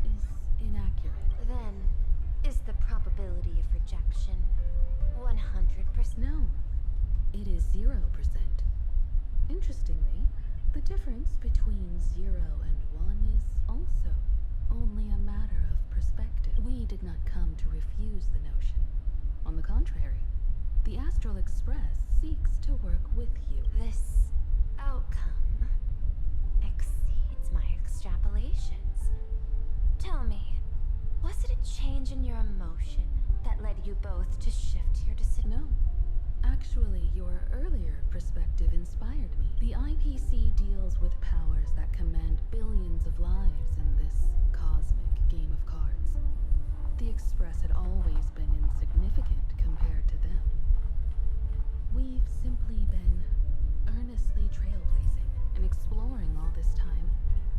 is inaccurate. Then, is the probability of rejection 100%? No, it is 0%. Interestingly, the difference between 0 and 1 is also only a matter of perspective. We did not come to refuse the notion. On the contrary, the Astral Express seeks to work with you. This outcome exceeds my extrapolations. Tell me, was it a change in your emotion that led you both to shift your decision? No. Actually, your earlier perspective inspired me. The IPC deals with powers that command billions of lives in this cosmic game of cards. The Express had always been insignificant compared to them. We've simply been earnestly trailblazing and exploring all this time,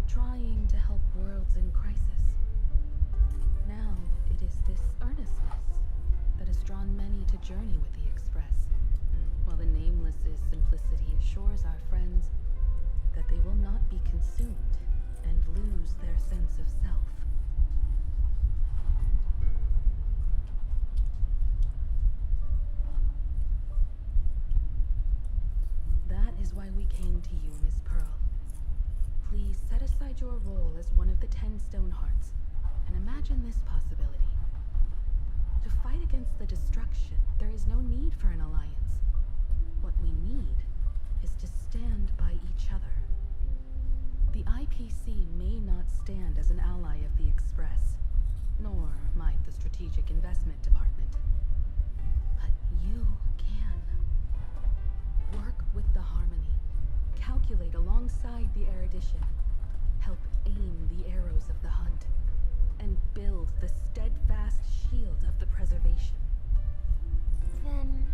trying to help worlds in crisis. Now, it is this earnestness that has drawn many to journey with the Express, while the Nameless's simplicity assures our friends that they will not be consumed and lose their sense of self. That is why we came to you, Miss Pearl. Please set aside your role as one of the 10 Stonehearts and imagine this possibility. To fight against the destruction, there is no need for an alliance. What we need is to stand by each other. The IPC may not stand as an ally of the Express, nor might the Strategic Investment Department. But you can. Work with the harmony, calculate alongside the erudition, help aim the arrows of the hunt, and build the steadfast shield of the preservation. Then,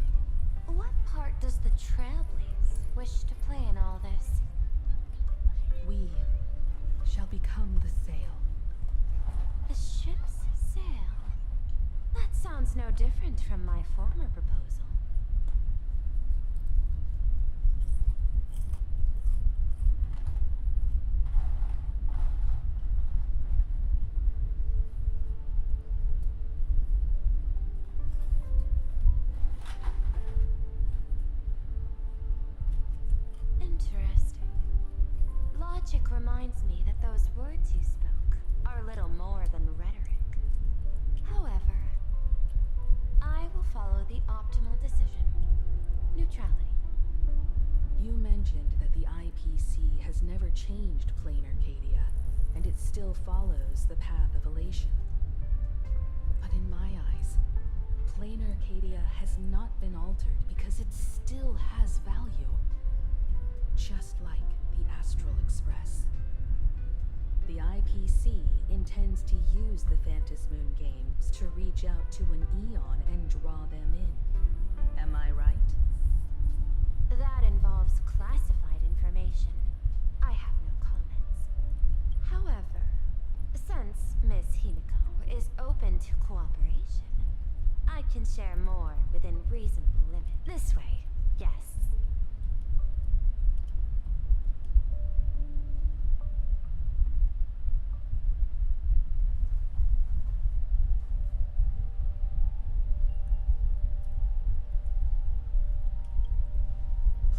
what part does the Trailblaze wish to play in all this? We shall become the sail. The ship's sail? That sounds no different from my former proposal. follow the optimal decision. Neutrality. You mentioned that the IPC has never changed Plain Arcadia, and it still follows the path of elation. But in my eyes, Plain Arcadia has not been altered because it still has value. Just like the Astral Express. The IPC intends to use the Phantasmoon games to reach out to an Eon and draw them in. Am I right? That involves classified information. I have no comments. However, since Miss Himiko is open to cooperation, I can share more within reasonable limits. This way, yes.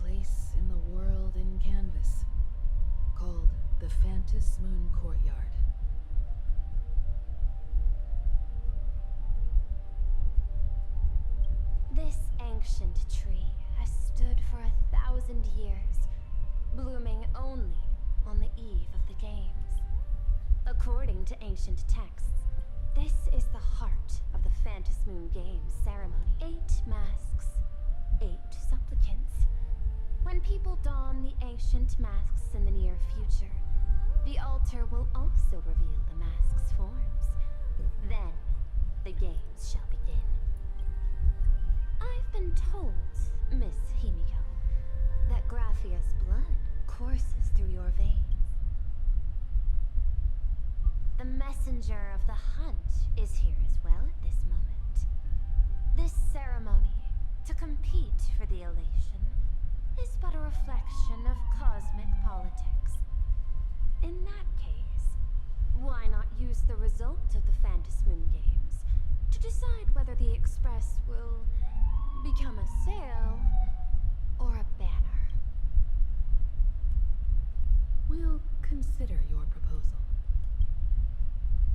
Place in the world in canvas, called the Phantasmoon Courtyard. This ancient tree has stood for 1,000 years, blooming only on the eve of the games. According to ancient texts, this is the heart of the Phantasmoon Games ceremony. 8 masks, 8 supplicants. When people don the ancient masks in the near future, the altar will also reveal the masks' forms. Then, the games shall begin. I've been told, Miss Himiko, that Graphia's blood courses through your veins. The messenger of the hunt is here as well at this moment. This ceremony, to compete for the elation, is but a reflection of cosmic politics. In that case, why not use the result of the Phantasmoon Games to decide whether the Express will become a sail or a banner? We'll consider your proposal.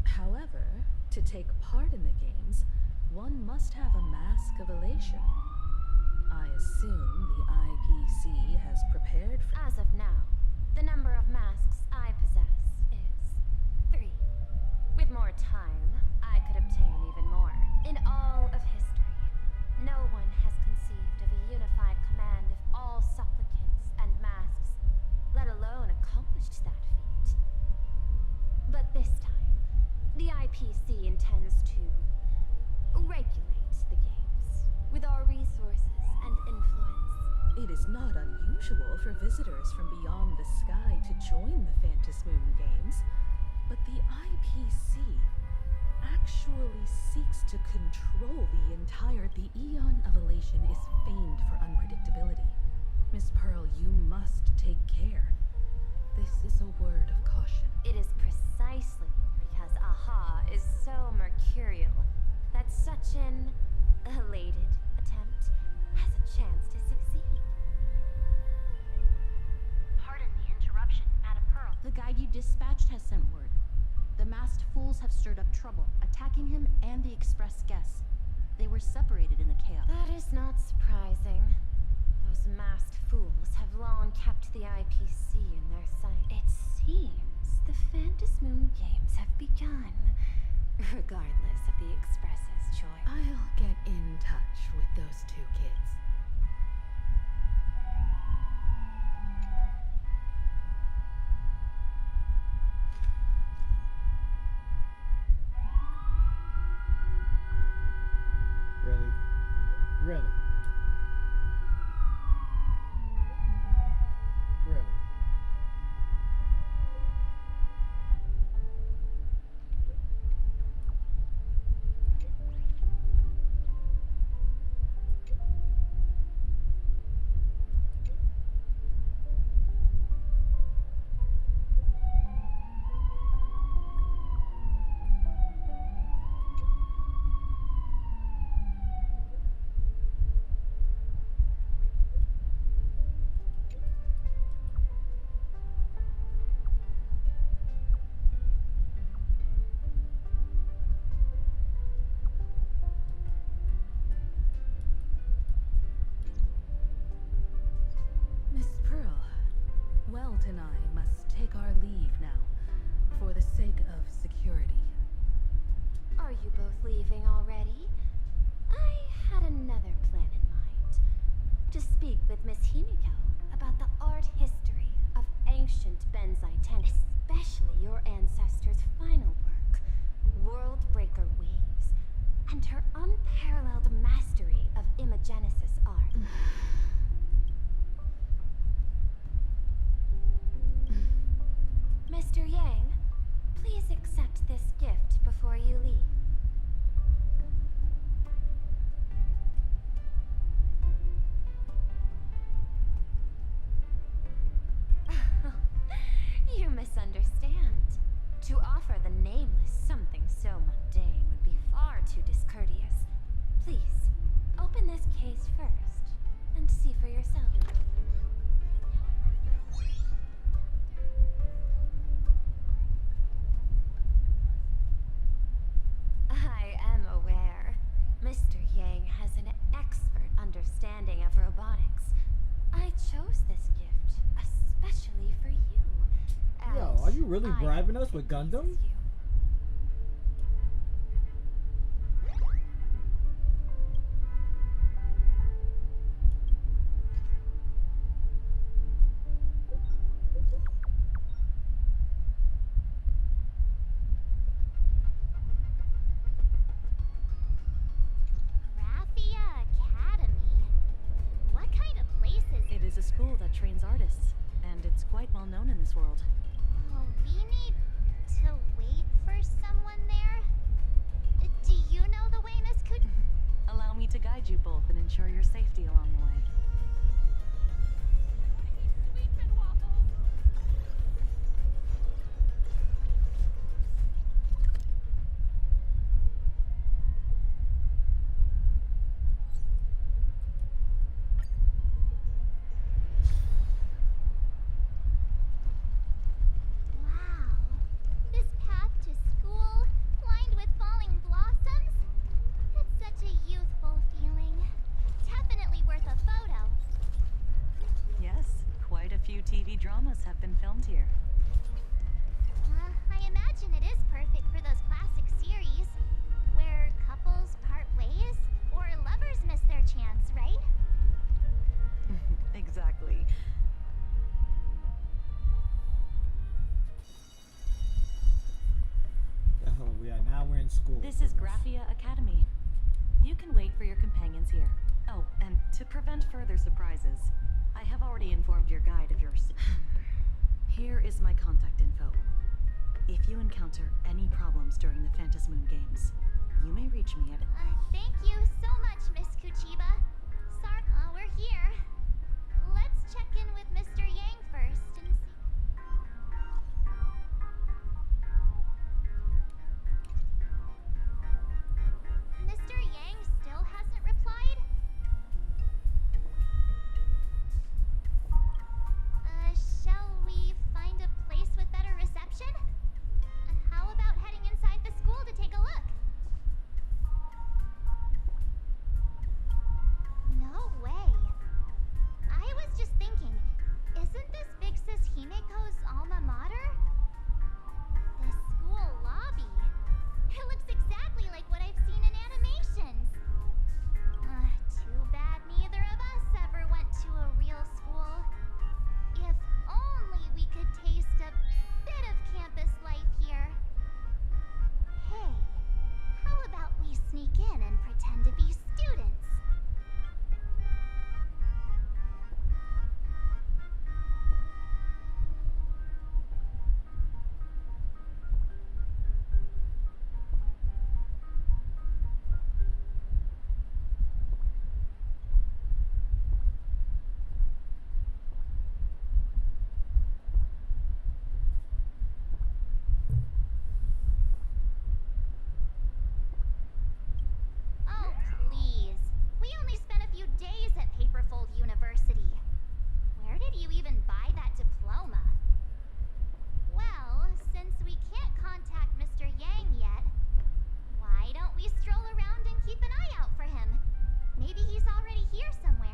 However, to take part in the games, one must have a mask of elation. I assume the IPC has prepared for— As of now, the number of masks I possess is 3. With more time, I could obtain even more. In all of history, no one has conceived of a unified command of all supplicants and masks, let alone accomplished that feat. But this time, the IPC intends to regulate the games with our resources and influence. It is not unusual for visitors from beyond the sky to join the Phantasmoon Games, but the IPC actually seeks to control the entire— The Eon of Elation is famed for unpredictability. Miss Pearl, you must take care. This is a word of caution. It is precisely because Aha is so mercurial that such an elated attempt has a chance to succeed. Pardon the interruption, Madam Pearl. The guide you dispatched has sent word. The masked fools have stirred up trouble, attacking him and the Express guests. They were separated in the chaos. That is not surprising. Those masked fools have long kept the IPC in their sight. It seems the Phantasmoon Games have begun, regardless of the Express's choice. I'll get in touch with those 2 kids. Really? Really? Really? Geralt and I must take our leave now, for the sake of security. Are you both leaving already? I had another plan in mind. To speak with Miss Himiko about the art history of ancient Benzai Ten, especially your ancestors' final work, Worldbreaker Waves, and her unparalleled mastery of imagenesis art. Mr. Yang, please accept this gift before you leave. You misunderstand. To offer the Nameless something so mundane would be far too discourteous. Please, open this case first, and see for yourself. I am aware. Mr. Yang has an expert understanding of robotics. I chose this gift especially for you. Yo, are you really bribing us with Gundam? Raphia Academy. What kind of place is It is a school that trains artists, and it's quite well known in this world. Oh, we need to wait for someone there? Do you know the way, Miss Kuch? Allow me to guide you both and ensure your safety along the way. Wow. This path to school, lined with falling blossoms. It's such a youthful feeling. Definitely worth a photo. Yes, quite a few TV dramas have been filmed here. I imagine it is perfect for those classic series, where couples part ways, or lovers miss their chance, right? Exactly. Oh, yeah, now we're in school. This is Graphia Academy. You can wait for your companions here. Oh, and to prevent further surprises, I have already informed your guide of yours. Here is my contact info. If you encounter any problems during the Phantasmoon Games, you may reach me at... Thank you so much, Miss Kuchiba. We're here. Let's check in with Mr. Yang first and see. Mr. Yang still hasn't replied? Shall we find a place with better reception? How about heading inside the school to take a look? No way. I was just thinking, isn't this big sis Himiko's alma mater? The school lobby. It looks exactly like what I've seen in animations. Too bad neither of us ever went to a real school. If only we could taste a bit of campus life here. Hey, how about we sneak in and pretend to be students? Oh, please. We only spent a few days at Paperfold University. Where did you even buy that diploma? Well, since we can't contact Mr. Yang yet, why don't we stroll around and keep an eye out for him? Maybe he's already here somewhere.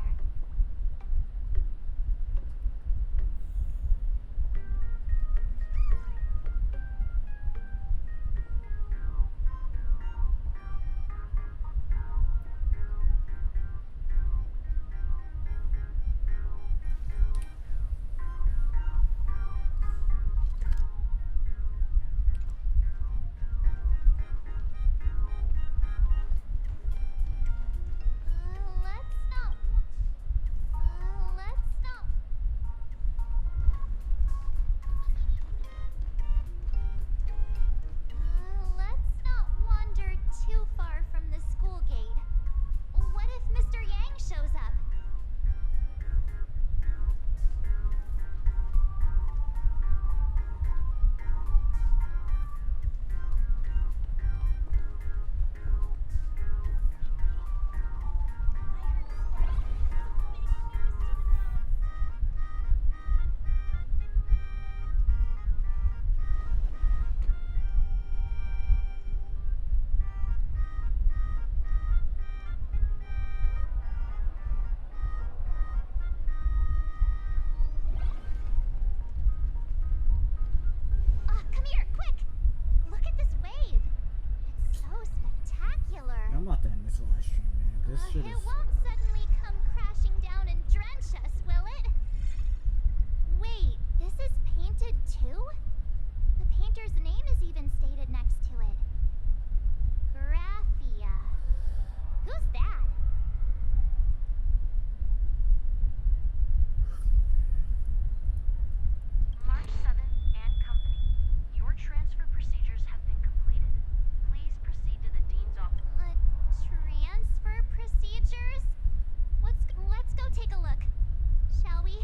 about to end this live stream, man. This shit It is. won't suddenly come crashing down and drench us, will it? Wait, this is painted too? The painter's name is even stated next to it. Graphia. Who's that? March 7th and Company. Your transfer procedures have been completed. Please proceed to the Dean's office. Transfer procedures? Let's go take a look. Shall we?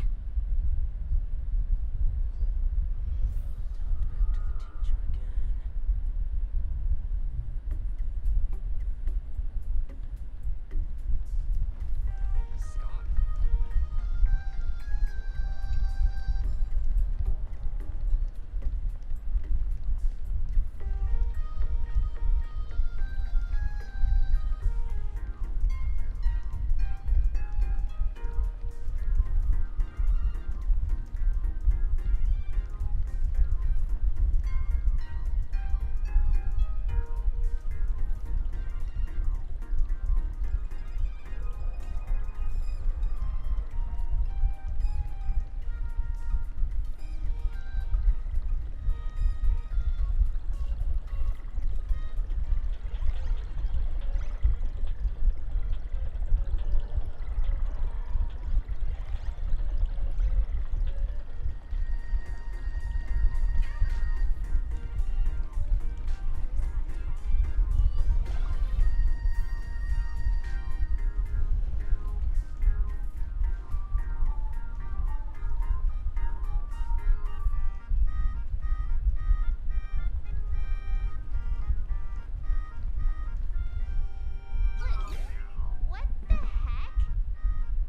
What the heck?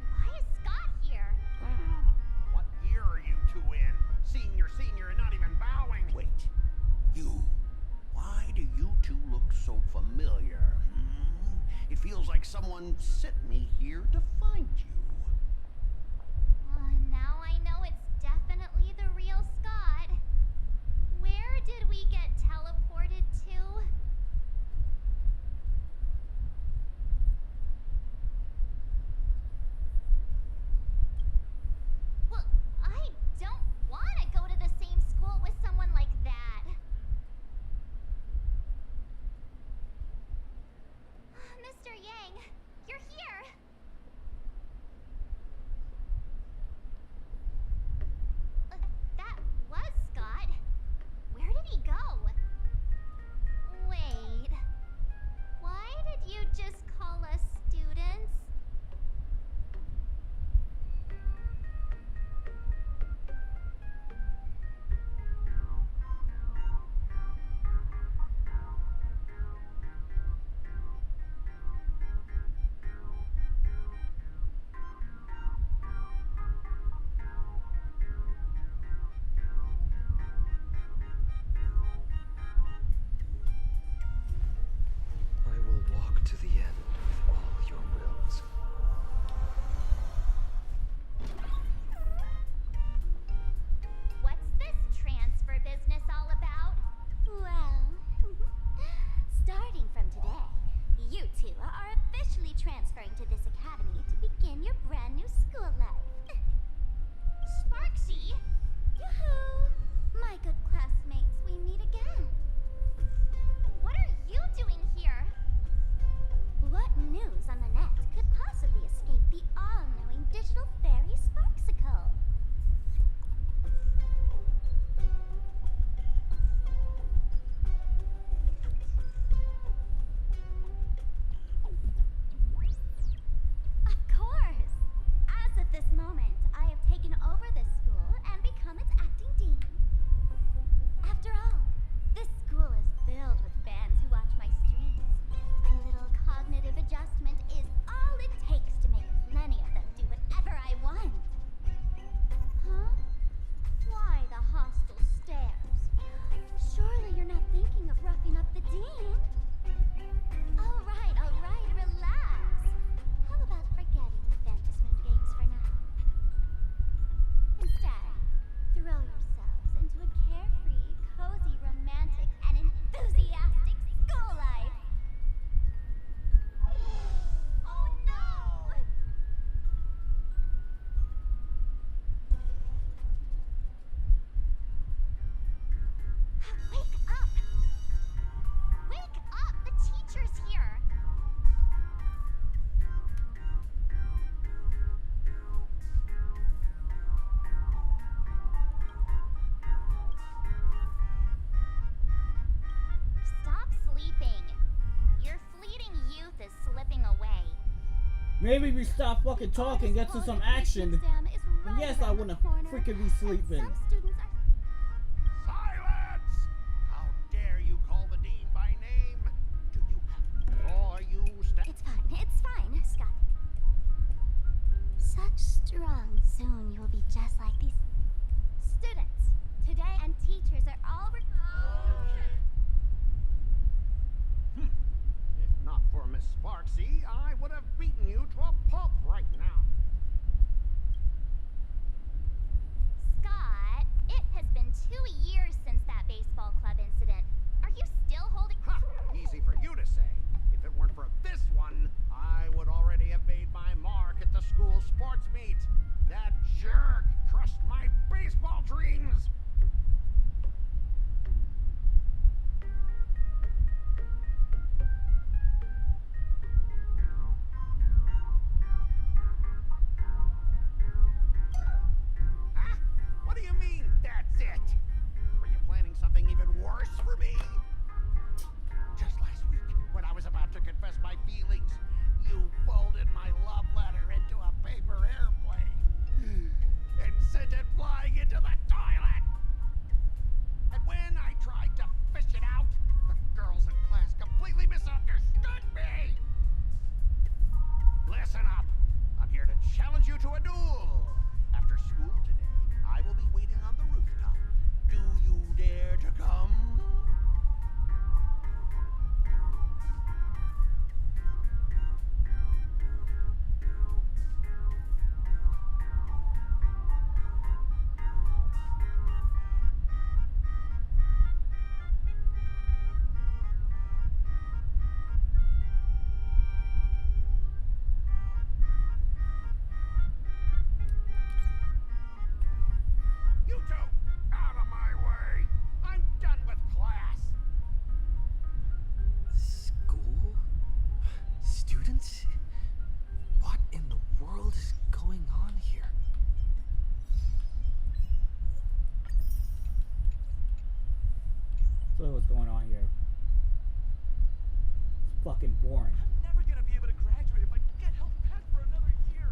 Why is Scott here? What year are you two in? Senior, and not even bowing. Wait. You. Why do you two look so familiar? It feels like someone sent me here to find you. Now I know it's definitely the real Scott. Where did we get teleported to? Well, I don't want to go to the same school with someone like that. Mr. Yang, you're here. That was Scott. Where did he go? Wait. Why did you just call us students? I will walk to the end of all your wills. What's this transfer business all about? Well, starting from today, you two are officially transferring to this academy to begin your brand new school life. Sparksy? Yoo-hoo! My good classmates, we meet again. What are you doing here? What news on the net could possibly escape the all-knowing digital fairy Sparksicle? Of course! As of this moment, I have taken over this school and become its acting dean. After all, this school is filled with fans who watch my streams. A little cognitive adjustment is all it takes to make plenty of them do whatever I want. Huh? Why the hostile stares? Surely you're not thinking of roughing up the dean? All right, relax. How about forgetting the Fantasy Moon games for now? Instead, throw yourselves into a carefree, cozy Maybe we stop fucking talking, get to some action. Exam is right Yes, I around wanna the corner, freaking be and sleeping. some students are Silence! How dare you call the dean by name? Do you have or you It's fine, Scott. Such strong. Soon you will be just like these students. Today, and teachers are all If not for Miss Sparksy, I would have beaten you to a pulp right now. Scott, it has been 2 years since that baseball club incident. Are you still holding? Ha! Easy for you to say. If it weren't for this one, I would already have made my mark at the school sports meet. That jerk crushed my baseball dreams. Huh? What do you mean, that's it? Were you planning something even worse for me? Just last week, when I was about to confess my feelings, you folded my love letter into a paper airplane and sent it flying into the toilet. And when I tried to fish it out, the girls in class completely misunderstood me. Listen up. I'm here to challenge you to a duel. After school today, I will be waiting on the rooftop. Do you dare to come? You two, out of my way! I'm done with class! School? Students? What in the world is going on here? So what's going on here? It's fucking boring. I'm never gonna be able to graduate if I get held back for another year.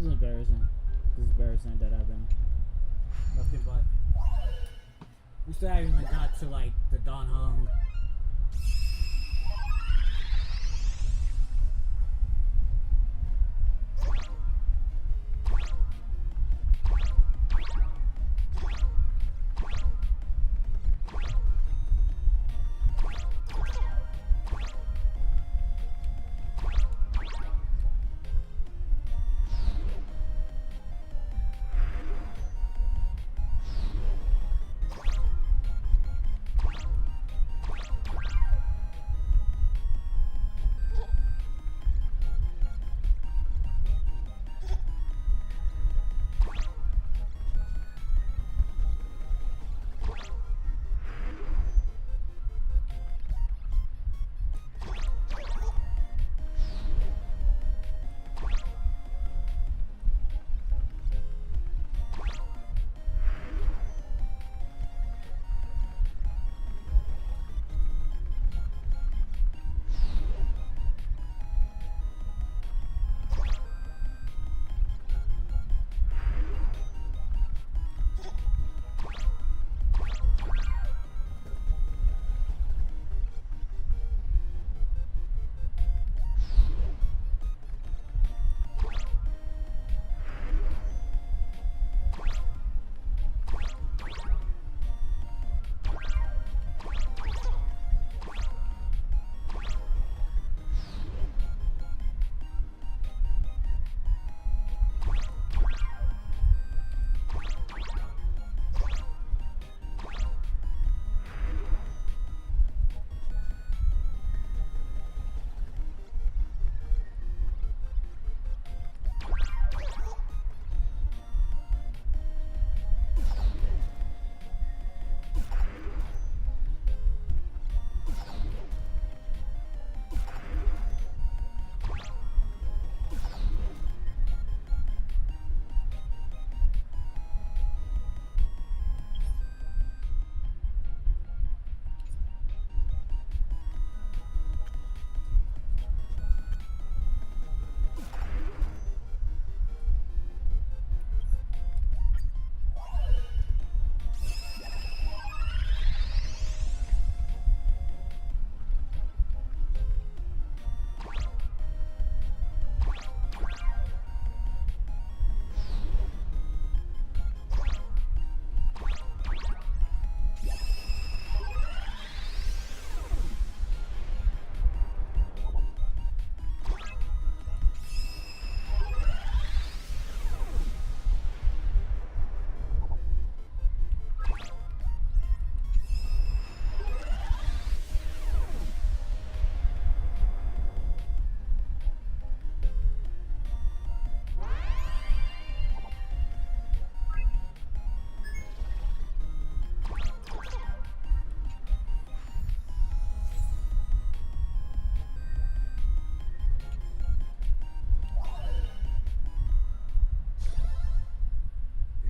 is embarrassing. This is embarrassing that I've been nothing but. We still haven't even got to like the Don Hung.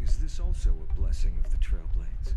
Is this also a blessing of the Trailblades?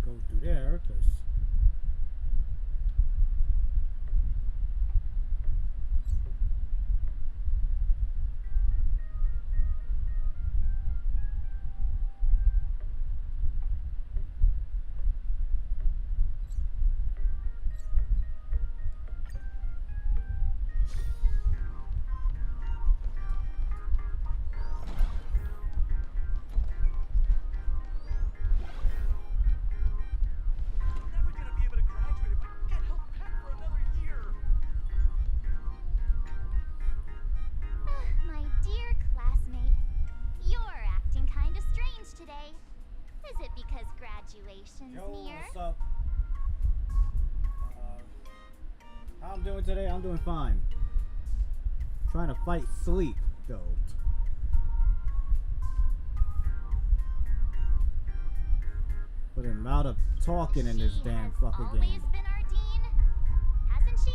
go through there, because... My dear classmate, you're acting kinda strange today. Is it because graduation's near? What's up? How I'm doing today? I'm doing fine. Trying to fight sleep, though. But the amount of talking in this damn fucking Always game. been our dean, hasn't she?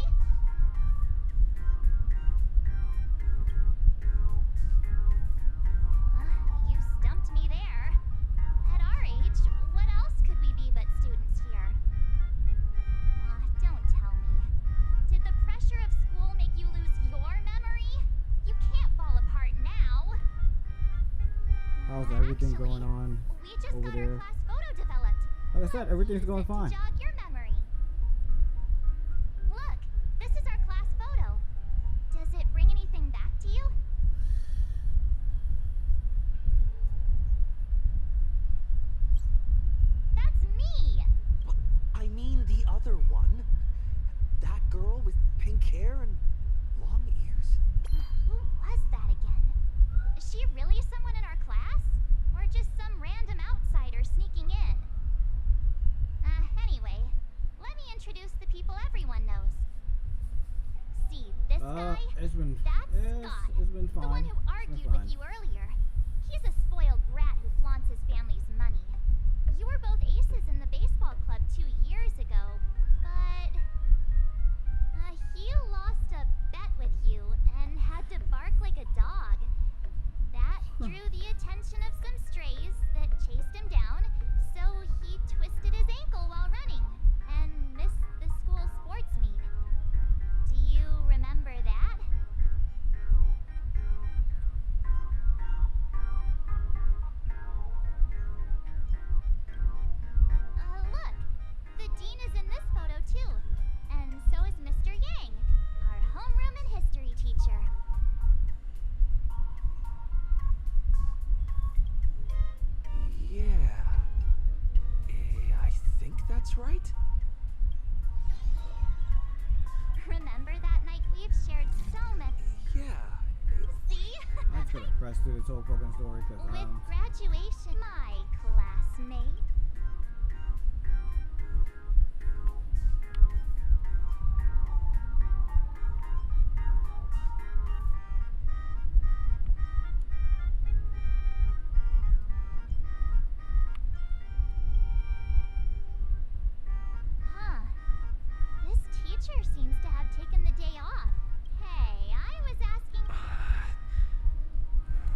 You stumped me there. At our age, what else could we be but students here? Don't tell me. Did the pressure of school make you lose your memory? You can't fall apart now. How's everything going on We just over got there? our class photo developed. Like I said, everything's going To fine. jog your memory. Look, this is our class photo. Does it bring anything back to you? That's me! I mean the other one. That girl with pink hair and long ears. Who was that again? Is she really someone in our class? Or just some random outsider sneaking in? Anyway, let me introduce the people everyone knows. See, this guy? It's been Scott. it's been fine. The one who It's been argued fine. with you earlier. He's a spoiled brat who flaunts his family's money. You were both aces in the baseball club 2 years ago, but... he lost a bet with you and had to bark like a dog. That drew the attention of some strays that chased him down, so he twisted his ankle while running and missed the school sports meet. Do you remember that? Look, the dean is in this photo too, and so is Mr. Yang, our homeroom and history teacher. Yeah. I think that's right. Remember that night we've shared so much? Yeah. See? I'm just gonna press through this whole fucking story because With graduation, my classmate. Huh. This teacher seems to have taken the day off. Hey, I was asking...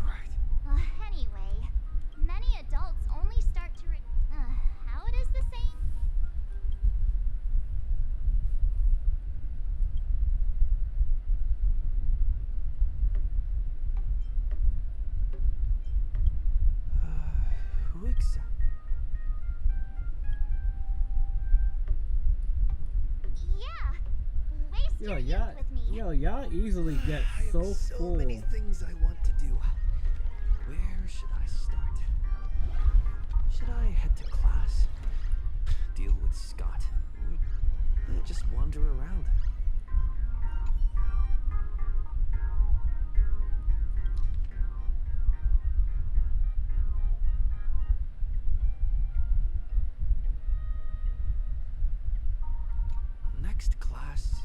Right. Anyway, many adults only start to how it is the same? Who exactly? Yeah. Waste your youth with me. Yo, y'all easily get so So full. many things I want to do. Where should I start? Should I head to class? Deal with Scott? Or just wander around? Next class.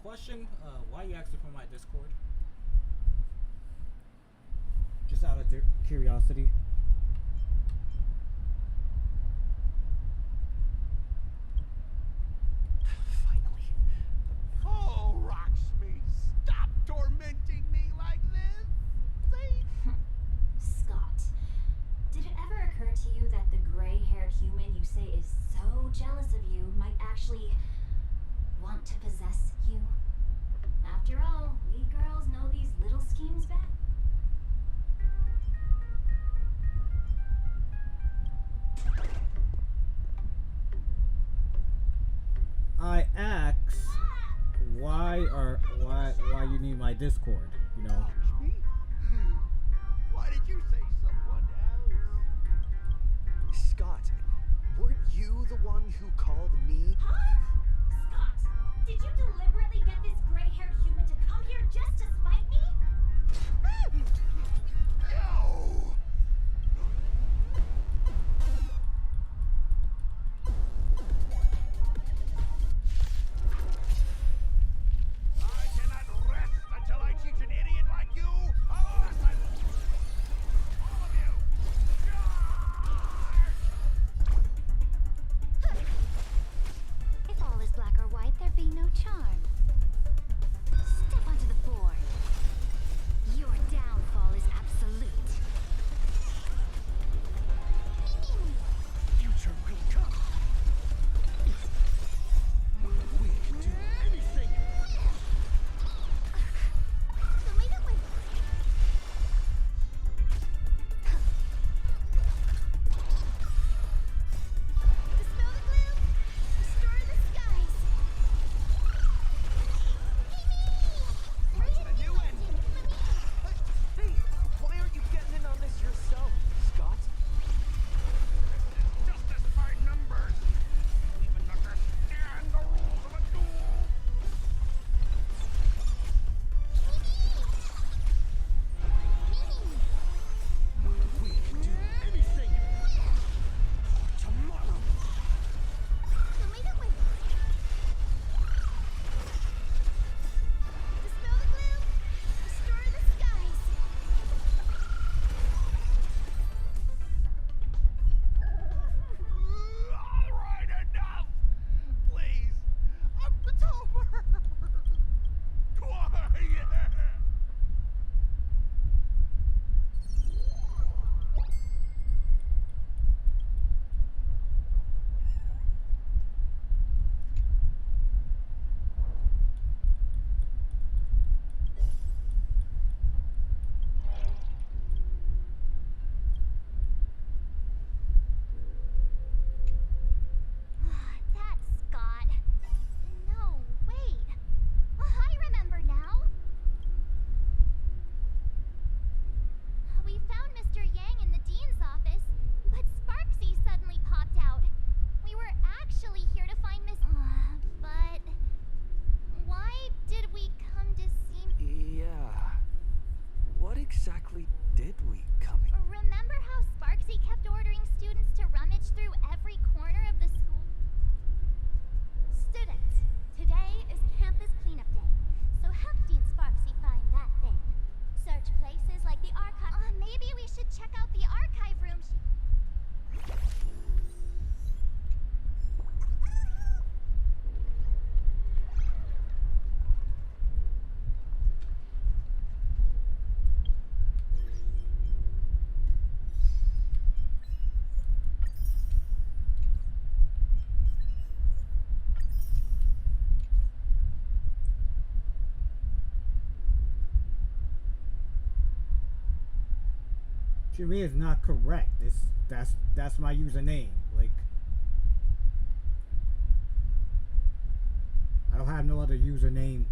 question, why you asking for my Discord? Just out of curiosity. Finally. Oh, Rocksmith, stop tormenting me like this! Scott, did it ever occur to you that the gray-haired human you say is so jealous of you might actually want to possess you? After all, we girls know these little schemes back. I asked why you need my Discord, you know. Me? Why did you say someone else? Scott, weren't you the one who called me? Huh? Scott, did you deliberately get this gray-haired human to come here just to spite me? No! I cannot rest until I teach an idiot like you a lesson! All of you! If all is black or white, there be no charm. Step onto the board. Your downfall is absolute. Future will come. We'll do anything. Dispel the gloom. Restore the skies. What's the new ending? Hey, why aren't you getting in on this yourself, Scott? Justice by numbers. You even understand the rules of a duel. We'll do anything. Tomorrow. Dispel the gloom. Restore the skies. All right, enough. Please. It's over. Quiet. That's Scott. No, wait. I remember now. We found Mr. Yang in the dean's office, but Sparksy suddenly popped out. We were actually here to find Miss. But why did we come to see? Yeah. What exactly did we come here? Remember how Sparksy kept ordering students to rummage through every corner of the school? Students, today is campus cleanup day, so help Dean Sparksy find that thing. Search places like the archive. Maybe we should check out the archive room. Jimmy is not correct. That's my username. Like, I don't have no other username.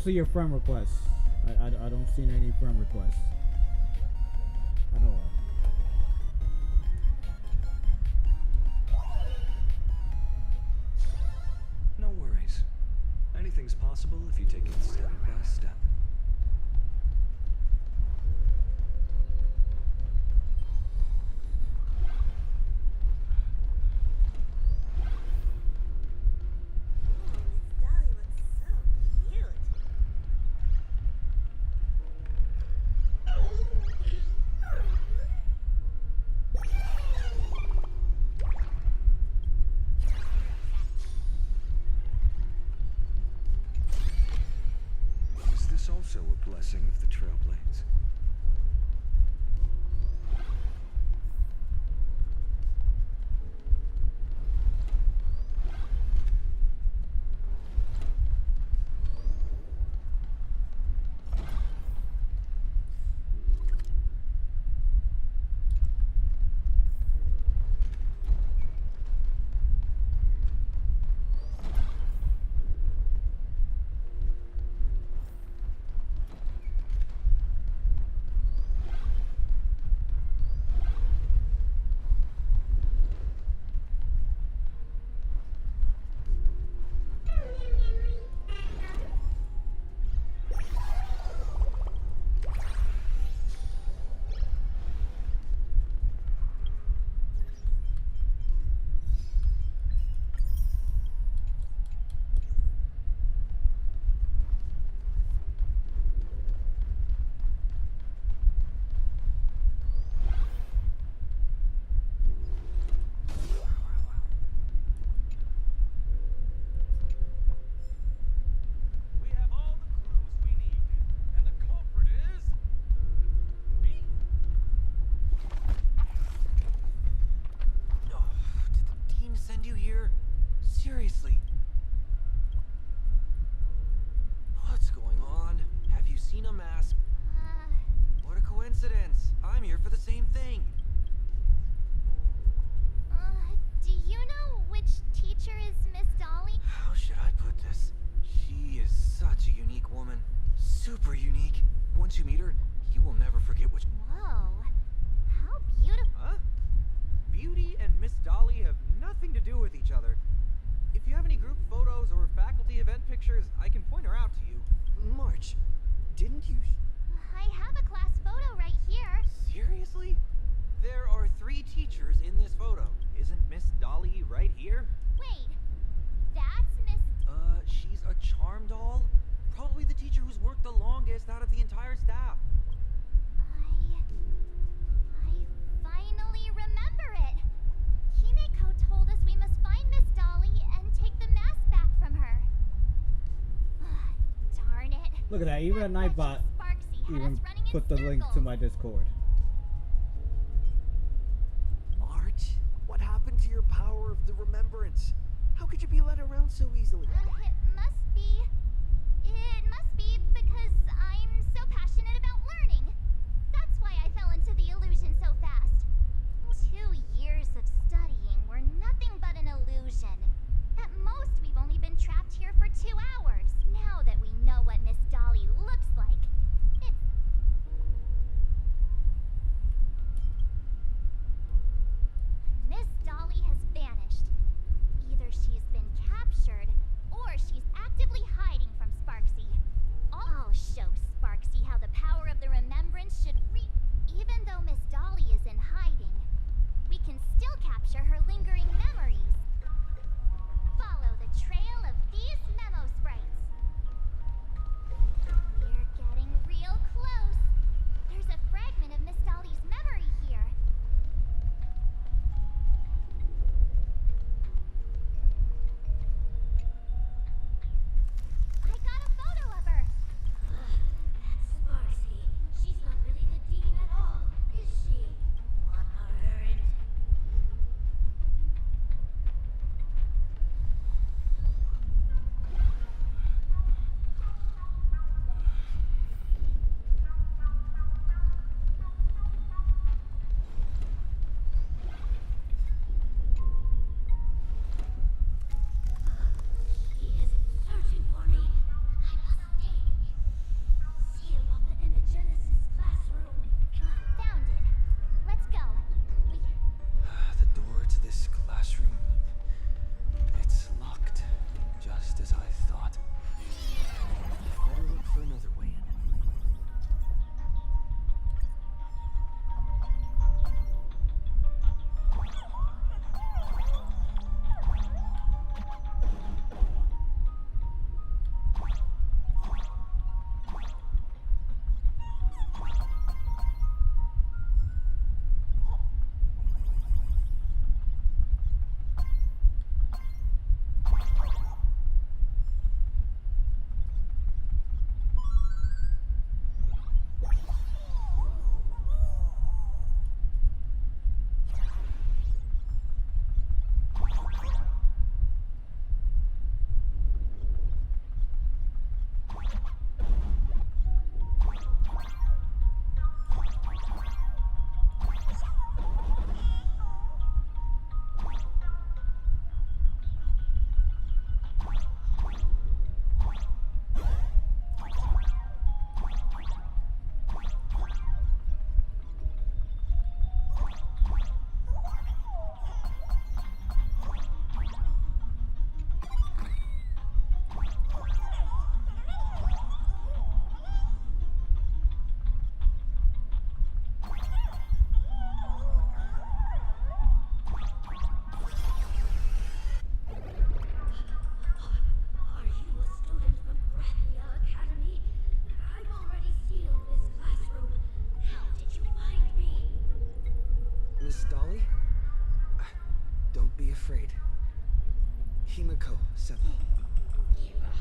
see a friend request. I don't see any friend requests at all. No worries. Anything's possible if you take it step by step. Dolly looks so cute. Is this also a blessing of the Trailblades? We have all the clues we need, and the culprit is me. Oh, did the dean send you here? Seriously? What's going on? Have you seen a mask? What a coincidence. I'm here for the same thing. Do you know which teacher is Miss Dolly? How should I put this? She is such a unique woman. Super unique. Once you meet her, you will never forget which. Whoa. How beautiful. Huh? Beauty and Miss Dolly have nothing to do with each other. If you have any group photos or faculty event pictures, I can point her out to you. March, didn't you? I have a class photo right here. Seriously? There are 3 teachers in this photo. Isn't Miss Dolly right here? Wait. That's Miss... She's a charm doll? Probably the teacher who's worked the longest out of the entire staff. I finally remember it. Himeko told us we must find Miss Dolly and take the mask back from her. Darn it. Look at that. Even a Nightbot Sparksy had even us running in put the link to my Discord. March, what happened to your power of the remembrance? How could you be led around so easily? It must be because I'm so passionate about learning. That's why I fell into the illusion so fast. 2 years of studying were nothing but an illusion. At most, we've only been trapped here for 2 hours. Now that we know what Miss Dolly looks like, it's... Miss Dolly has vanished. Either she's been captured, or she's actively hiding from Sparksy. afraid. Himiko said. Give up.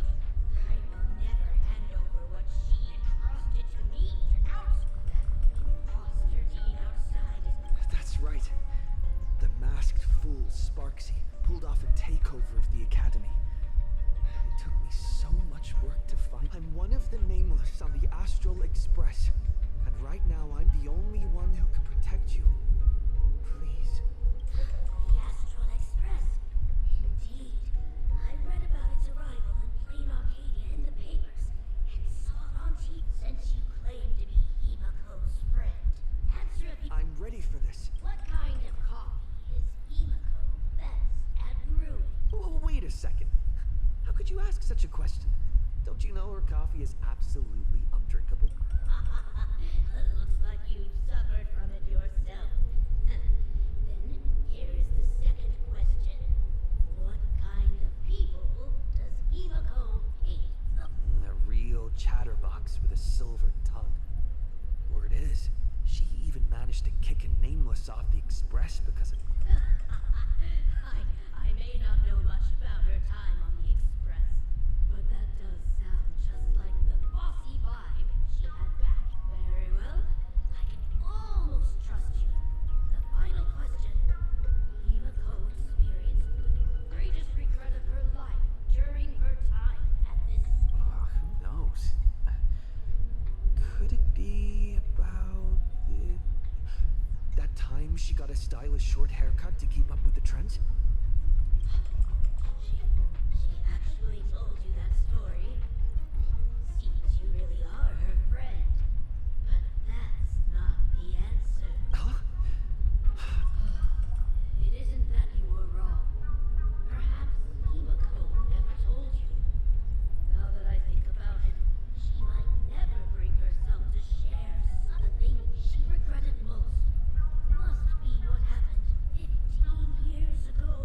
I will never hand over what she entrusted to me. Out! Imposter Dean outside is... That's right. The masked fool Sparksy pulled off a takeover of the academy. It took me so much work to find. I'm one of the nameless on the Astral Express. And right now I'm the only one who can protect you. Please. The Astral Express. Indeed. I read about its arrival in plain Arcadia in the papers, and saw it on TV since you claim to be Himiko's friend. Answer if you... I'm ready for this. What kind of coffee is Himiko best at brewing? Oh, wait a second. How could you ask such a question? Don't you know her coffee is absolutely undrinkable? Looks like you've suffered from it yourself. Then here is the second question. What kind of people does Himiko hate? A real chatterbox with a silver tongue. Word is, she even managed to kick a nameless off the Express because of... I may not know much about her time on the Express, but that does sound just like the bossy vibe she had back. Very well. I can almost trust you. The final question. Himiko experienced the greatest regret of her life during her time at this... Who knows? Could it be about... that time she got a stylish short haircut to keep up with the trends? She actually told you that story. It seems you really are her friend. But that's not the answer. Huh? It isn't that you were wrong. Perhaps Himiko never told you. Now that I think about it, she might never bring herself to share the thing she regretted most. Must be what happened 15 years ago.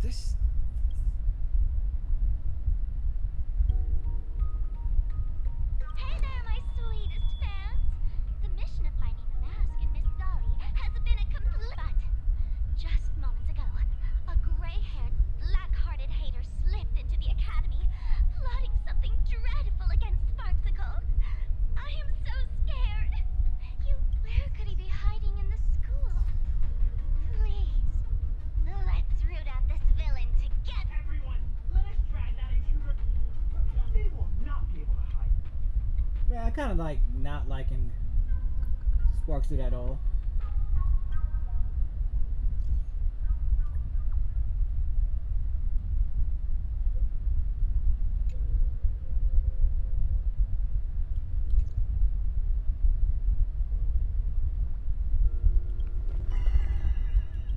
this? Hey there, my sweetest fans! The mission of finding the mask in Miss Dolly has been a complete but just moments ago, a gray-haired, black-hearted hater slipped into the academy, plotting something dreadful against Sparksicle. I am so scared. Where could he be hiding in the school? Please, let's root out this villain together. Everyone, let us drag that intruder. They will not be able to hide. Yeah, I kind of like not liking Sparksuit at all.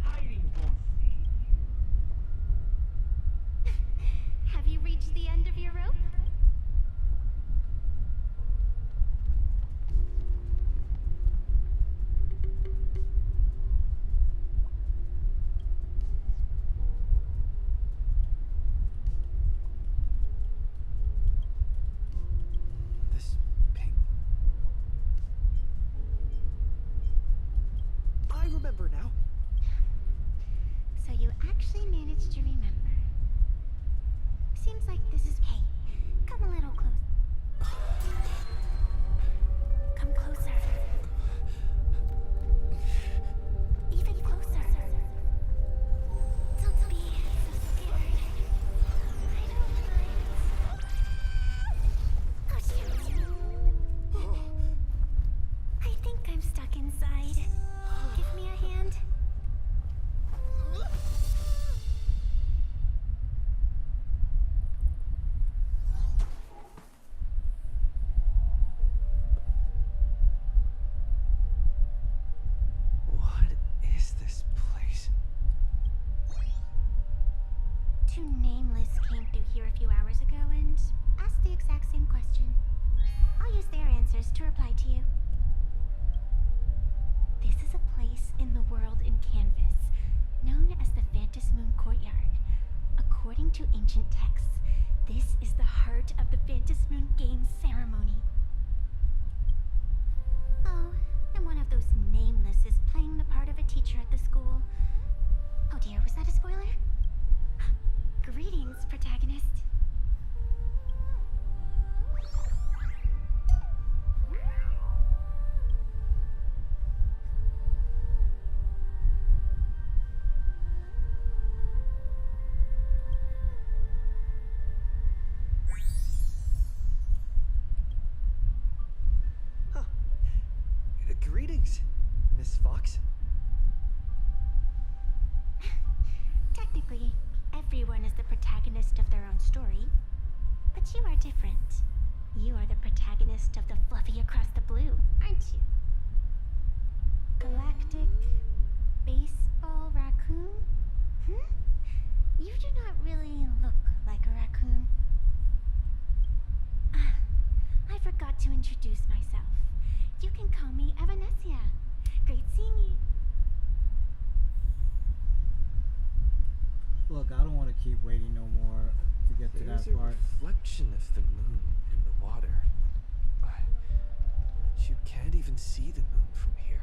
Hiding won't save you. Have you reached the end of your rope? This pink. I remember now. So you actually managed to remember. Seems like this is... Hey, come a little close. Come closer. Even closer. Don't be so scared. I don't mind. Oh, shoot. I think I'm stuck inside. Give me a hand. What is this place? Two nameless came through here a few hours ago and asked the exact same question. I'll use their answers to reply to you. This is a place in the world in Canvas, known as the Phantom Moon Courtyard. According to ancient texts, this is the heart of the Phantom Moon Games ceremony. Oh, and one of those nameless is playing the part of a teacher at the school. Oh dear, was that a spoiler? Greetings, protagonist. Huh. Greetings, Miss Fox. Technically, everyone is the protagonist of their own story. But you are different. You are the protagonist of the Fluffy Across the Blue, aren't you? Galactic baseball raccoon? You do not really look like a raccoon. Ah, I forgot to introduce myself. You can call me Evanesia. Great seeing you. Look, I don't want to keep waiting no more to get to There's that a part. reflection of the moon in the water. But you can't even see the moon from here.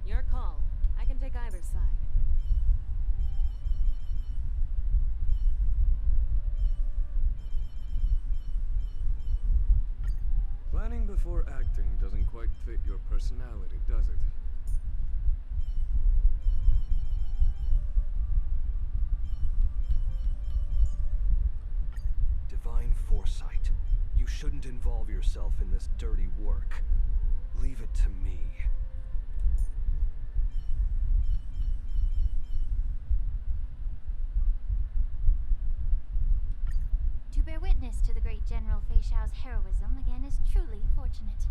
Your call. I can take either side. Planning before acting doesn't quite fit your personality, does it? Divine foresight. You shouldn't involve yourself in this dirty work. Leave it to me. To bear witness to the great General Fei Xiao's heroism again is truly fortunate.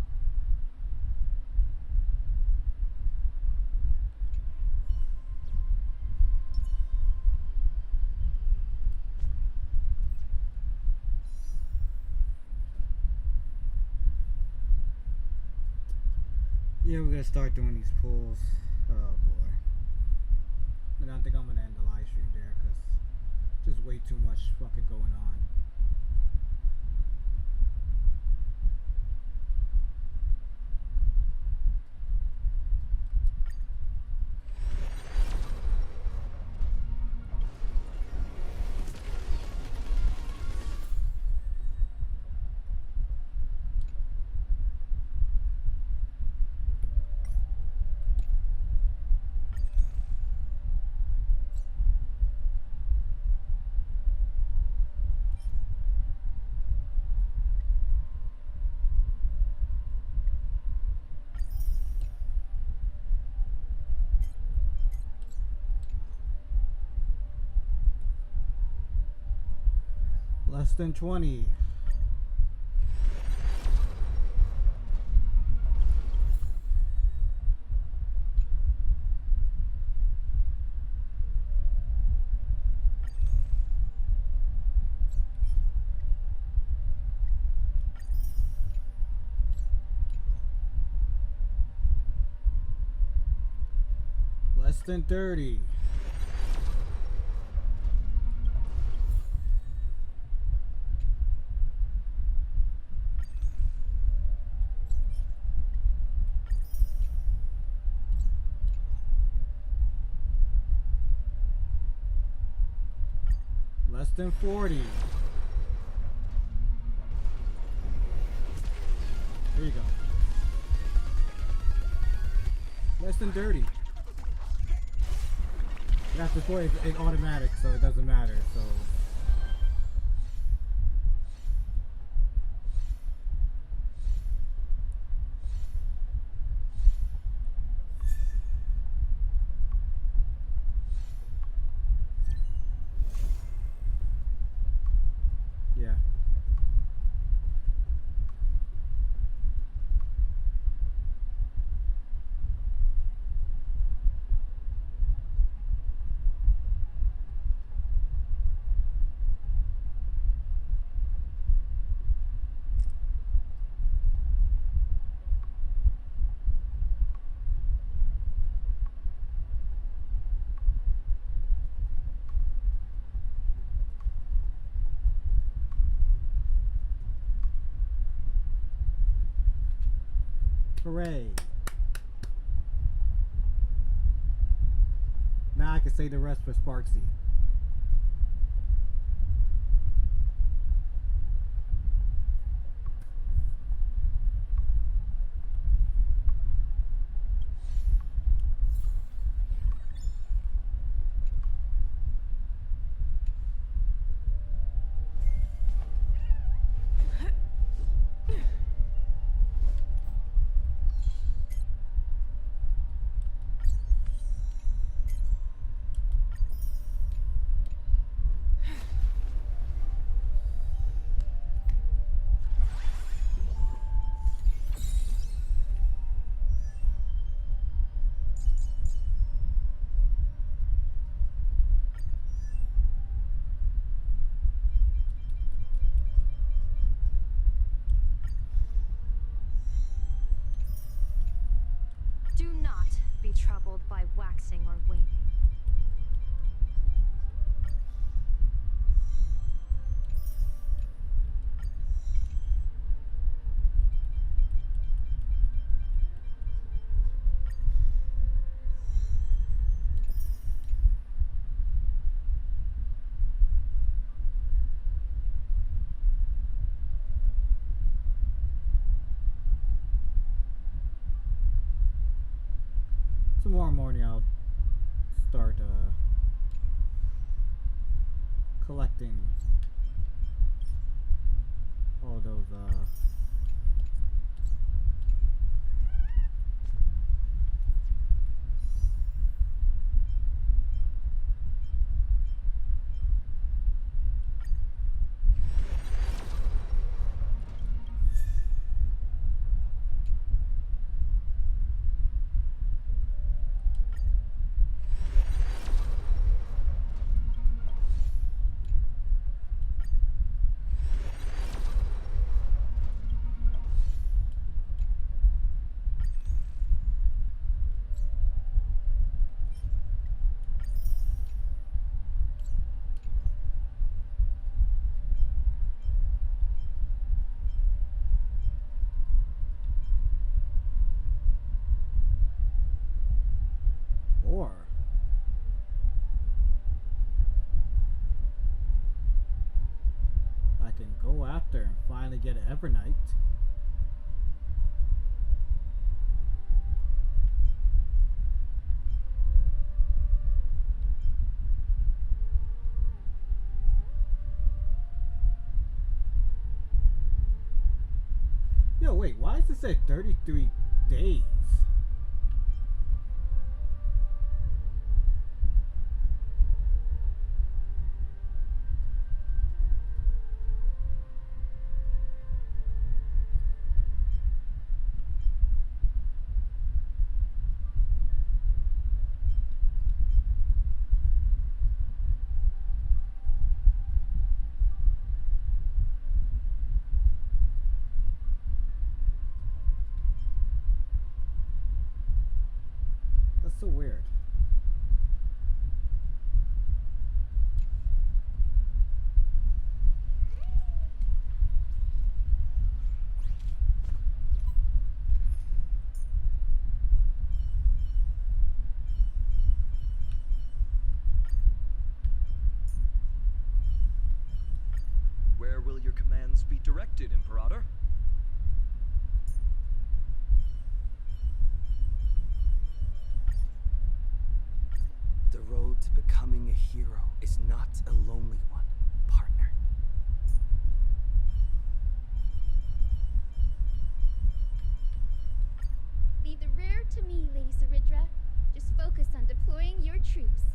Yeah, we're gonna start doing these pulls. Oh boy. And I think I'm gonna end the live stream there because just way too much fucking going on. Less than 20. Less than 30. Less than 40. There you go. Less than 30. That's the point. It's automatic, so it doesn't matter. So. Yeah. Hooray. Now I can say the rest for Sparksy. Do not be troubled by waxing or waning. Tomorrow morning I'll start collecting all those then go after and finally get Evernight. Yo, wait, why does it say 33 days? That's so weird. Where will your commands be directed, Imperator? The road to becoming a hero is not a lonely one, partner. Leave the rear to me, Lady Saridra. Just focus on deploying your troops.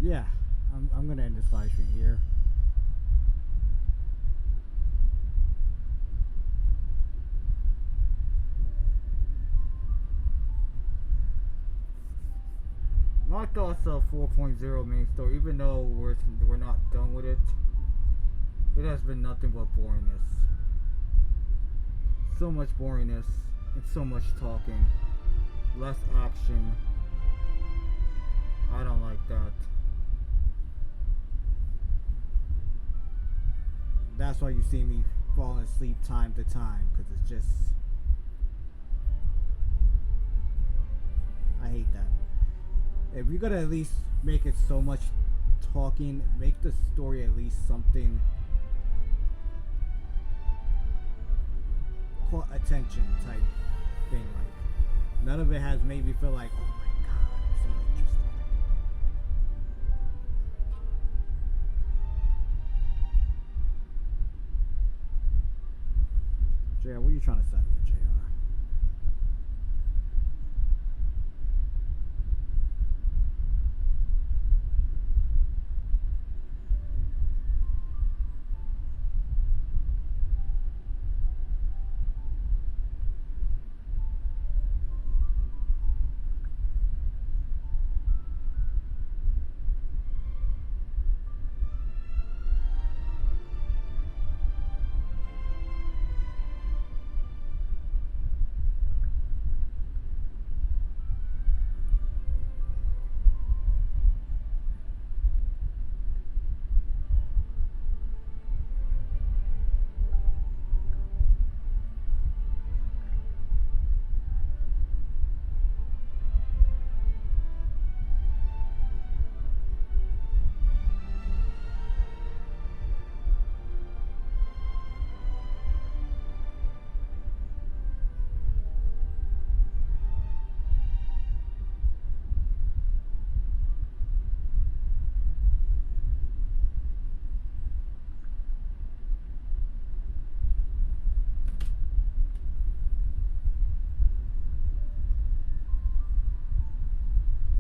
Yeah, I'm gonna end this live stream here. My thoughts of 4.0 main story, even though we're not done with it, it has been nothing but boringness. So much boringness and so much talking, less action. I don't like that. That's why you see me falling asleep time to time, because it's just, I hate that. If you're gonna at least make it so much talking, make the story at least something caught attention type thing. Like, none of it has made me feel like, oh my god, I'm so interested. JR, what are you trying to send me, JR?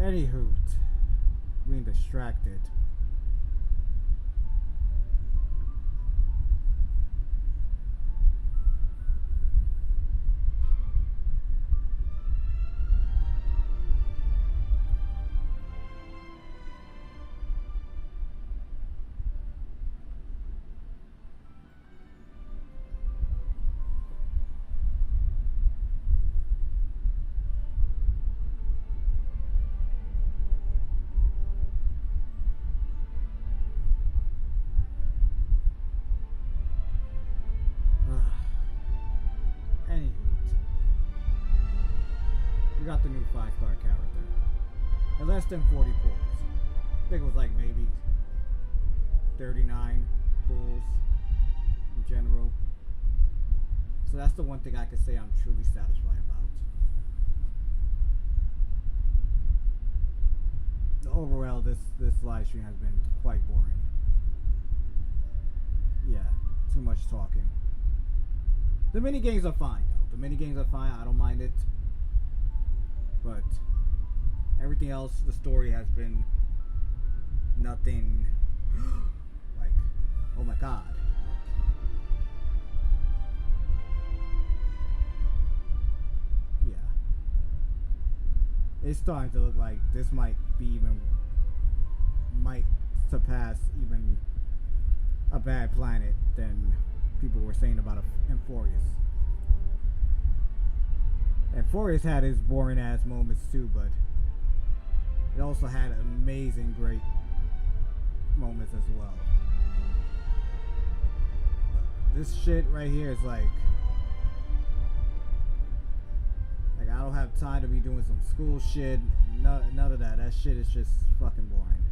Anywho, being distracted. 5-star character. And less than 40 pulls. I think it was like maybe 39 pulls in general. So that's the one thing I can say I'm truly satisfied about. Overall, this live stream has been quite boring. Yeah, too much talking. The mini games are fine though. The mini games are fine. I don't mind it. But everything else, the story has been nothing like, oh my god. Yeah. It's starting to look like this might surpass even a bad planet than people were saying about Euphorius. Euphorius had his boring ass moments too, but it also had amazing great moments as well. But this shit right here is like I don't have time to be doing some school shit. None of that. That shit is just fucking boring.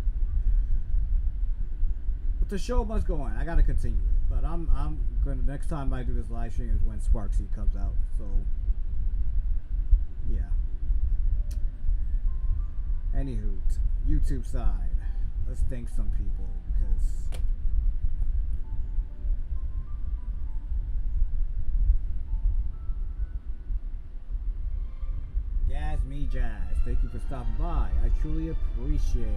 But the show must go on. I gotta continue it. But I'm gonna, next time I do this live stream is when Sparksy comes out. So yeah. Anywho, YouTube side. Let's thank some people because Jazz Me Jazz, thank you for stopping by. I truly appreciate it.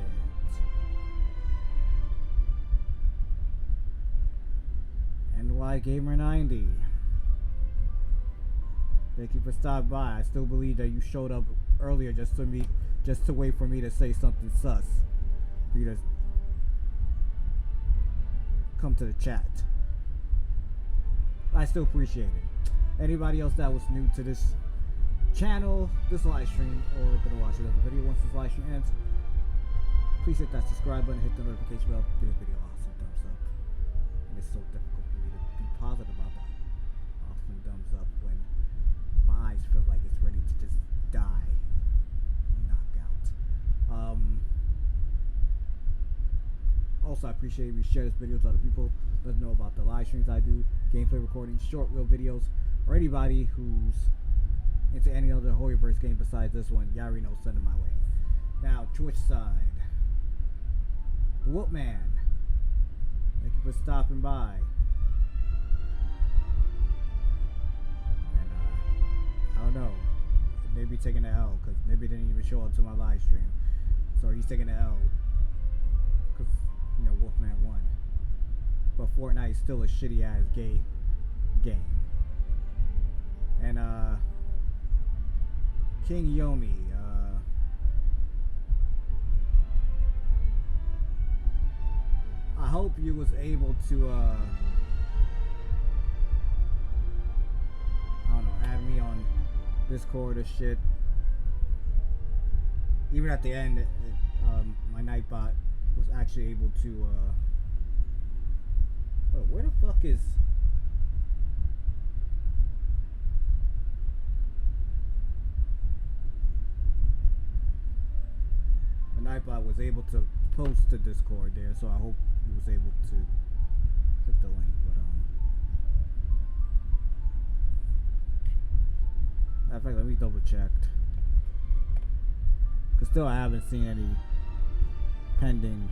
NY Gamer 90, thank you for stopping by. I still believe that you showed up earlier just to wait for me to say something sus, for you to come to the chat. I still appreciate it. Anybody else that was new to this channel, this live stream, or gonna watch another video once this live stream ends, please hit that subscribe button, hit the notification bell, give this video an awesome thumbs up. And it's so difficult for me to be positive about that awesome thumbs up when my eyes feel like it's ready to just die, knock out. Also, I appreciate if you share this video to other people, let them know about the live streams I do, gameplay recordings, short reel videos, or anybody who's into any other Hoyoverse game besides this one. Y'all already know, send them my way. Now, Twitch side. The Whoopman, thank you for stopping by. And I don't know, maybe taking the L because maybe didn't even show up to my live stream, so he's taking the L because, you know, Wolfman won. But Fortnite is still a shitty ass gay game. And King Yomi, I hope you was able to I don't know, add me on Discord or shit. Even at the end, my Nightbot was actually able to oh, where the fuck is Nightbot was able to post the Discord there, so I hope he was able to click the link. But in fact, let me double check, cause still I haven't seen any pending.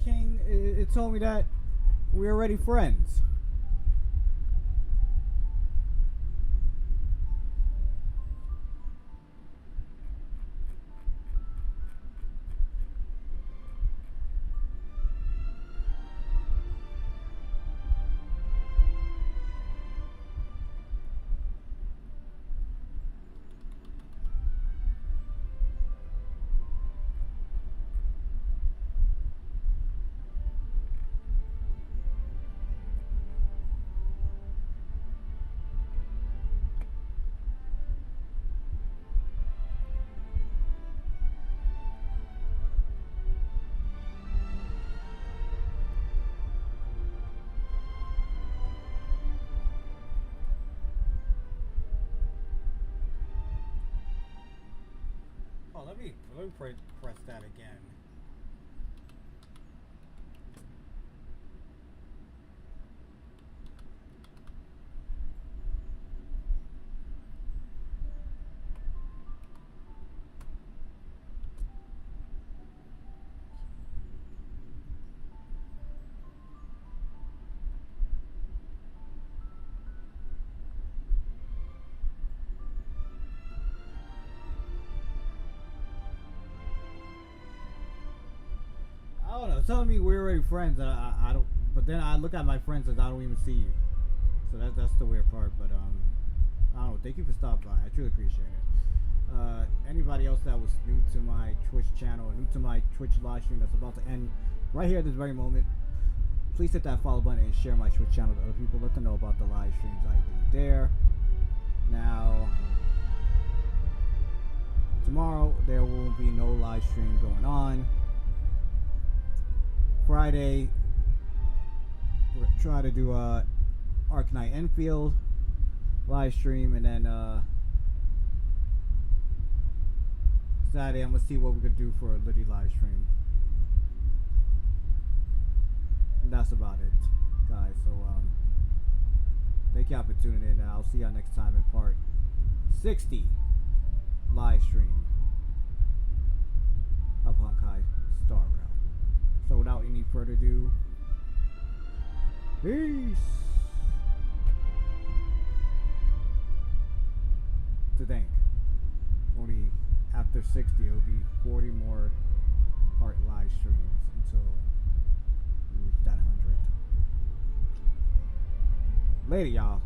King, it told me that we're already friends. Oh, let me press that again. I don't know. Telling me we're already friends. I don't. But then I look at my friends and I don't even see you. So that's the weird part. But I don't know. Thank you for stopping by. I truly appreciate it. Anybody else that was new to my Twitch channel or new to my Twitch live stream that's about to end right here at this very moment, please hit that follow button and share my Twitch channel to other people. Let them know about the live streams I do there. Now, tomorrow there will be no live stream going on. Friday, we're gonna try to do Arc Knight Enfield live stream, and then Saturday I'm gonna see what we're gonna do for a Liddy live stream. And that's about it, guys. So thank y'all for tuning in, and I'll see y'all next time in part 60 live stream of Honkai Star Rail. So without any further ado, peace. To think, only after 60 it'll be 40 more part live streams until we reach that 100. Later, y'all.